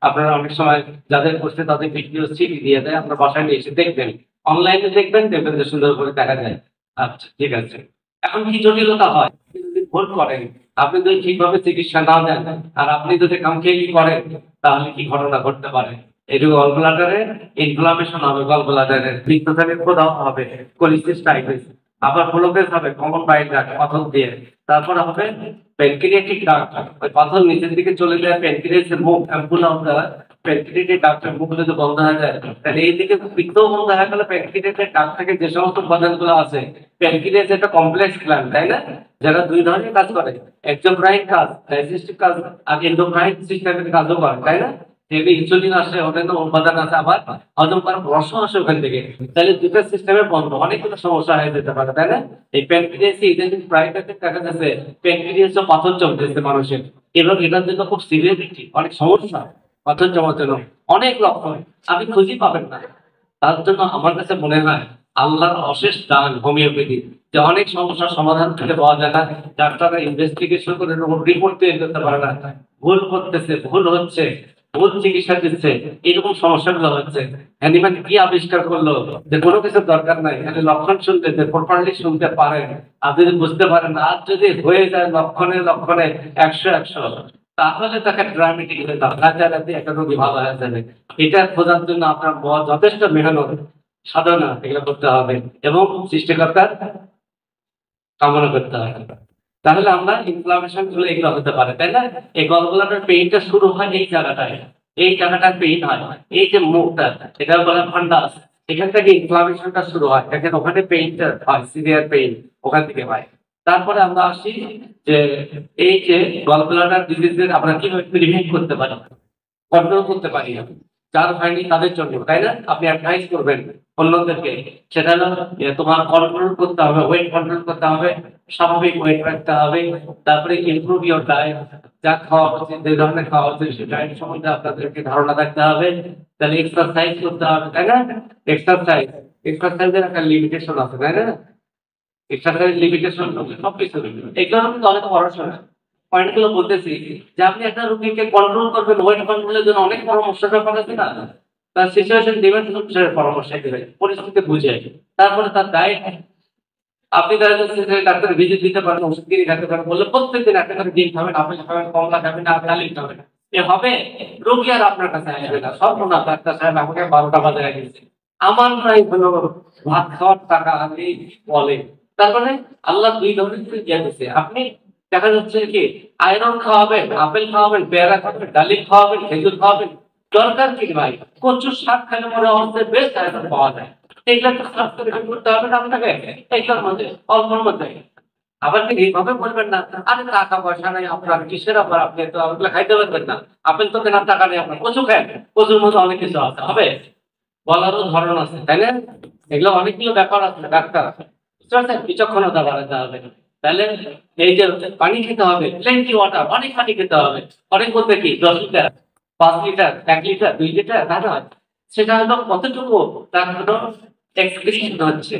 আপনারা অনেক সময় যাদের করছে তাদের ভিডিও সিডি দিয়ে দেয়, আপনার বাসায় নিয়ে এসে দেখবেন, অনলাইনে দেখবেন যে সুন্দর করে দেখা যায়। আচ্ছা ঠিক আছে, এখন কি জটিলতা হয়, আপনি যদি ভুল করেন, আপনি যদি ঠিকভাবে চিকিৎসা না দেন, আর আপনি যদি কামখেয়ালি করেন, তাহলে কি ঘটনা ঘটতে পারে। এই যে গল ব্লাডারে ইনফ্লামেশন হবে, গল ব্লাডারের বৃত্তচারীর প্রদাহ হবে, কোলিসিস্টাইটিস, আবার ব্লকেজ হবে কমন বাইল ডাক্ট পাথর দিয়ে, তারপর হবে প্যানক্রিয়াটিক ডাক্ট, ওই পাথর নিচের দিকে চলে যায় প্যানক্রিয়াসের মুখ অ্যাম্পুলাম দ্বারা, প্যানক্রিয়াটিক ডাক্টের মুখ যদি বন্ধ হয়ে যায়, তাহলে এইদিকে বৃত্ত বন্ধ হয়ে গেলে প্যানক্রিয়াটিক ডাক্ট থেকে যে সমস্ত উপাদানগুলো আছে, প্যানক্রিয়াস একটা কমপ্লেক্স গ্ল্যান্ড, তাই না, যারা দুই ধরনের কাজ করে, এক্সোক্রাইন কাজ, ডাইজেস্টিভ কাজ, আর এন্ডোক্রাইন সিস্টেমের কাজও করে, তাই না। হেভি ইনসুলিন আসে, অন্যান্য উপাদান আছে, আবার হজম করার রস আসে ওখান থেকে, তাহলে দুটো সিস্টেমের বন্ধ, অনেকগুলো সমস্যা হয়ে যেতে পারে, তাই না। এই প্যানক্রিয়াসে ইদানিং প্রায় দেখা যাচ্ছে প্যানক্রিয়াসে পাথর জমতেছে মানুষের, এবং এটার জন্য খুব সিভিয়ারিটি, অনেক সমস্যা, পাথর জমার জন্য অনেক লক্ষণ আপনি খুঁজেই পাবেন না। তার জন্য আমার কাছে মনে হয় আল্লাহর অশেষ দান হোমিওপ্যাথি, যে অনেক সমস্যার সমাধান থেকে পাওয়া যায় না, ডাক্তাররা ইনভেস্টিগেশন করে রিপোর্ট তৈরি করতে পারে না, ভুল করতেছে, ভুল হচ্ছে, ভুল চিকিৎসা দিচ্ছে, এরকম সমস্যাগুলো হচ্ছে। অ্যানিম্যাল কি আবিষ্কার করলো যে কোনো কিছু দরকার নাই, খালি লক্ষণ শুনতে, প্রপারলি শুনতে পারেন, আর যদি বুঝতে পারেন, আর যদি হয়ে যায় লক্ষণে লক্ষণে 100 তাহলে তাকে ড্রামেটিক হয়ে দাও, রাতারাতি একটা রোগী ভালো হয়ে যাবে। এটা খোঁজার জন্য আপনার যথেষ্ট মেহনত সাধনা এগুলো করতে হবে, এবং সৃষ্টিকর্তার কামনা করতে হবে। তাহলে আমরা ইনফ্লামেশন গুলো এগুলো হতে পারে, তাই না। এই গলব্লাডার পেইনটা শুরু হয় এই জায়গাটায়, এই জায়গাটার পেইন হয়, এই যে মুখটা, এটা বলে ফান্ডাস, এখান থেকে ইনফ্লামেশনটা শুরু হয়, দেখেন ওখানে পেইনটা হয়, সিভিয়ার পেইন ওখান থেকে হয়। তারপরে আমরা আসি যে এই যে গলব্লাডার ডিজিজের আমরা কিভাবে প্রিভেন্ট করতে পারি, কন্ট্রোল করতে পারি, যার হয়নি তাদের জন্য, তাই না। আপনি অ্যাডভাইস করবেন অন্যদেরকে, সেটা হলো তোমার কন্ট্রোল করতে হবে, ওয়েট কন্ট্রোল করতে হবে, স্বাভাবিক ওয়েট রাখতে হবে, তারপরে ইমপ্রুভ ইউর ডায়েট, যা খাওয়া হচ্ছে, যে ধরনের খাওয়া হচ্ছে সে ডায়েট সম্বন্ধে আপনাদেরকে ধারণা রাখতে হবে, তাহলে এক্সারসাইজ করতে হবে, তাই না। এক্সারসাইজের একটা লিমিটেশন আছে, তাই না। এক্সারসাইজ লিমিটেশন সবকিছু, এগুলো কিন্তু অনেক পড়াশোনা পয়েন্ট গুলো বলতেছি, যে আপনি একটা রোগীকে কন্ট্রোল করবেন, ওয়েট কন্ট্রোলের জন্য অনেক পরামর্শের ব্যাপার আছে না, তার সিচুয়েশন দিবেন, পরামর্শ দিবেন, পরিস্থিতি বুঝে, তারপরে তার ডায়েট, আপনি ডাক্তার ভিজিট দিতে পারেন, ওষুধ কিনে খেতে পারেন, বললে প্রত্যেকদিন একটা করে ডিম খাবেন, আপেল খাবেন, কমলা খাবেন, আর ডালিম খাবেন, এ হবে, রোগী আর আপনার কাছে আসবে না, সব না ডাক্তার সাহেব আমাকে 12টা বাজে রেখেছে, আমার নাই হলো ভাত খাওয়ার টাকা আপনি বলে। তারপরে আল্লাহ দুই ধরনের জ্ঞান দিচ্ছে, আপনি দেখা যাচ্ছে কি আয়রন খাওয়াবেন, আপেল খাওয়াবেন, পেয়ারা খাওয়াবেন, ডালিম খাওয়াবেন, খেজুর খাওয়াবেন, দরকার কি ভাই, কচুর শাক খেলে মনে হচ্ছে বেশ আয়রন পাওয়া যায়, এগুলো তো স্বাস্থ্য করতে হবে না আপনাকে, এইটার মধ্যে অল্পর মধ্যে। আবার কি এইভাবে বলবেন না, আরে টাকা পয়সা নেই আপনার, কিসের আবার আপনি তো ওগুলো খাইতে পারবেন না, আপেল তো কেনার টাকা নেই আপনার, কচু খান, কচুর মধ্যে অনেক কিছু আছে, হবে বলারও ধরন আছে, তাই না। এগুলো অনেকগুলো ব্যাপার আছে, ডাক্তার বুঝতে পারছেন, বিচক্ষণতা বাড়াতে হবে। তাহলে এই যে পানি খেতে হবে, প্লেন্টি ওয়াটার, অনেক পানি খেতে হবে, অনেক বলতে কি 10 লিটার, 5 লিটার, 1 লিটার, 2 লিটার, তা নয়, সেটা হলো কতটুকু তার হলো এক্সক্রিশন হচ্ছে,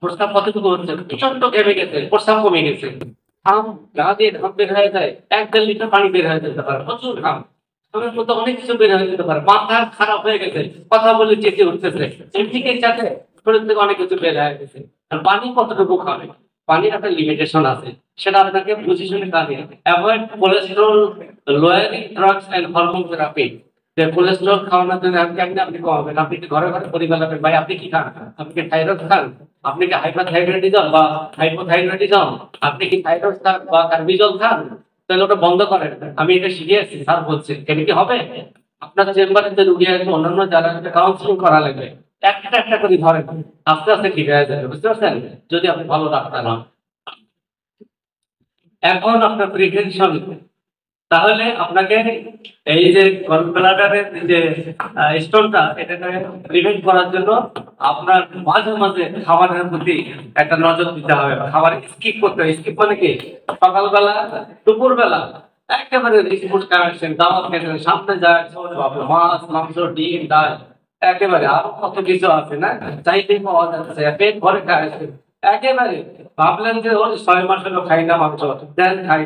প্রস্তাব কতটুকু হচ্ছে, প্রচন্ড ঘেমে গেছে, প্রস্তাব কমে গেছে, ঘাম গা দিয়ে ঘাম বের হয়ে যায়, 1-1.5 লিটার পানি বের হয়ে যেতে পারে, প্রচুর ঘাম, ঘামের মধ্যে অনেক কিছু বের হয়ে যেতে পারে, মাথা খারাপ হয়ে গেছে, কথা বলে চেঁচে উঠতেছে, ঠিক সাথে শরীর থেকে অনেক কিছু বের হয়ে গেছে। আর পানি কতটুকু খাবে, পানির একটা লিমিটেশন আছে, সেটা আপনাকে বুঝে শুনে খাবে। Avoid cholesterol lowering drugs and hormone therapy, যে কোলেস্টেরল খাওয়ানোর জন্য আপনি কমাবেন, আপনি কি ঘরে ঘরে পরিবেলাবেন, ভাই আপনি কি খান, আপনি কি থাইরয়েড খান, আপনি কি হাইপারথাইরয়েডিজম বা হাইপোথাইরয়েডিজম, আপনি কি থাইরয়েড খান বা কার্বিজল খান, তাহলে ওটা বন্ধ করেন। আমি এটা শিখে আসছি, স্যার বলছে, এটা কি হবে, আপনার চেম্বারে যে রুগী আছে, অন্যান্য যারা কাউন্সিলিং করা লাগবে, একটা একটা করে ধরেন, আস্তে আস্তে ঠিক হয়ে যাবে, বুঝতে পারছেন, যদি আপনি ভালো ডাক্তার হন। এখন আপনার প্রিভেনশন, তাহলে আপনাকে এই যে গলব্লাডারের যে স্টোনটা, এটাকে প্রিভেন্ট করার জন্য আপনার মাঝে মাঝে খাবারের প্রতি একটা নজর দিতে হবে, খাবার স্কিপ করতে হবে। স্কিপ মানে কি, সকালবেলা, দুপুরবেলা একেবারে রিসপুট কানেকশন দাওয়াত খেতেন সামনে যায় মাছ মাংস ডিম ডাল একেবারে আরো কত কিছু আছে না চাইতেই পাওয়া যাচ্ছে পেট ভরে খাইছে একেবারে ভাবলেন যে ওর 6 মাস হলো খাই না মাংস দেন খাই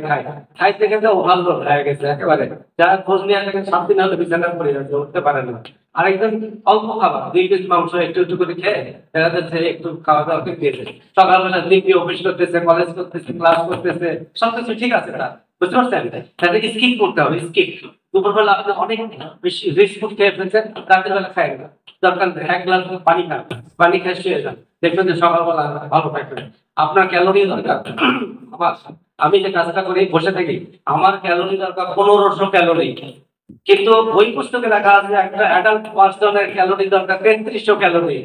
খাইতে খেতে ওভারলোড হয়ে গেছে একেবারে যারা খোঁজ নিয়ে দেখেন 7 দিন হলো বিছানা পড়ে যাচ্ছে উঠতে পারে না আরেকজন অল্প খাবার 2 পিস মাংস একটু করে খেয়ে দেখা যাচ্ছে একটু খাওয়া দাওয়া করে দিয়েছে সকালবেলা দিব্যি অফিস করতেছে কলেজ করতেছে ক্লাস করতেছে সবকিছু ঠিক আছে তার বুঝতে পারছেন তাদেরকে স্কিপ করতে হবে স্কিপ দুপুরবেলা আপনি অনেক বেশি রিচ ফুড খেয়ে ফেলছেন রাতের বেলা খাই না দরকার 1 গ্লাস পানি খান পানি খেয়ে শুয়ে যান দেখবেন যে সকালবেলা ভালো থাকবেন আপনার ক্যালোরি দরকার আমি যে কাজটা করি বসে থাকি আমার ক্যালোরি দরকার 1500 ক্যালোরি কিন্তু ওই পুস্তকে লেখা আছে একটা অ্যাডাল্ট পার্সনের ক্যালোরি দরকার 3300 ক্যালোরি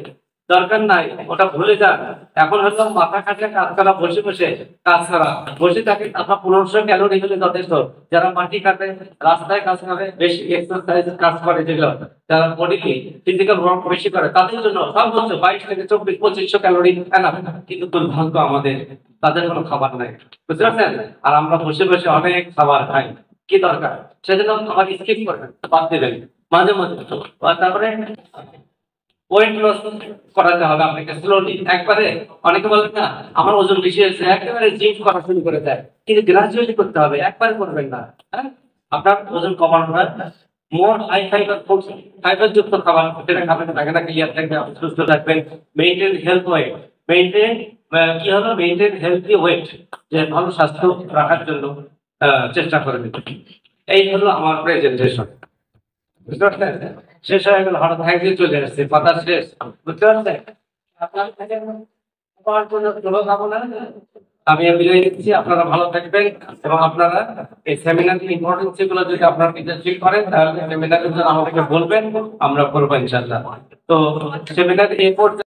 দরকার নাই ওটা ভুলে যান এখন হয়তো মাথা খাটে কাজ করা বসে বসে কাজ করা বসে থাকে আপনার 1500 ক্যালোরি হলে যথেষ্ট যারা মাটি কাটে রাস্তায় কাজ করে বেশি এক্সারসাইজ কাজ করে যেগুলো যারা বডি ফিজিক্যাল ওয়ার্ক বেশি করে তাদের জন্য সর্বোচ্চ 22 থেকে 2500 ক্যালোরি এনাফ কিন্তু দুর্ভাগ্য আমাদের তাদের কোনো খাবার নাই বুঝতে পারছেন আর আমরা বসে বসে অনেক খাবার খাই কি দরকার সেজন্য খাবার স্কিপ করবেন বাদ দিবেন মাঝে মাঝে তারপরে ওয়েট লস করাতে হবে আপনাকে স্লোলি একবারে অনেকে বলেন না আমার ওজন বেশি হয়েছে একেবারে জিম করা শুরু করে দেয় কিন্তু গ্রাজুয়ালি করতে হবে একবারে করবেন না হ্যাঁ আপনার ওজন কমানো হয় মোর হাই ফাইবার যুক্ত খাবার সেটা খাবেন না ক্লিয়ার থাকবে সুস্থ থাকবেন মেইনটেইন হেলথ ওয়েট মেইনটেইন কি হলো মেইনটেইন হেলথি ওয়েট যে ভালো স্বাস্থ্য রাখার জন্য চেষ্টা করবেন এই হলো আমার প্রেজেন্টেশন বুঝতে পারছেন শেষ হয়ে গেল হঠাৎ থ্যাংক ইউ চলে আসছে কথা শেষ বুঝতে পারছেন আপনার কাছে আমার কোনো শুভকামনা আমি বিদায় দিচ্ছি আপনারা ভালো থাকবেন এবং আপনারা এই সেমিনারের ইম্পর্টেন্স গুলো যদি আপনারা নিজে ফিল করেন তাহলে সেমিনারের জন্য আমাদেরকে বলবেন আমরা করবো ইনশাআল্লাহ তো সেমিনার এই পর্যায়ে